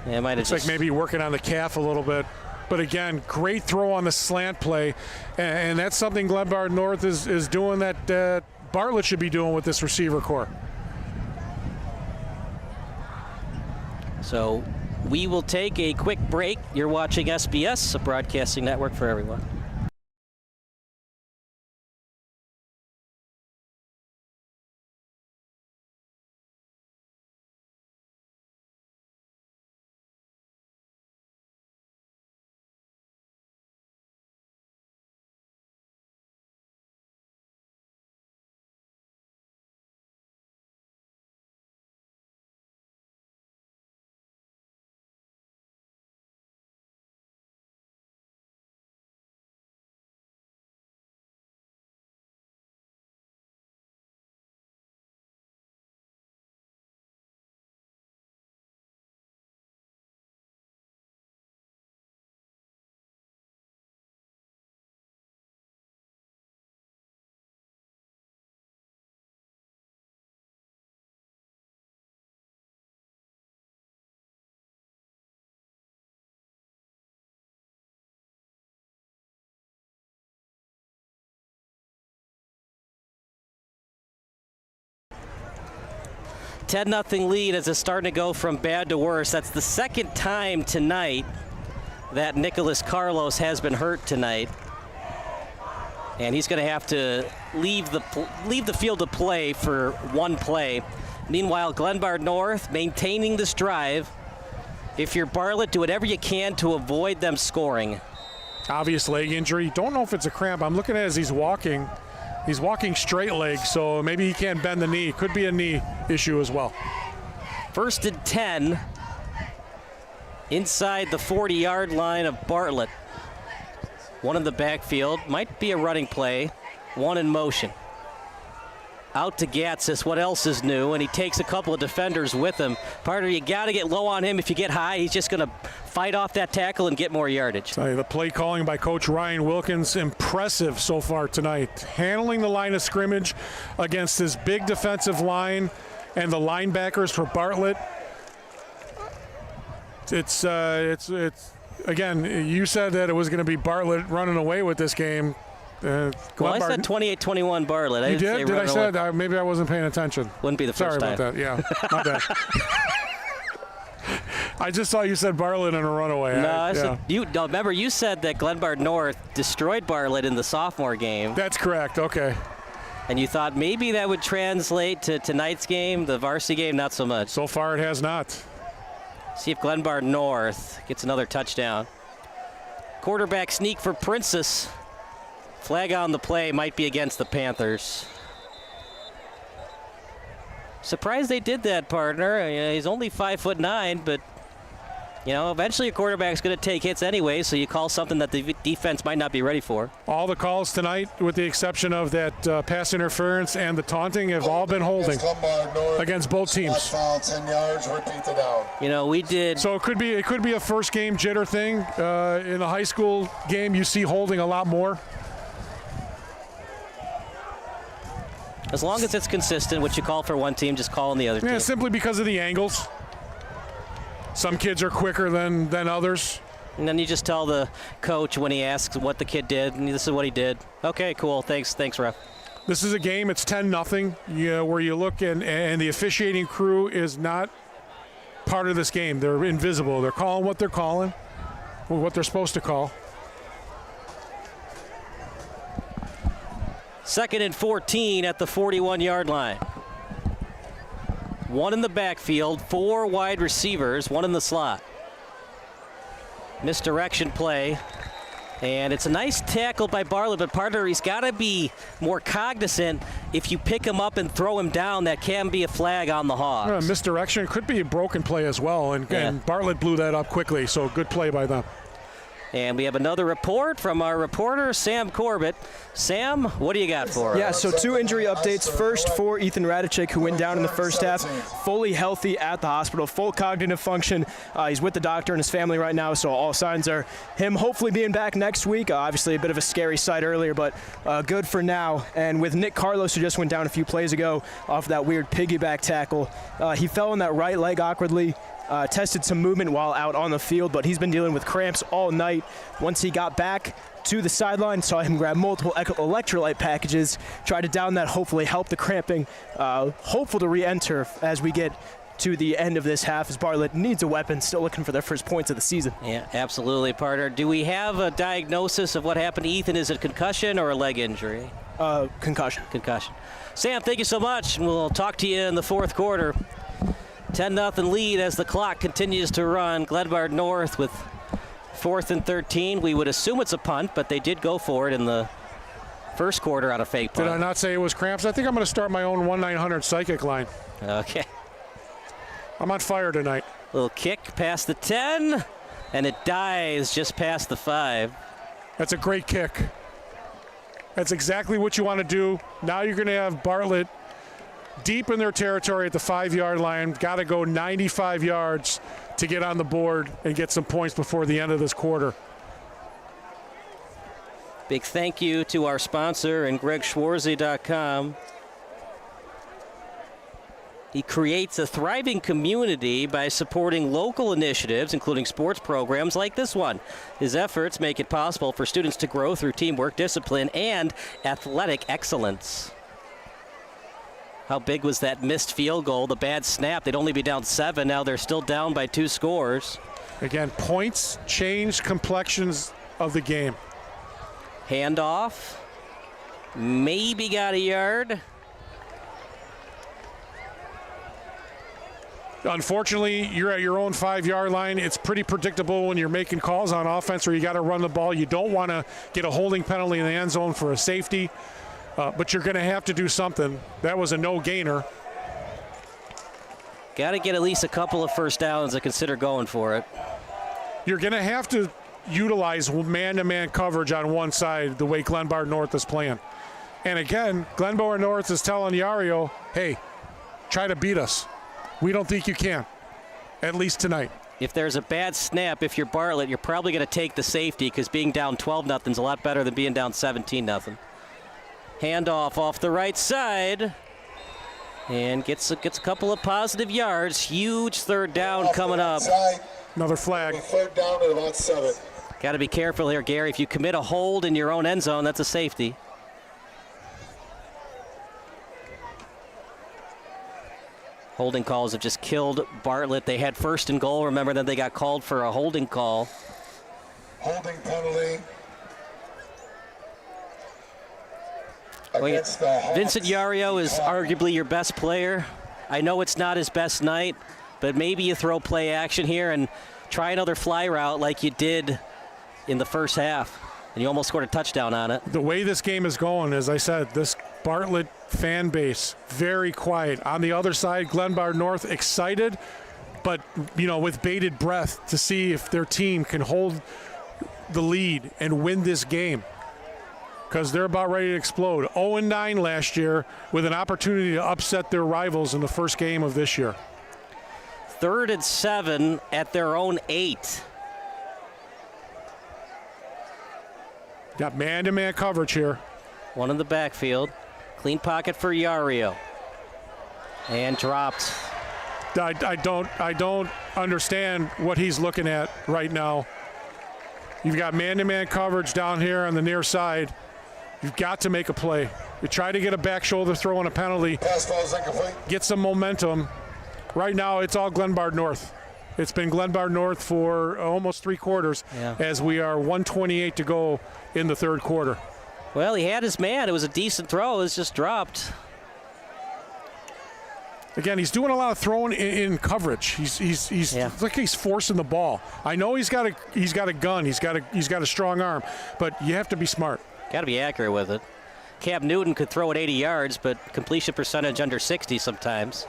Yeah, looks like maybe working on the calf a little bit. But again, great throw on the slant play. And that's something Glenbard North is doing that Bartlett should be doing with this receiver core. So we will take a quick break. You're watching SBS, a broadcasting network for everyone. $10-0 lead as it's starting to go from bad to worse. That's the second time tonight that Nicholas Carlos has been hurt tonight. And he's going to have to leave the field of play for one play. Meanwhile, Glenbard North maintaining this drive. If you're Bartlett, do whatever you can to avoid them scoring. Obvious leg injury. Don't know if it's a cramp. I'm looking at it as he's walking. He's walking straight leg, so maybe he can't bend the knee. Could be a knee issue as well. 1st and 10 inside the 40-yard line of Bartlett. One in the backfield. Might be a running play. One in motion. Out to Gatsis. What else is new? And he takes a couple of defenders with him. Partner, you got to get low on him. If you get high, he's just going to fight off that tackle and get more yardage. The play calling by Coach Ryan Wilkins, impressive so far tonight. Handling the line of scrimmage against this big defensive line and the linebackers for Bartlett. It's again, you said that it was going to be Bartlett running away with this game. Well, I said 28-21 Bartlett. You did? Did I say that? Maybe I wasn't paying attention. Wouldn't be the first time. Sorry about that. Yeah, my bad. I just saw you said Bartlett and a runaway. Remember you said that Glenbard North destroyed Bartlett in the sophomore game. That's correct. Okay. And you thought maybe that would translate to tonight's game, the varsity game, not so much. So far it has not. See if Glenbard North gets another touchdown. Quarterback sneak for Princess. Flag on the play, might be against the Panthers. Surprised they did that, partner. He's only 5'9", but eventually a quarterback's going to take hits anyway, so you call something that the defense might not be ready for. All the calls tonight, with the exception of that pass interference and the taunting, have all been holding against both teams. 10 yards, repeat the down. We did. So it could be a first game jitter thing. In a high school game, you see holding a lot more. As long as it's consistent, what you call for one team, just call on the other team. Yeah, simply because of the angles. Some kids are quicker than others. And then you just tell the coach when he asks what the kid did, and this is what he did. Okay, cool. Thanks, ref. This is a game. It's 10-0. Where you look and the officiating crew is not part of this game. They're invisible. They're calling what they're calling, or what they're supposed to call. 2nd and 14 at the 41-yard line. One in the backfield, 4 wide receivers, one in the slot. Misdirection play, and it's a nice tackle by Bartlett, but partner, he's got to be more cognizant. If you pick him up and throw him down, that can be a flag on the Hawks. Misdirection could be a broken play as well, and Bartlett blew that up quickly, so good play by them. And we have another report from our reporter, Sam Corbett. Sam, what do you got for us? Yeah, so 2 injury updates. First for Ethan Radicek, who went down in the first half, fully healthy at the hospital, full cognitive function. He's with the doctor and his family right now, so all signs are him hopefully being back next week. Obviously a bit of a scary sight earlier, but good for now. And with Nick Carlos, who just went down a few plays ago off that weird piggyback tackle, he fell on that right leg awkwardly. Tested some movement while out on the field, but he's been dealing with cramps all night. Once he got back, to the sideline, saw him grab multiple electrolyte packages, try to down that, hopefully help the cramping, hopeful to re-enter as we get to the end of this half, as Bartlett needs a weapon, still looking for their first points of the season. Yeah, absolutely, partner. Do we have a diagnosis of what happened to Ethan? Is it concussion or a leg injury? Concussion. Concussion. Sam, thank you so much, and we'll talk to you in the fourth quarter. 10-0 lead as the clock continues to run. Glenbard North with 4th and 13. We would assume it's a punt, but they did go for it in the first quarter on a fake punt. Did I not say it was cramps? I think I'm going to start my own 1-900 psychic line. Okay. I'm on fire tonight. Little kick past the 10, and it dies just past the 5. That's a great kick. That's exactly what you want to do. Now you're going to have Bartlett deep in their territory at the 5-yard line. Got to go 95 yards to get on the board and get some points before the end of this quarter. Big thank you to our sponsor and GregSchwarze.com. He creates a thriving community by supporting local initiatives, including sports programs like this one. His efforts make it possible for students to grow through teamwork, discipline, and athletic excellence. How big was that missed field goal? The bad snap. They'd only be down 7. Now they're still down by 2 scores. Again, points change complexions of the game. Handoff. Maybe got a yard. Unfortunately, you're at your own 5-yard line. It's pretty predictable when you're making calls on offense where you got to run the ball. You don't want to get a holding penalty in the end zone for a safety, but you're going to have to do something. That was a no-gainer. Got to get at least a couple of first downs to consider going for it. You're going to have to utilize man-to-man coverage on one side the way Glenbard North is playing. And again, Glenbard North is telling Yario, hey, try to beat us. We don't think you can, at least tonight. If there's a bad snap, if you're Bartlett, you're probably going to take the safety because being down 12-0 is a lot better than being down 17-0. Handoff off the right side. And gets a couple of positive yards. Huge third down coming up. Another flag. Third down at about 7. Got to be careful here, Gary. If you commit a hold in your own end zone, that's a safety. Holding calls have just killed Bartlett. They had 1st and goal, remember, then they got called for a holding call. Holding penalty. Against the Hawks. Vincent Yario is arguably your best player. I know it's not his best night, but maybe you throw play action here and try another fly route like you did in the first half, and you almost scored a touchdown on it. The way this game is going, as I said, this Bartlett fan base, very quiet. On the other side, Glenbard North excited, but, with bated breath to see if their team can hold the lead and win this game, because they're about ready to explode. 0-9 last year with an opportunity to upset their rivals in the first game of this year. 3rd and 7 at their own 8. Got man-to-man coverage here. One in the backfield. Clean pocket for Yario. And dropped. I don't understand what he's looking at right now. You've got man-to-man coverage down here on the near side. You've got to make a play. You try to get a back shoulder throw and a penalty. Pass falls incomplete. Get some momentum. Right now, it's all Glenbard North. It's been Glenbard North for almost 3 quarters as we are 1:28 to go in the third quarter. Well, he had his man. It was a decent throw. It was just dropped. Again, he's doing a lot of throwing in coverage. He's like he's forcing the ball. I know he's got a gun. He's got a strong arm, but you have to be smart. Got to be accurate with it. Cam Newton could throw it 80 yards, but completion percentage under 60 sometimes.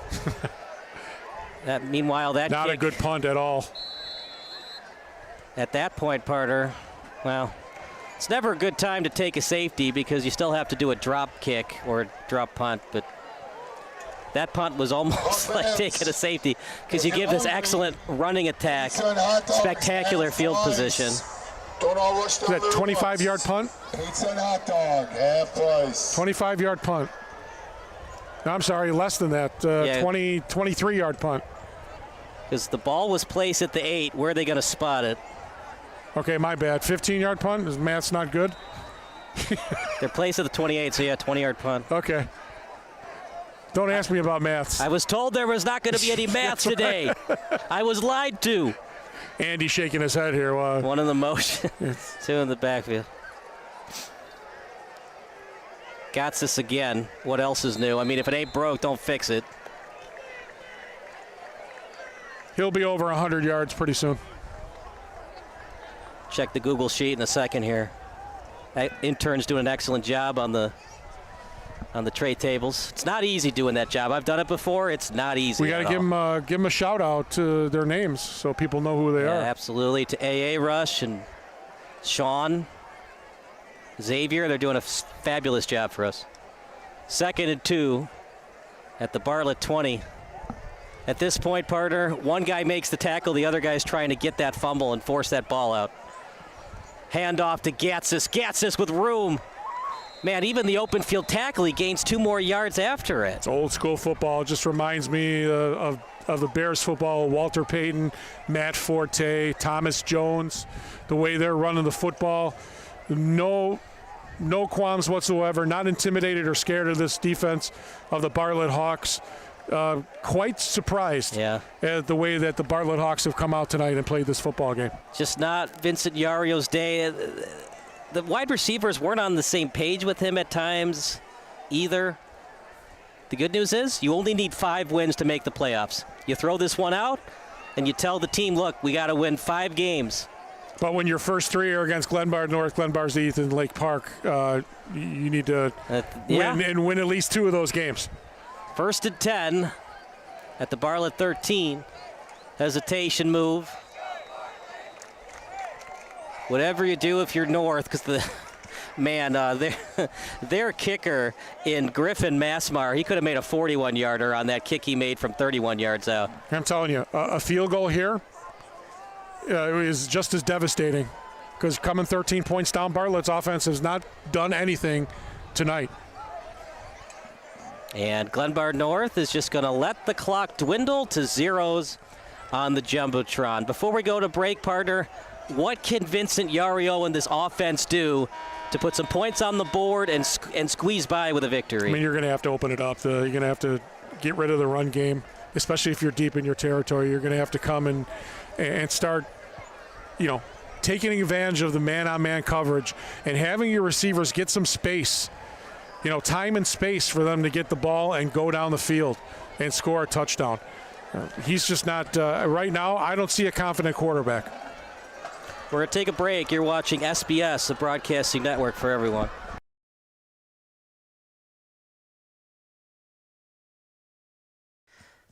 Meanwhile, that not a good punt at all. At that point, Parter, well, it's never a good time to take a safety because you still have to do a drop kick or a drop punt, but that punt was almost like taking a safety because you give this excellent running attack, spectacular field position. Don't all rush down. Is that 25-yard punt? Pizza and hot dog, half price. 25-yard punt. No, I'm sorry, less than that. 23-yard punt. Because the ball was placed at the 8. Where are they going to spot it? Okay, my bad. 15-yard punt? Is math's not good? They're placed at the 28, so yeah, 20-yard punt. Okay. Don't ask me about maths. I was told there was not going to be any maths today. I was lied to. Andy shaking his head here. One in the motion, two in the backfield. Got this again. What else is new? I mean, if it ain't broke, don't fix it. He'll be over 100 yards pretty soon. Check the Google sheet in a second here. Intern's doing an excellent job on the trade tables. It's not easy doing that job. I've done it before. It's not easy. We got to give them a shout out to their names so people know who they are. Absolutely. To AA Rush and Sean, Xavier, they're doing a fabulous job for us. 2nd and 2 at the Bartlett 20. At this point, partner, one guy makes the tackle, the other guy's trying to get that fumble and force that ball out. Hand off to Gatsis. Gatsis with room. Man, even the open field tackle, he gains 2 more yards after it. It's old school football. It just reminds me of the Bears football. Walter Payton, Matt Forte, Thomas Jones, the way they're running the football. No qualms whatsoever. Not intimidated or scared of this defense of the Bartlett Hawks. Quite surprised at the way that the Bartlett Hawks have come out tonight and played this football game. Just not Vincent Yario's day. The wide receivers weren't on the same page with him at times either. The good news is you only need 5 wins to make the playoffs. You throw this one out and you tell the team, look, we got to win 5 games. But when your first 3 are against Glenbard North, Glenbard's East, and Lake Park, you need to win at least 2 of those games. 1st and 10 at the Bartlett 13. Hesitation move. Whatever you do if you're North, because their kicker in Griffin Massmar, he could have made a 41-yarder on that kick he made from 31 yards out. I'm telling you, a field goal here is just as devastating because coming 13 points down, Bartlett's offense has not done anything tonight. And Glenbard North is just going to let the clock dwindle to zeros on the Jumbotron. Before we go to break, partner, what can Vincent Yario and this offense do to put some points on the board and squeeze by with a victory? I mean, you're going to have to open it up. You're going to have to get rid of the run game, especially if you're deep in your territory. You're going to have to come and start, taking advantage of the man-on-man coverage and having your receivers get some space. Time and space for them to get the ball and go down the field and score a touchdown. He's just not, right now, I don't see a confident quarterback. We're going to take a break. You're watching SBS, the broadcasting network for everyone.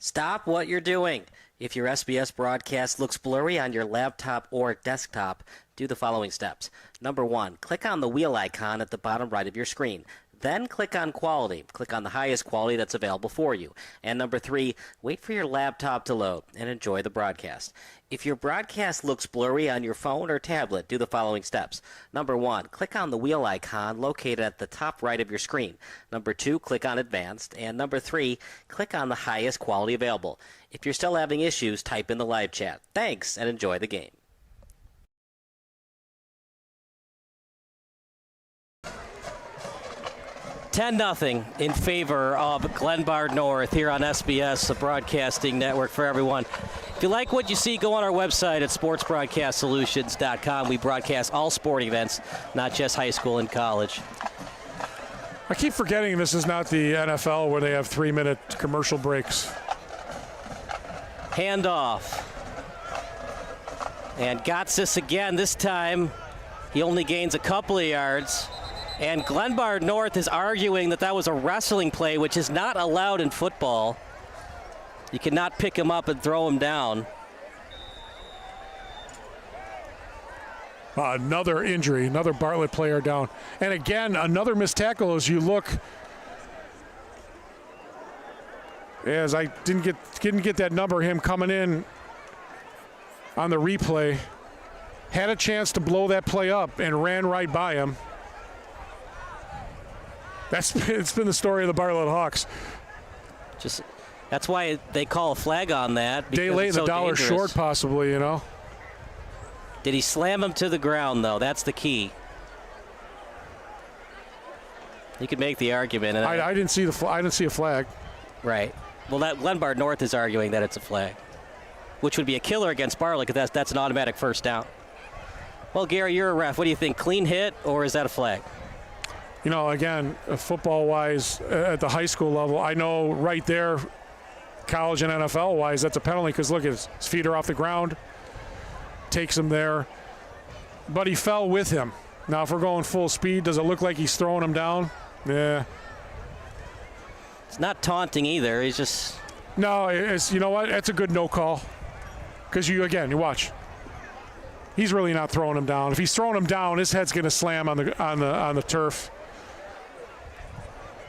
Stop what you're doing. If your SBS broadcast looks blurry on your laptop or desktop, do the following steps. Number 1, click on the wheel icon at the bottom right of your screen. Then click on quality. Click on the highest quality that's available for you. And number 3, wait for your laptop to load and enjoy the broadcast. If your broadcast looks blurry on your phone or tablet, do the following steps. Number 1, click on the wheel icon located at the top right of your screen. Number 2, click on advanced. And number 3, click on the highest quality available. If you're still having issues, type in the live chat. Thanks and enjoy the game. $10-0 in favor of Glenbard North here on SBS, the broadcasting network for everyone. If you like what you see, go on our website at sportsbroadcastsolutions.com. We broadcast all sporting events, not just high school and college. I keep forgetting this is not the NFL where they have 3-minute commercial breaks. Handoff. And Gotsis again. This time he only gains a couple of yards. And Glenbard North is arguing that that was a wrestling play, which is not allowed in football. You cannot pick him up and throw him down. Another injury, another Bartlett player down. And again, another missed tackle as you look. As I didn't get that number, him coming in on the replay. Had a chance to blow that play up and ran right by him. It's been the story of the Bartlett Hawks. That's why they call a flag on that. Day late, it's so $1 dangerous. short, possibly, Did he slam him to the ground, though? That's the key. You could make the argument. And I didn't see I didn't see a flag. Right. Well, that Glenbard North is arguing that it's a flag, which would be a killer against Bartlett because that's an automatic first down. Well, Gary, you're a ref. What do you think? Clean hit, or is that a flag? You know, again, football-wise, at the high school level, I know right there, college and NFL-wise, that's a penalty because look, his feet are off the ground, takes him there, but he fell with him. Now, if we're going full speed, does it look like he's throwing him down? Yeah. It's not taunting either. He's just... No, it's, you know what? That's a good no call. Because you watch. He's really not throwing him down. If he's throwing him down, his head's going to slam on the turf,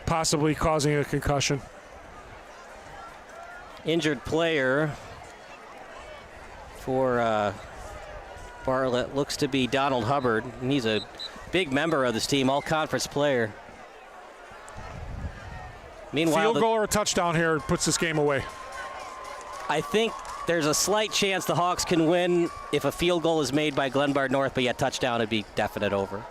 possibly causing a concussion. Injured player for Bartlett looks to be Donald Hubbard, and he's a big member of this team, all-conference player. Meanwhile, field goal or a touchdown here puts this game away. I think there's a slight chance the Hawks can win if a field goal is made by Glenbard North, but yet touchdown would be definite over.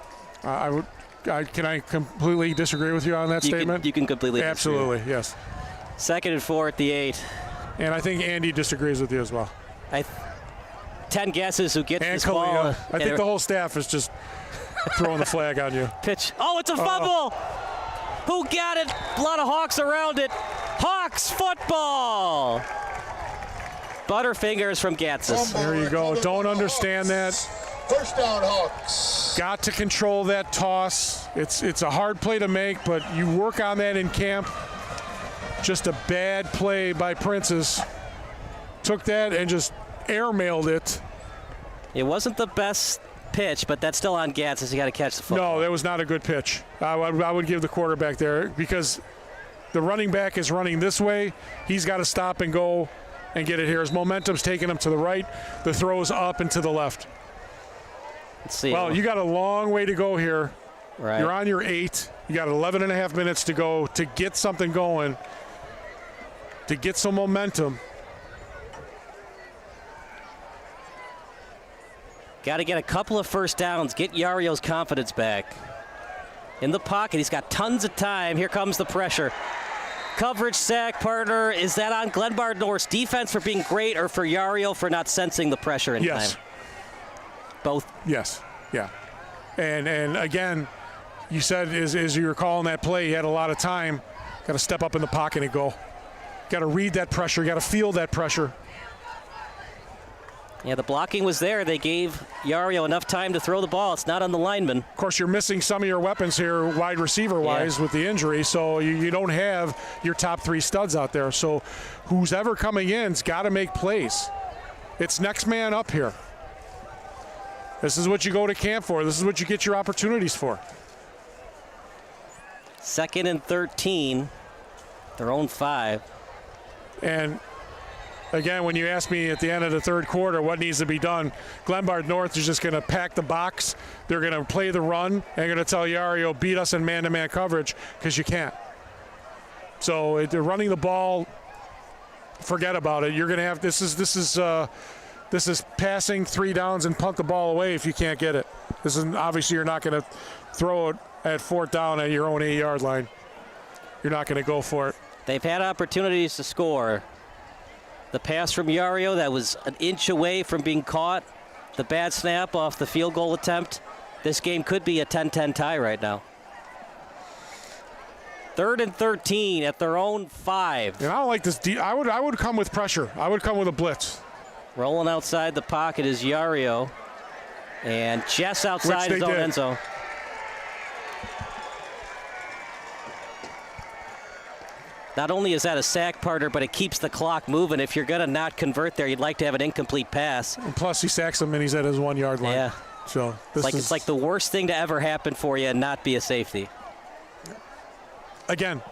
Can I completely disagree with you on that statement? You can completely Absolutely, disagree. yes. 2nd and 4 at the 8. And I think Andy disagrees with you as well. 10 guesses who gets and this Khalil. ball. I think the whole staff is just throwing the flag on you. Pitch. Oh, it's a fumble. Who got it? A lot of Hawks around it. Hawks football. Butterfingers from Gatsis. There you go. Don't understand that. First down, Hawks. Got to control that toss. It's a hard play to make, but you work on that in camp. Just a bad play by Princess. Took that and just airmailed it. It wasn't the best pitch, but that's still on Gatsis. You got to catch the football. No, that was not a good pitch. I would give the quarterback there because the running back is running this way. He's got to stop and go and get it here. His momentum's taking him to the right. The throw's up and to the left. Let's see. Well, you got a long way to go here. Right. You're on your 8. You got 11 and a half minutes to go to get something going, to get some momentum. Got to get a couple of first downs, get Yario's confidence back. In the pocket, he's got tons of time. Here comes the pressure. Coverage sack, partner. Is that on Glenbard North's defense for being great or for Yario for not sensing the pressure in time? Both? Yes, yeah. And again, you said as you were calling that play, you had a lot of time. Got to step up in the pocket and go. Got to read that pressure. Got to feel that pressure. Yeah, the blocking was there. They gave Yario enough time to throw the ball. It's not on the lineman. Of course, you're missing some of your weapons here wide receiver-wise with the injury, so you don't have your top 3 studs out there. So who's ever coming in's got to make plays. It's next man up here. This is what you go to camp for. This is what you get your opportunities for. 2nd and 13, their own 5. And again, when you ask me at the end of the 3rd quarter what needs to be done, Glenbard North is just going to pack the box. They're going to play the run and they're going to tell Yario, beat us in man-to-man coverage because you can't. So if they're running the ball, forget about it. You're going to have this is passing 3 downs and punt the ball away if you can't get it. This is obviously you're not going to throw it at 4th down at your own 8-yard line. You're not going to go for it. They've had opportunities to score. The pass from Yario that was an inch away from being caught. The bad snap off the field goal attempt. This game could be a 10-10 tie right now. 3rd and 13 at their own 5. And I don't like this. I would come with pressure. I would come with a blitz. Rolling outside the pocket is Yario. And just outside his own end zone. Not only is that a sack, partner, but it keeps the clock moving. If you're going to not convert there, you'd like to have an incomplete pass. And plus, he sacks him and he's at his 1-yard line. Yeah. So it's like the worst thing to ever happen for you and not be a safety. Again,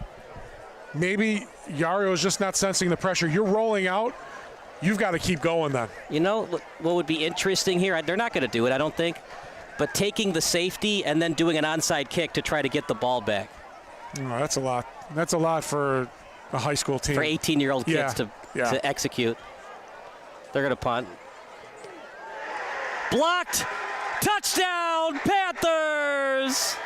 maybe Yario is just not sensing the pressure. You're rolling out. You've got to keep going then. You know what would be interesting here? They're not going to do it, I don't think. But taking the safety and then doing an onside kick to try to get the ball back. Oh, that's a lot. That's a lot for a high school team. For 18-year-old kids to execute. They're going to punt. Blocked. Touchdown, Panthers!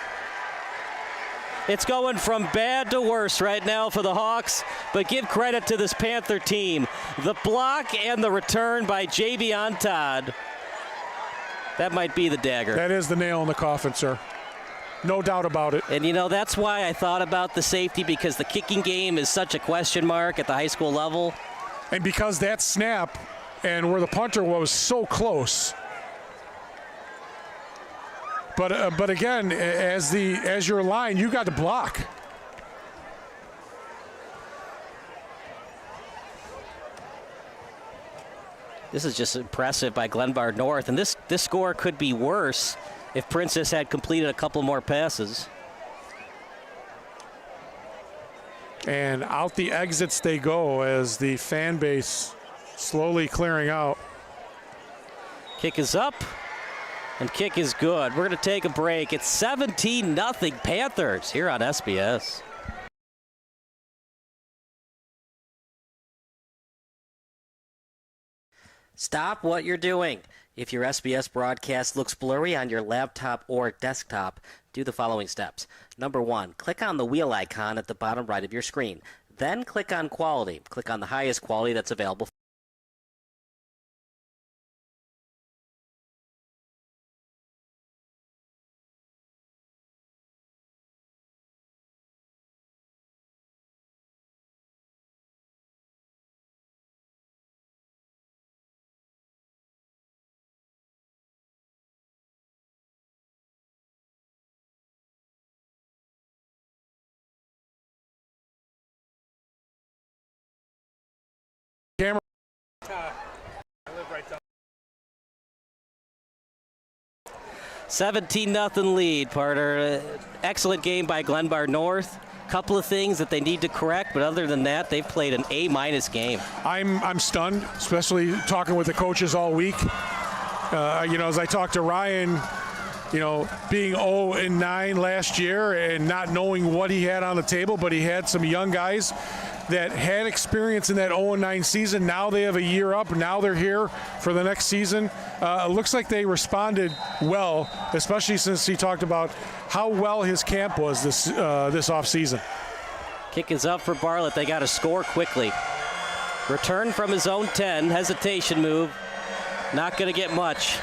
It's going from bad to worse right now for the Hawks, but give credit to this Panther team. The block and the return by Javion Todd. That might be the dagger. That is the nail in the coffin, sir. No doubt about it. And, you know, that's why I thought about the safety, because the kicking game is such a question mark at the high school level. And because that snap and where the punter was so close. But again, as your line, you got to block. This is just impressive by Glenbard North, and this score could be worse if Princess had completed a couple more passes. And out the exits they go as the fan base slowly clearing out. Kick is up, and kick is good. We're going to take a break. It's 17-0 Panthers here on SBS. Stop what you're doing. If your SBS broadcast looks blurry on your laptop or desktop, do the following steps. Number 1, click on the wheel icon at the bottom right of your screen. Then click on quality. Click on the highest quality that's available. Camera. 17-0 lead, partner. Excellent game by Glenbard North. Couple of things that they need to correct, but other than that, they've played an A- game. I'm stunned, especially talking with the coaches all week. As I talked to Ryan, being 0-9 last year and not knowing what he had on the table, but he had some young guys that had experience in that 0-9 season. Now they have a year up. Now they're here for the next season. It looks like they responded well, especially since he talked about how well his camp was this offseason. Kick is up for Bartlett. They got to score quickly. Return from his own 10. Hesitation move. Not going to get much.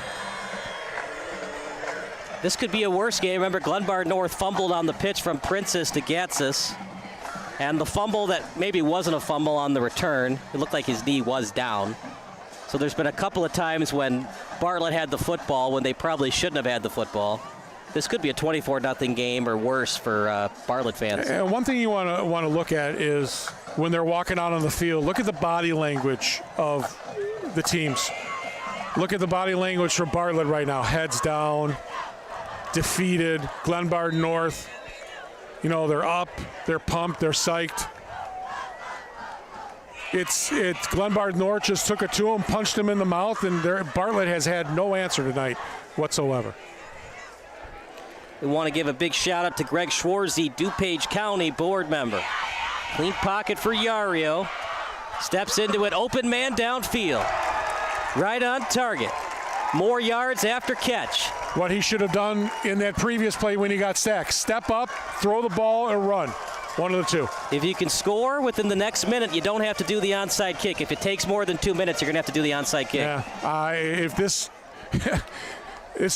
This could be a worse game. Remember, Glenbard North fumbled on the pitch from Princess to Gatsis. And the fumble that maybe wasn't a fumble on the return, it looked like his knee was down. So there's been a couple of times when Bartlett had the football when they probably shouldn't have had the football. This could be a 24-0 game or worse for Bartlett fans. And one thing you want to look at is when they're walking out on the field, look at the body language of the teams. Look at the body language for Bartlett right now. Heads down, defeated. Glenbard North, they're up, they're pumped, they're psyched. It's Glenbard North just took it to him, punched him in the mouth, and Bartlett has had no answer tonight whatsoever. We want to give a big shout out to Greg Schwarzy, DuPage County board member. Clean pocket for Yario. Steps into it, open man downfield. Right on target. More yards after catch. What he should have done in that previous play when he got sacked. Step up, throw the ball, and run. One of the two. If you can score within the next minute, you don't have to do the onside kick. If it takes more than 2 minutes, you're going to have to do the onside kick. Yeah, if this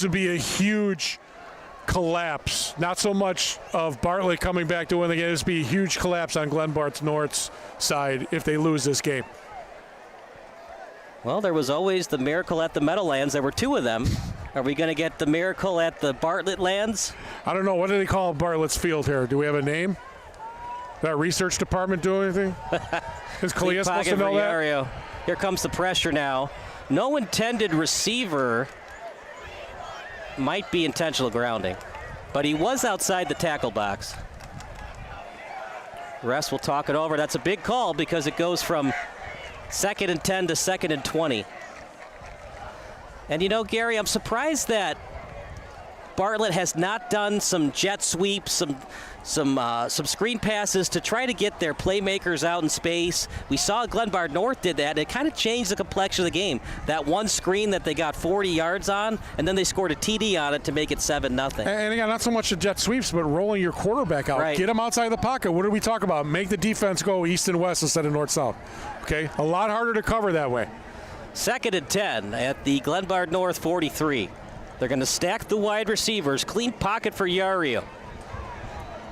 would be a huge collapse. Not so much of Bartlett coming back to win the game. This would be a huge collapse on Glenbard North's side if they lose this game. Well, there was always the miracle at the Meadowlands. There were two of them. Are we going to get the miracle at the Bartlett lands? I don't know. What do they call Bartlett's field here? Do we have a name? Did our research department do anything? Is Kalia supposed to know that? Here comes the pressure now. No intended receiver. Might be intentional grounding. But he was outside the tackle box. Refs will talk it over. That's a big call because it goes from 2nd and 10 to 2nd and 20. And Gary, I'm surprised that Bartlett has not done some jet sweeps, some screen passes to try to get their playmakers out in space. We saw Glenbard North did that. It kind of changed the complexion of the game. That one screen that they got 40 yards on, and then they scored a TD on it to make it 7-0. And again, not so much the jet sweeps, but rolling your quarterback out. Right. Get him outside the pocket. What did we talk about? Make the defense go east and west instead of north-south. Okay? A lot harder to cover that way. 2nd and 10 at the Glenbard North 43. They're going to stack the wide receivers. Clean pocket for Yario.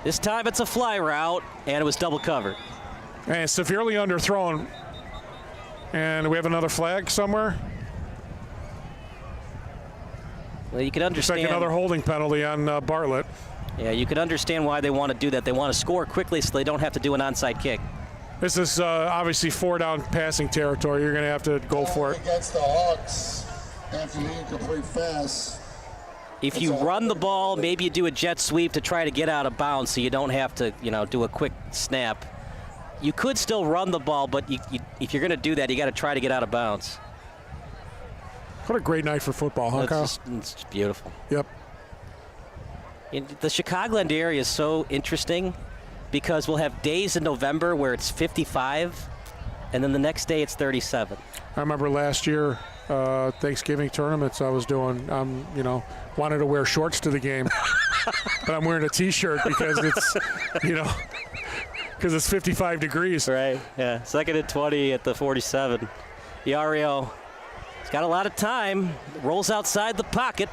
This time it's a fly route, and it was double covered. And severely underthrown. And we have another flag somewhere. Well, you can understand. Looks like another holding penalty on Bartlett. Yeah, you can understand why they want to do that. They want to score quickly so they don't have to do an onside kick. This is obviously 4-down passing territory. You're going to have to go for it. Against the Hawks, after the incomplete pass. If you run the ball, maybe you do a jet sweep to try to get out of bounds so you don't have to, do a quick snap. You could still run the ball, but if you're going to do that, you got to try to get out of bounds. What a great night for football, huh, Kyle? It's beautiful. Yep. The Chicagoland area is so interesting because we'll have days in November where it's 55, and then the next day it's 37. I remember last year, Thanksgiving tournaments I was doing, wanted to wear shorts to the game, but I'm wearing a T-shirt because it's, because it's 55 degrees. Right, yeah. 2nd and 20 at the 47. Yario, he's got a lot of time, rolls outside the pocket,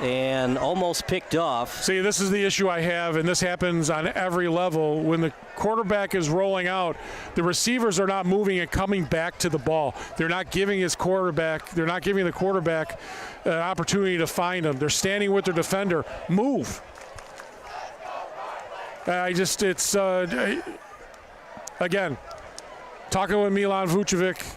and almost picked off. See, this is the issue I have, and this happens on every level. When the quarterback is rolling out, the receivers are not moving and coming back to the ball. They're not giving the quarterback an opportunity to find them. They're standing with their defender. Move. Again, talking with Milan Vucevic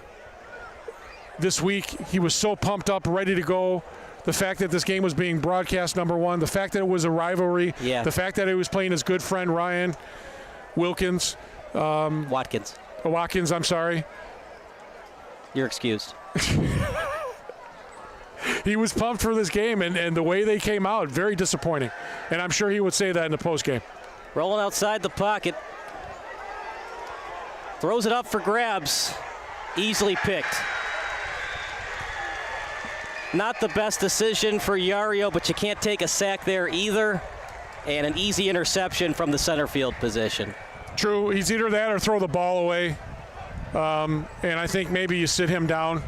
this week, he was so pumped up, ready to go. The fact that this game was being broadcast, number one. The fact that it was a rivalry. Yeah. The fact that he was playing his good friend Ryan Watkins, I'm sorry. You're excused. He was pumped for this game, and the way they came out, very disappointing. And I'm sure he would say that in the postgame. Rolling outside the pocket. Throws it up for grabs. Easily picked. Not the best decision for Yario, but you can't take a sack there either. And an easy interception from the center field position. True. He's either that or throw the ball away. And I think maybe you sit him down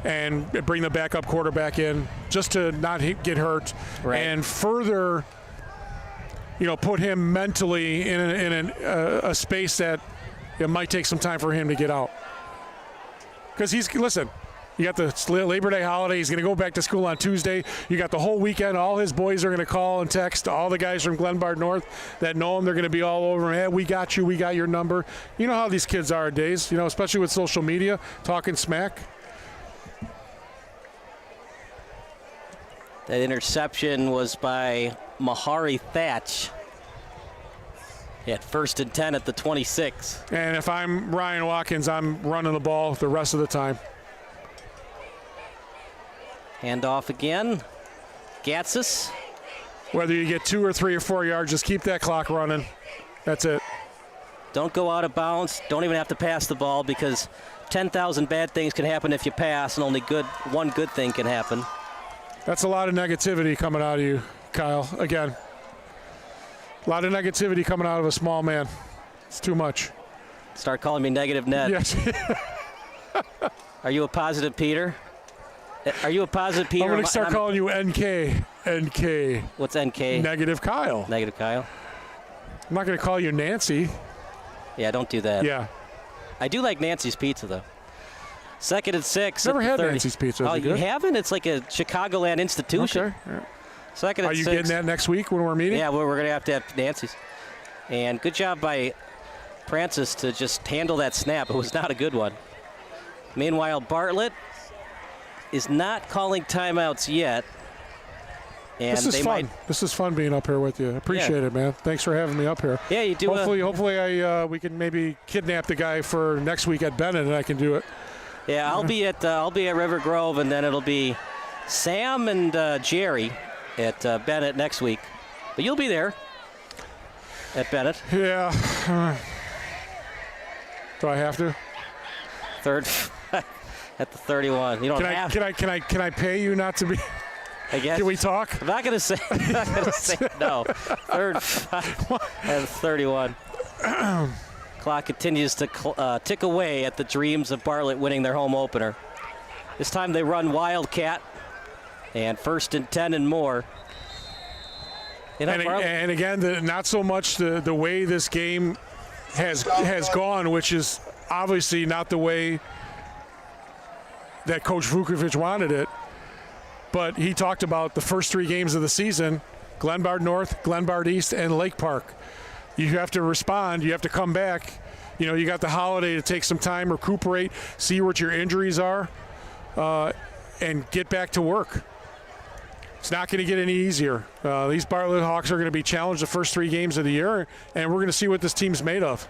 and bring the backup quarterback in just to not get hurt. Right. And further, put him mentally in a space that it might take some time for him to get out. Because you got the Labor Day holiday. He's going to go back to school on Tuesday. You got the whole weekend. All his boys are going to call and text. All the guys from Glenbard North that know him, they're going to be all over him. Hey, we got you. We got your number. You know how these kids are nowadays, especially with social media, talking smack. That interception was by Mahari Thatch at 1st and 10 at the 26. And if I'm Ryan Watkins, I'm running the ball the rest of the time. Handoff again. Gatsis. Whether you get 2 or 3 or 4 yards, just keep that clock running. That's it. Don't go out of bounds. Don't even have to pass the ball because 10,000 bad things can happen if you pass, and only one good thing can happen. That's a lot of negativity coming out of you, Kyle. Again, a lot of negativity coming out of a small man. It's too much. Start calling me Negative Ned. Yes. Are you a positive Peter? Are you a positive Peter? I'm going to start calling you NK. NK. What's NK? Negative Kyle. Negative Kyle. I'm not going to call you Nancy. Yeah, don't do that. Yeah. I do like Nancy's Pizza, though. 2nd and 6. Never had Nancy's Pizza. Oh, you haven't? It's like a Chicagoland institution. Okay. Yeah. 2nd and 6. Are you getting that next week when we're meeting? Yeah, we're going to have Nancy's. And good job by Francis to just handle that snap. It was not a good one. Meanwhile, Bartlett is not calling timeouts yet. And this is fun. This is fun being up here with you. I appreciate it, man. Thanks for having me up here. Yeah, you do. Hopefully, we can maybe kidnap the guy for next week at Bennett, and I can do it. Yeah, I'll be at River Grove, and then it'll be Sam and Jerry at Bennett next week. But you'll be there at Bennett. Yeah. Do I have to? Third at the 31. You don't have to. Can I pay you not to be? I guess. Can we talk? I'm not gonna say no. Third at 31. Clock continues to tick away at the dreams of Bartlett winning their home opener. This time they run Wildcat, and 1st and 10 and more. And again, not so much the way this game has gone, which is obviously not the way that Coach Vukovic wanted it. But he talked about the first 3 games of the season: Glenbard North, Glenbard East, and Lake Park. You have to respond. You have to come back. You know, you got the holiday to take some time, recuperate, see what your injuries are, and get back to work. It's not going to get any easier. These Bartlett Hawks are going to be challenged the first 3 games of the year, and we're going to see what this team's made of.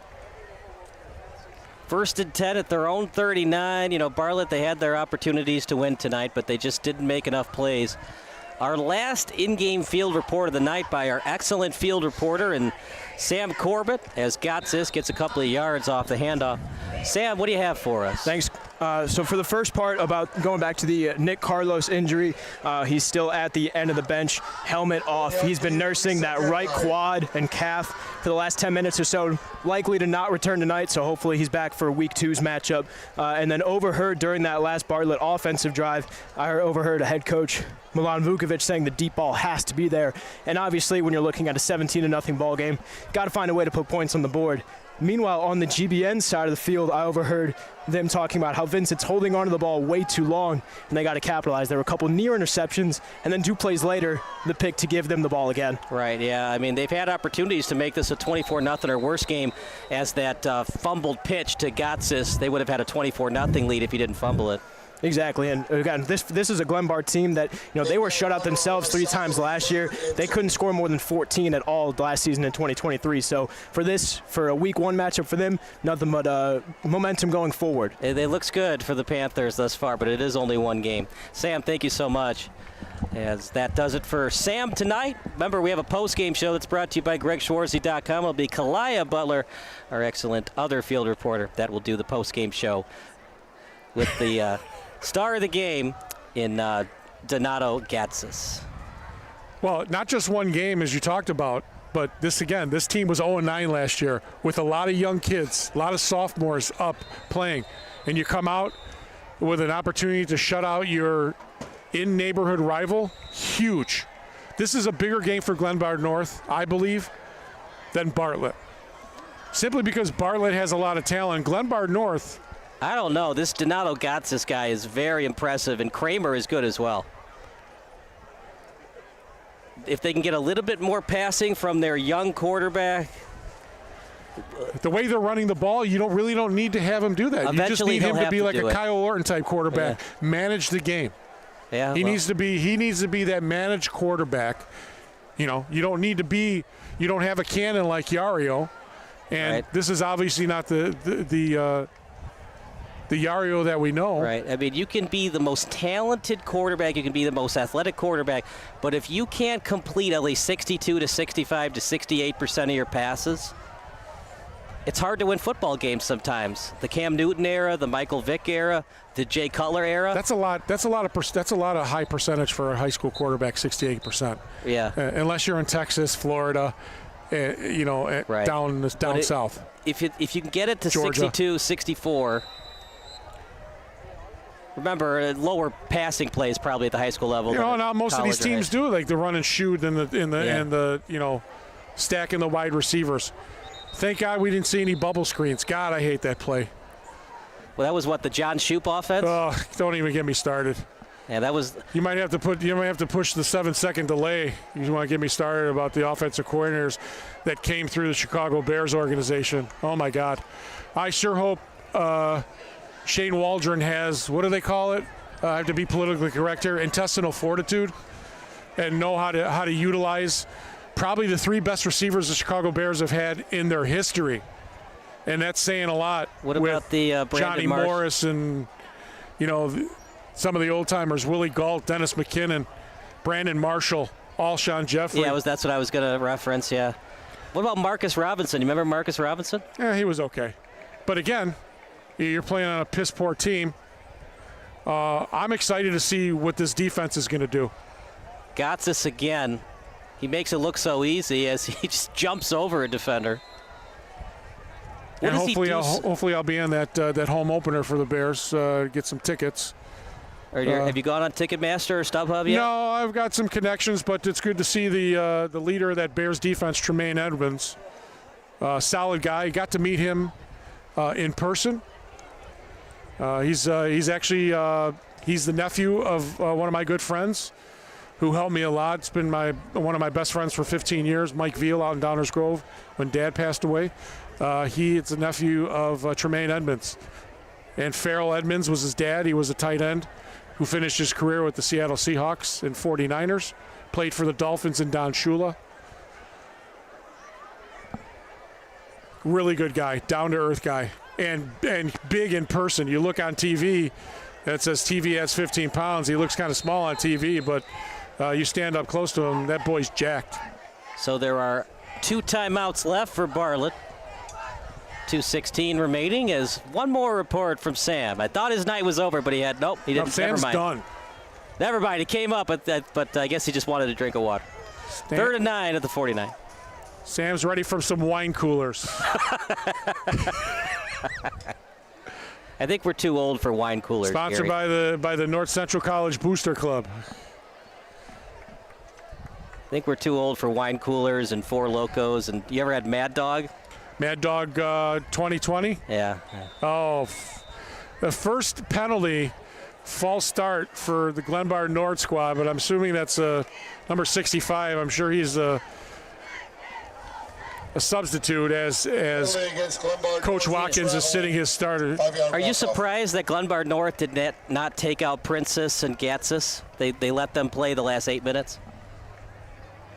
1st and 10 at their own 39. You know, Bartlett, they had their opportunities to win tonight, but they just didn't make enough plays. Our last in-game field report of the night by our excellent field reporter, and Sam Corbett, as Gotsis gets a couple of yards off the handoff. Sam, what do you have for us? Thanks. So for the first part, about going back to the Nick Carlos injury, he's still at the end of the bench, helmet off. He's been nursing that right quad and calf for the last 10 minutes or so, likely to not return tonight, so hopefully he's back for week 2's matchup. And then overheard during that last Bartlett offensive drive, I overheard a head coach, Milan Vukovic, saying the deep ball has to be there. And obviously when you're looking at a 17-0 ball game, got to find a way to put points on the board. Meanwhile, on the GBN side of the field, I overheard them talking about how Vincent's holding onto the ball way too long, and they got to capitalize. There were a couple near interceptions, and then 2 plays later, the pick to give them the ball again. Right, yeah. I mean, they've had opportunities to make this a 24-0 or worse game, as that fumbled pitch to Gotsis. They would have had a 24-0 lead if he didn't fumble it. Exactly, and again, this is a Glenbard team that, you know, they were shut out themselves 3 times last year. They couldn't score more than 14 at all last season in 2023. So for a week 1 matchup for them, nothing but momentum going forward. It looks good for the Panthers thus far, but it is only 1 game. Sam, thank you so much. As that does it for Sam tonight. Remember, we have a post-game show that's brought to you by GregSchwarzy.com. It'll be Kalaya Butler, our excellent other field reporter, that will do the post-game show with the star of the game in Donato Gatsis. Well, not just 1 game, as you talked about, but this team was 0-9 last year with a lot of young kids, a lot of sophomores up playing. And you come out with an opportunity to shut out your in-neighborhood rival, huge. This is a bigger game for Glenbard North, I believe, than Bartlett. Simply because Bartlett has a lot of talent. Glenbard North, I don't know. This Donato Gatsis guy is very impressive, and Kramer is good as well. If they can get a little bit more passing from their young quarterback. The way they're running the ball, you don't need to have him do that. You just need him to be like a Kyle Orton type quarterback. Yeah. Manage the game. Yeah, he needs to be that managed quarterback. You know, you don't have a cannon like Yario, and right. This is obviously not the Yario that we know. Right. I mean, you can be the most talented quarterback, you can be the most athletic quarterback, but if you can't complete at least 62 to 65 to 68% of your passes, it's hard to win football games sometimes. The Cam Newton era, the Michael Vick era, the Jay Cutler era. That's a lot of high percentage for a high school quarterback, 68%. Yeah. Unless you're in Texas, Florida, right. down south. If you can get it to Georgia. 62, 64. Remember, lower passing plays probably at the high school level. Now most of these teams do like the run and shoot and the stacking the wide receivers. Thank God we didn't see any bubble screens. God, I hate that play. Well, that was what, the John Shoup offense? Oh, don't even get me started. Yeah, that was. You might have to push the 7-second delay. You want to get me started about the offensive coordinators that came through the Chicago Bears organization. Oh my God, I sure hope Shane Waldron has, what do they call it? I have to be politically correct here. Intestinal fortitude, and know how to utilize probably the 3 best receivers the Chicago Bears have had in their history, and that's saying a lot. What about the Johnny Marsh? Morris and some of the old timers: Willie Gault, Dennis McKinnon, Brandon Marshall, Alshon Jeffrey. Yeah, that's what I was going to reference. Yeah. What about Marcus Robinson? You remember Marcus Robinson? Yeah, he was okay. But again, you're playing on a piss poor team. I'm excited to see what this defense is going to do. Gotsis again. He makes it look so easy as he just jumps over a defender. And hopefully I'll be in that home opener for the Bears. Get some tickets. Have you gone on Ticketmaster or StubHub yet? No, I've got some connections, but it's good to see the leader of that Bears defense, Tremaine Edmonds. Solid guy. Got to meet him in person. He's actually he's the nephew of one of my good friends who helped me a lot. It's been one of my best friends for 15 years, Mike Veal out in Downers Grove when Dad passed away. It's the nephew of Tremaine Edmonds. And Farrell Edmonds was his dad. He was a tight end who finished his career with the Seattle Seahawks and 49ers, played for the Dolphins and Don Shula. Really good guy, down-to-earth guy, and big in person. You look on TV, that says TV adds 15 pounds. He looks kind of small on TV, but you stand up close to him, that boy's jacked. So there are 2 timeouts left for Bartlett. 2:16 remaining as one more report from Sam. I thought his night was over, but he didn't. Sam's never mind. Done. Never mind. He came up, but I guess he just wanted a drink of water. 3rd and 9 at the 49. Sam's ready for some wine coolers. I think we're too old for wine coolers. Sponsored by the North Central College Booster Club. I think we're too old for wine coolers and Four Locos. And you ever had Mad Dog? Mad Dog 2020? Yeah. Oh, the first penalty, false start for the Glenbard North squad, but I'm assuming that's number 65. I'm sure he's a substitute as Coach Watkins is sitting his starter. Are you surprised that Glenbard North did not take out Princess and Gatsis? They let them play the last 8 minutes?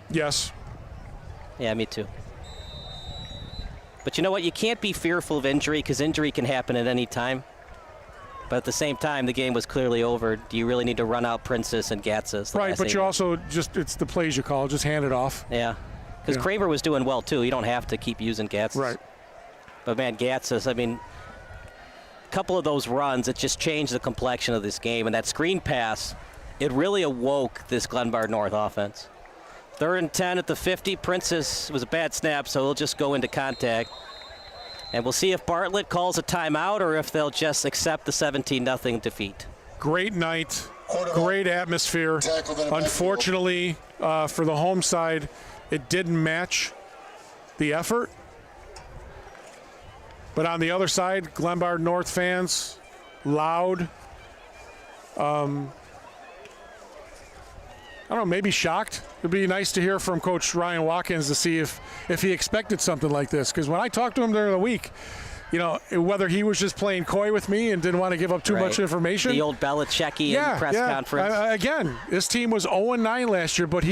Yes. Yeah, me too. But you know what? You can't be fearful of injury because injury can happen at any time. But at the same time, the game was clearly over. Do you really need to run out Princess and Gatsis? Right, but you also it's the plays you call. Just hand it off. Yeah. Because Kramer was doing well, too. You don't have to keep using Gatsis. Right. But, man, Gatsis, I mean, a couple of those runs, it just changed the complexion of this game. And that screen pass, it really awoke this Glenbard North offense. 3rd and 10 at the 50. Princess was a bad snap, so he'll just go into contact. And we'll see if Bartlett calls a timeout or if they'll just accept the 17-0 defeat. Great night, great atmosphere. Unfortunately, for the home side, it didn't match the effort. But on the other side, Glenbard North fans, loud. I don't know, maybe shocked. It'd be nice to hear from Coach Ryan Watkins to see if he expected something like this. Because when I talked to him during the week, you know, whether he was just playing coy with me and didn't want to give up too much information. The old Belichick-y press conference. Again, this team was 0-9 last year, but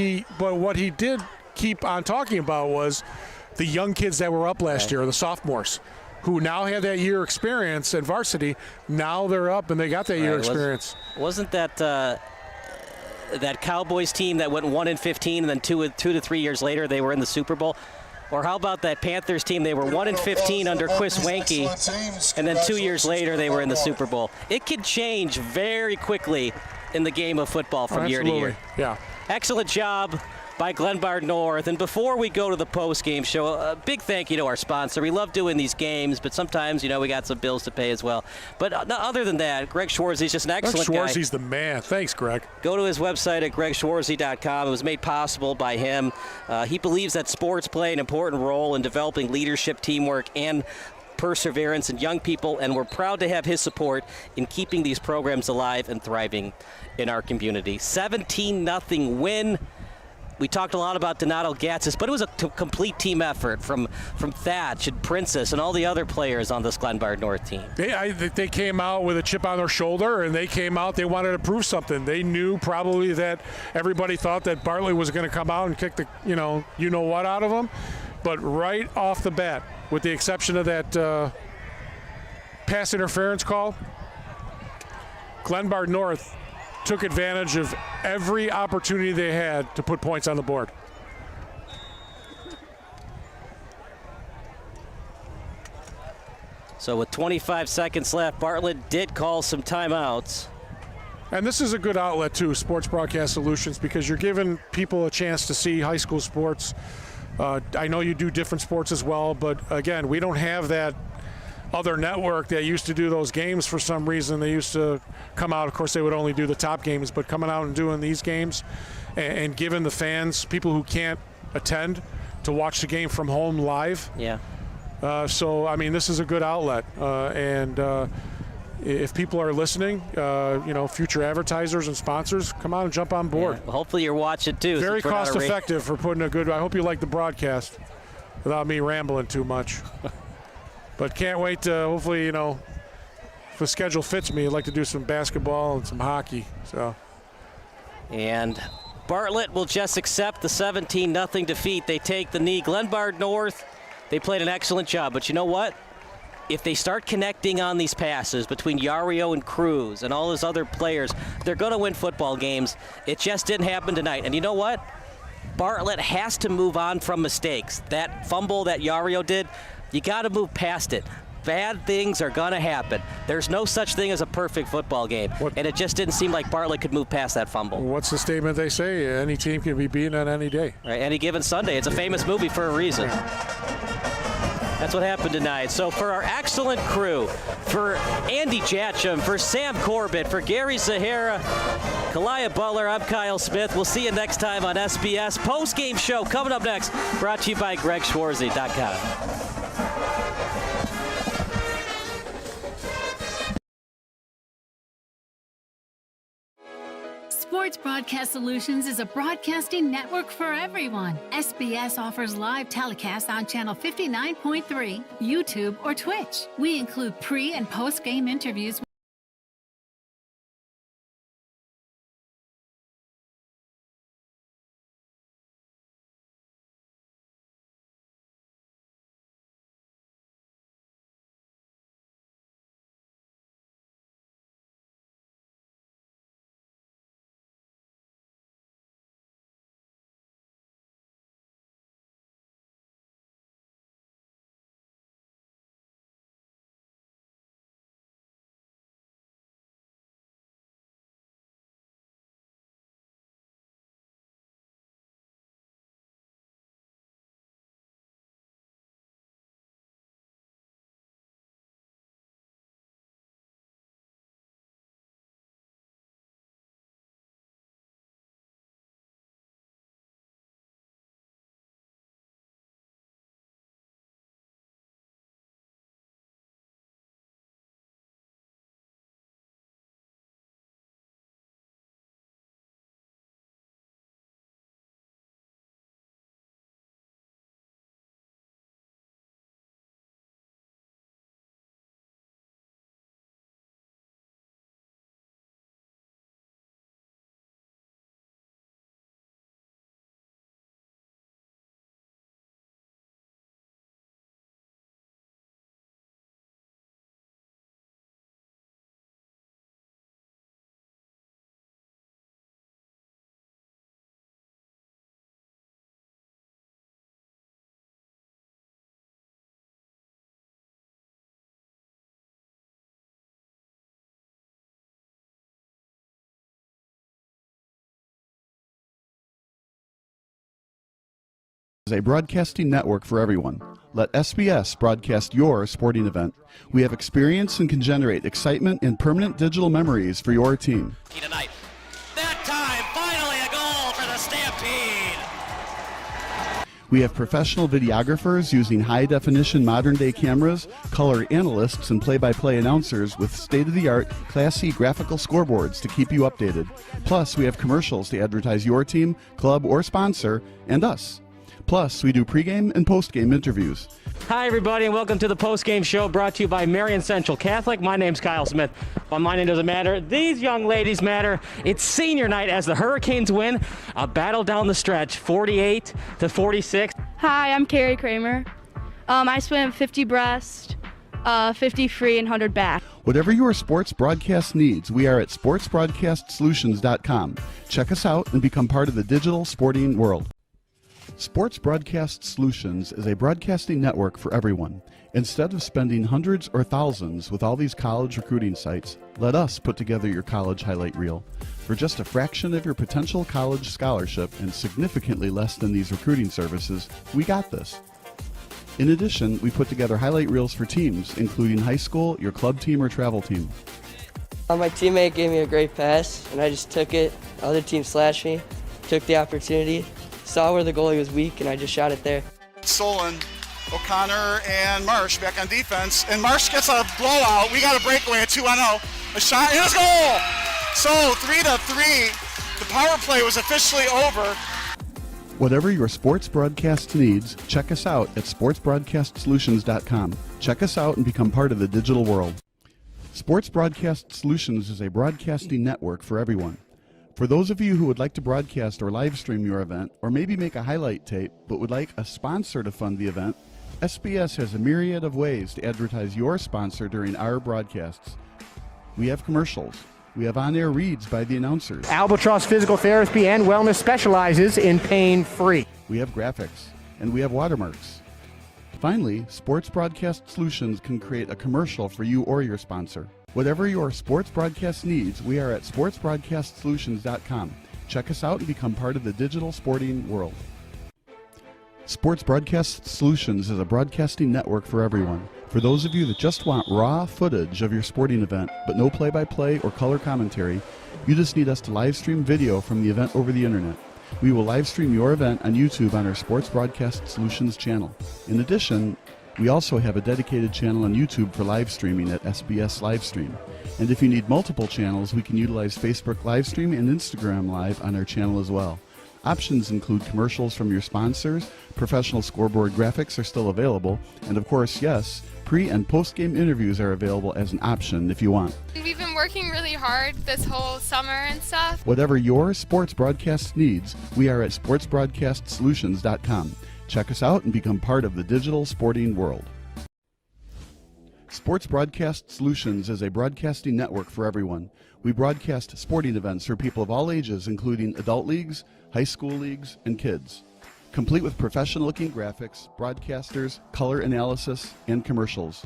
what he did keep on talking about was the young kids that were up last year, the sophomores, who now have that year experience at varsity. Now they're up and they got that year experience. Wasn't that that Cowboys team that went 1-15 and then 2 to 3 years later they were in the Super Bowl? Or how about that Panthers team? They were 1-15 under Chris Wenke, and then 2 years later they were in the Super Bowl. It can change very quickly in the game of football from year to year. Yeah. Excellent job by Glenbard North. And before we go to the post-game show, a big thank you to our sponsor. We love doing these games, but sometimes, you know, we got some bills to pay as well. But other than that, Greg Schwartz is just an excellent guy. Greg Schwartz, the man. Thanks, Greg. Go to his website at gregschwartzy.com. It was made possible by him. He believes that sports play an important role in developing leadership, teamwork, and perseverance in young people, and we're proud to have his support in keeping these programs alive and thriving in our community. 17-0 win. We talked a lot about Donato Gatsis, but it was a complete team effort from Thatch and Princess and all the other players on this Glenbard North team. They came out with a chip on their shoulder, and they came out, they wanted to prove something. They knew probably that everybody thought that Bartlett was going to come out and kick the you-know-what out of them. But right off the bat, with the exception of that pass interference call, Glenbard North took advantage of every opportunity they had to put points on the board. So with 25 seconds left, Bartlett did call some timeouts. And this is a good outlet too, Sports Broadcast Solutions, because you're giving people a chance to see high school sports. I know you do different sports as well, but again, we don't have that other network that used to do those games for some reason. They used to come out, of course they would only do the top games, but coming out and doing these games and giving the fans, people who can't attend, to watch the game from home live. Yeah. So, I mean, this is a good outlet. If people are listening, future advertisers and sponsors, come on and jump on board. Yeah. Well, hopefully you're watching too. Very cost effective for putting a good, I hope you like the broadcast without me rambling too much. But can't wait to, hopefully, if the schedule fits me, I'd like to do some basketball and some hockey. So. And Bartlett will just accept the 17-0 defeat. They take the knee. Glenbard North, they played an excellent job. But you know what? If they start connecting on these passes between Yario and Cruz and all those other players, they're going to win football games. It just didn't happen tonight. And you know what? Bartlett has to move on from mistakes. That fumble that Yario did, you got to move past it. Bad things are going to happen. There's no such thing as a perfect football game. And it just didn't seem like Bartlett could move past that fumble. What's the statement they say? Any team can be beaten on any day. Right, any given Sunday. It's a famous movie for a reason. That's what happened tonight. So for our excellent crew, for Andy Jatcham, for Sam Corbett, for Gary Zahara, Kalia Butler, I'm Kyle Smith. We'll see you next time on SBS. Post-game show coming up next, brought to you by GregSchwarze.com. Sports Broadcast Solutions is a broadcasting network for everyone. SBS offers live telecasts on Channel 59.3, YouTube, or Twitch. We include pre- and post-game interviews. Is a broadcasting network for everyone. Let SBS broadcast your sporting event. We have experience and can generate excitement and permanent digital memories for your team. Tonight. That time, finally a goal for the Stampede. We have professional videographers using high-definition modern-day cameras, color analysts, and play-by-play announcers with state-of-the-art, classy graphical scoreboards to keep you updated. Plus, we have commercials to advertise your team, club, or sponsor, and us. Plus, we do pregame and postgame interviews. Hi, everybody, and welcome to the postgame show brought to you by Marion Central Catholic. My name's Kyle Smith. But my name doesn't matter. These young ladies matter. It's senior night as the Hurricanes win a battle down the stretch, 48-46. Hi, I'm Carrie Kramer. I swam 50 breast, 50 free and 100 back. Whatever your sports broadcast needs, we are at sportsbroadcastsolutions.com. Check us out and become part of the digital sporting world. Sports Broadcast Solutions is a broadcasting network for everyone. Instead of spending hundreds or thousands with all these college recruiting sites, let us put together your college highlight reel. For just a fraction of your potential college scholarship and significantly less than these recruiting services, we got this. In addition, we put together highlight reels for teams, including high school, your club team, or travel team. My teammate gave me a great pass, and I just took it. Other team slashed me, took the opportunity, saw where the goalie was weak, and I just shot it there. Solon, O'Connor, and Marsh back on defense, and Marsh gets a blowout. We got a breakaway, a 2-on-0, a shot, and it's goal! So 3-3, the power play was officially over. Whatever your sports broadcast needs, check us out at sportsbroadcastsolutions.com. Check us out and become part of the digital world. Sports Broadcast Solutions is a broadcasting network for everyone. For those of you who would like to broadcast or live stream your event, or maybe make a highlight tape but would like a sponsor to fund the event, SBS has a myriad of ways to advertise your sponsor during our broadcasts. We have commercials. We have on-air reads by the announcers. Albatross Physical Therapy and Wellness specializes in pain-free. We have graphics, and we have watermarks. Finally, Sports Broadcast Solutions can create a commercial for you or your sponsor. Whatever your sports broadcast needs, we are at sportsbroadcastsolutions.com. Check us out and become part of the digital sporting world. Sports Broadcast Solutions is a broadcasting network for everyone. For those of you that just want raw footage of your sporting event, but no play-by-play or color commentary, you just need us to live stream video from the event over the internet. We will live stream your event on YouTube on our Sports Broadcast Solutions channel. In addition, we also have a dedicated channel on YouTube for live streaming at SBS Livestream. And if you need multiple channels, we can utilize Facebook Livestream and Instagram Live on our channel as well. Options include commercials from your sponsors, professional scoreboard graphics are still available, and of course, yes, pre- and post-game interviews are available as an option if you want. We've been working really hard this whole summer and stuff. Whatever your sports broadcast needs, we are at sportsbroadcastsolutions.com. Check us out and become part of the digital sporting world. Sports Broadcast Solutions is a broadcasting network for everyone. We broadcast sporting events for people of all ages, including adult leagues, high school leagues, and kids, complete with professional-looking graphics, broadcasters, color analysis, and commercials.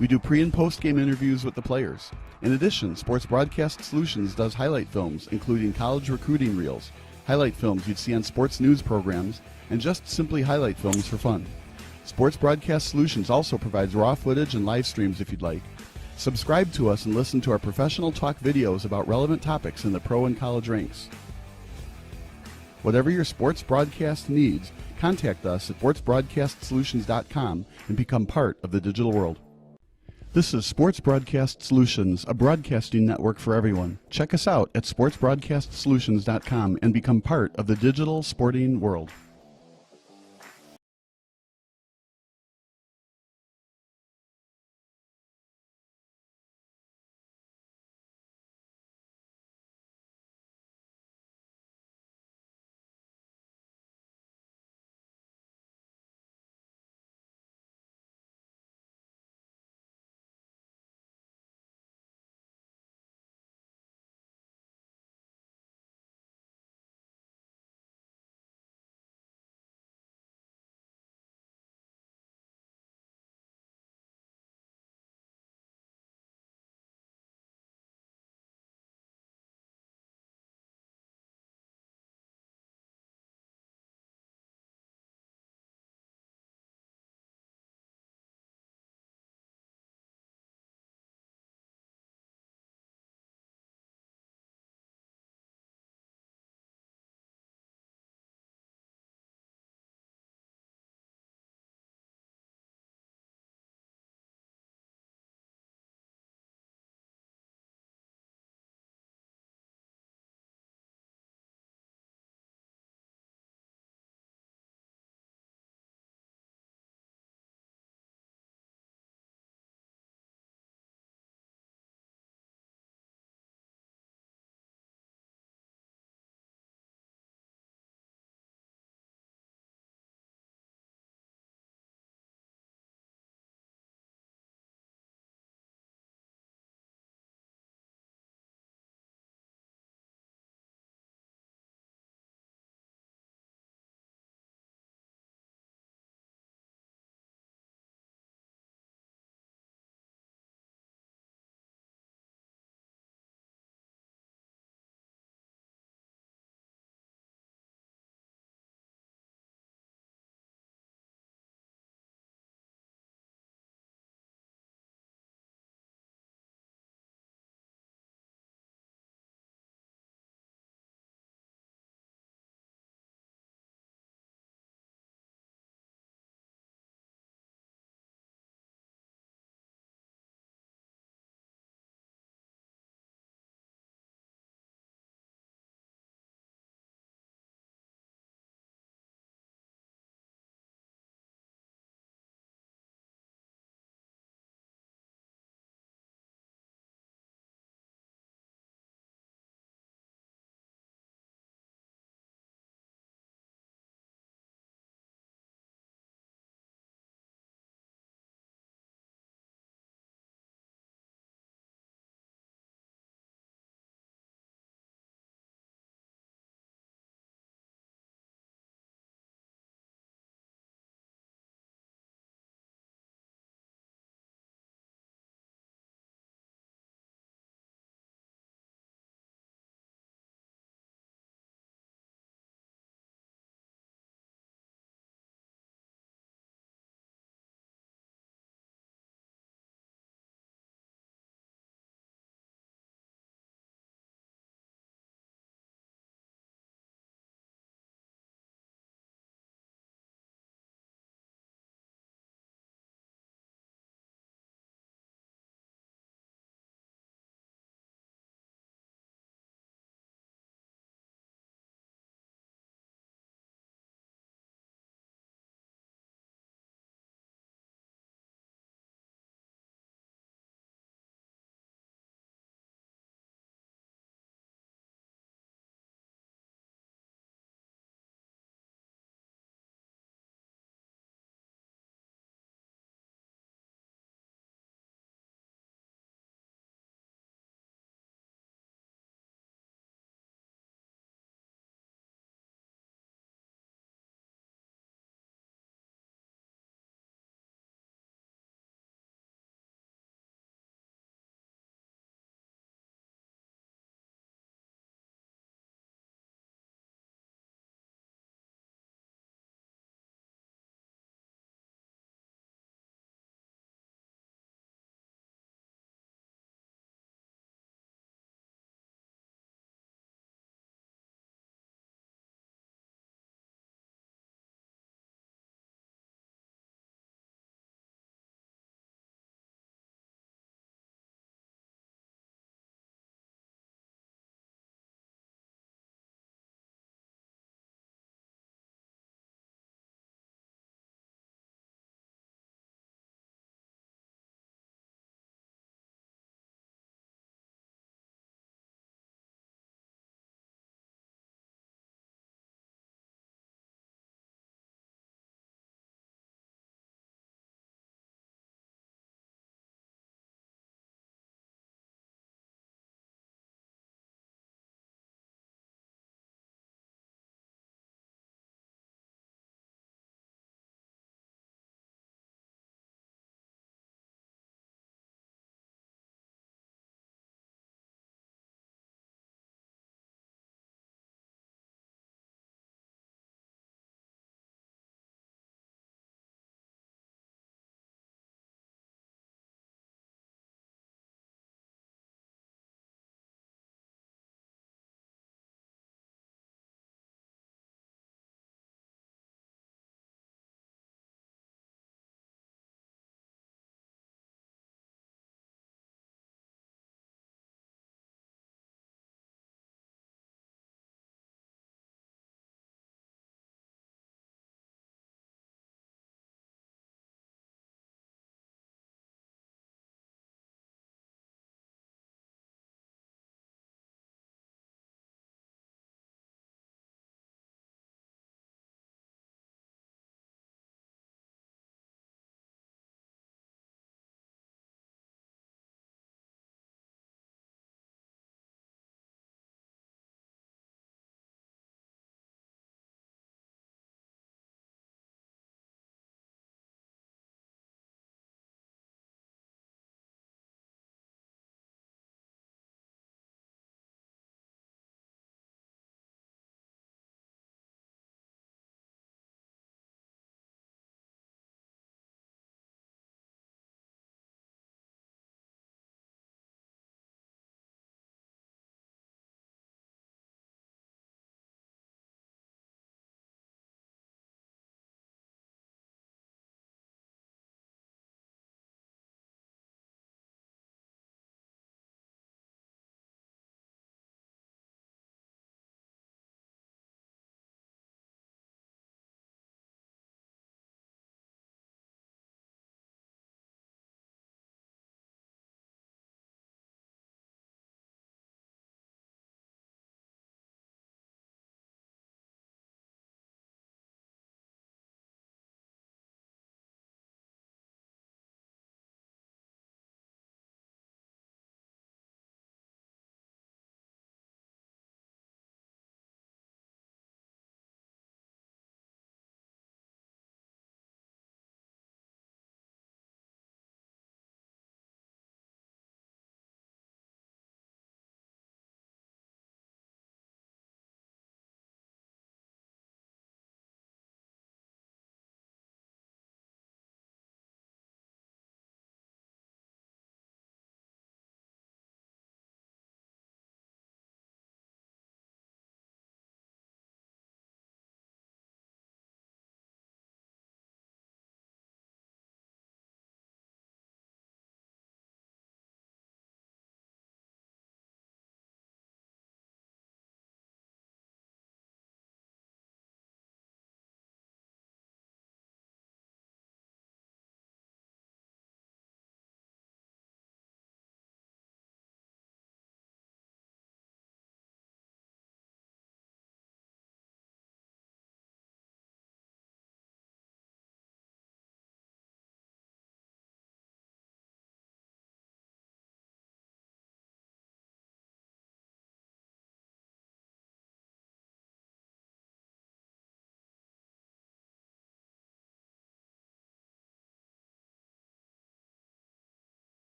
We do pre- and post-game interviews with the players. In addition, Sports Broadcast Solutions does highlight films, including college recruiting reels, highlight films you'd see on sports news programs, and just simply highlight films for fun. Sports Broadcast Solutions also provides raw footage and live streams if you'd like. Subscribe to us and listen to our professional talk videos about relevant topics in the pro and college ranks. Whatever your sports broadcast needs, contact us at sportsbroadcastsolutions.com and become part of the digital world. This is Sports Broadcast Solutions, a broadcasting network for everyone. Check us out at sportsbroadcastsolutions.com and become part of the digital sporting world.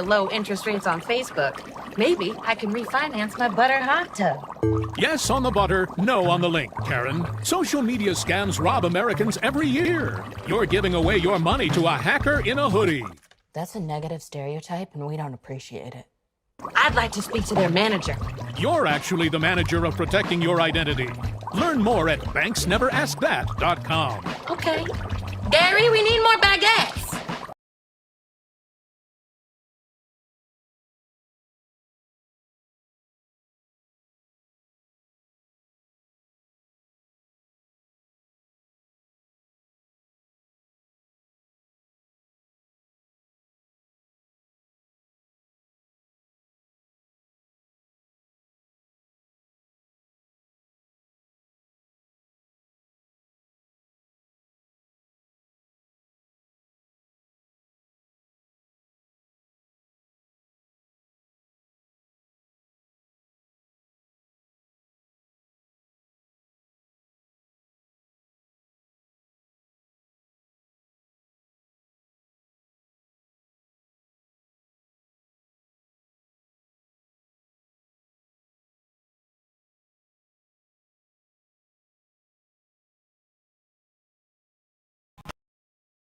low interest rates on Facebook. Maybe I can refinance my butter hot tub. Yes on the butter, no on the link, Karen. Social media scams rob Americans every year. You're giving away your money to a hacker in a hoodie. That's a negative stereotype, and we don't appreciate it. I'd like to speak to their manager. You're actually the manager of protecting your identity. Learn more at banksneveraskthat.com. Okay. Gary, we need more baguettes.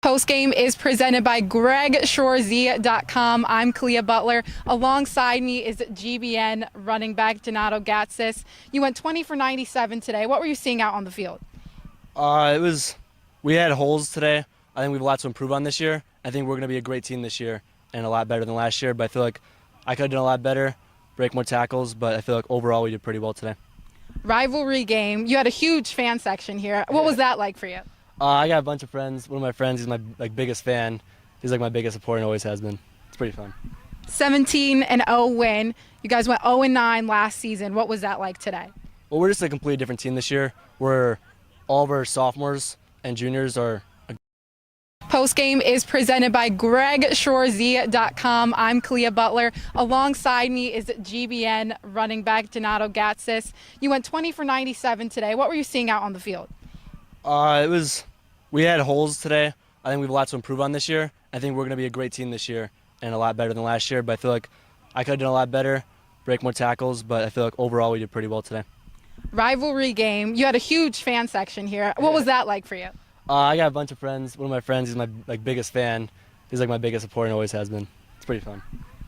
Postgame is presented by GregShoreZ.com. I'm Clea Butler. Alongside me is GBN running back Donato Gatsis. You went 20 for 97 today. What were you seeing out on the field? We had holes today. I think we have a lot to improve on this year. I think we're going to be a great team this year and a lot better than last year. But I feel like I could have done a lot better, break more tackles. But I feel like overall we did pretty well today. Rivalry game. You had a huge fan section here. What was that like for you? I got a bunch of friends. One of my friends, he's my biggest fan. He's like my biggest supporter and always has been. It's pretty fun. 17-0 win. You guys went 0-9 last season. What was that like today? Well, we're just a completely different team this year. We're all of our sophomores and juniors are. Postgame is presented by GregShoreZ.com. I'm Clea Butler. Alongside me is GBN running back Donato Gatsis. You went 20 for 97 today. What were you seeing out on the field? We had holes today. I think we have a lot to improve on this year. I think we're going to be a great team this year and a lot better than last year. But I feel like I could have done a lot better, break more tackles. But I feel like overall we did pretty well today. Rivalry game. You had a huge fan section here. What was that like for you? I got a bunch of friends. One of my friends, he's my biggest fan. He's like my biggest supporter and always has been. It's pretty fun.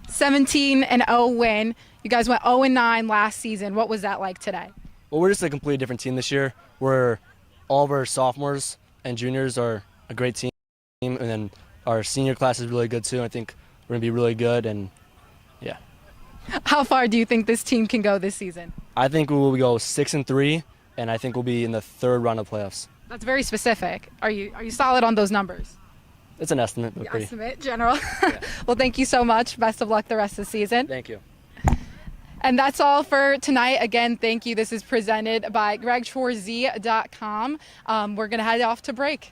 17-0 win. You guys went 0-9 last season. What was that like today? Well, we're just a completely different team this year. We're all of our sophomores and juniors are a great team, and then our senior class is really good too. I think we're going to be really good, and yeah. How far do you think this team can go this season? I think we will go 6-3, and I think we'll be in the third round of playoffs. That's very specific. Are you solid on those numbers? It's an estimate. But pretty. Estimate, general. Yeah. Well, thank you so much. Best of luck the rest of the season. Thank you. And that's all for tonight. Again, thank you. This is presented by GregShoreZ.com. We're going to head off to break.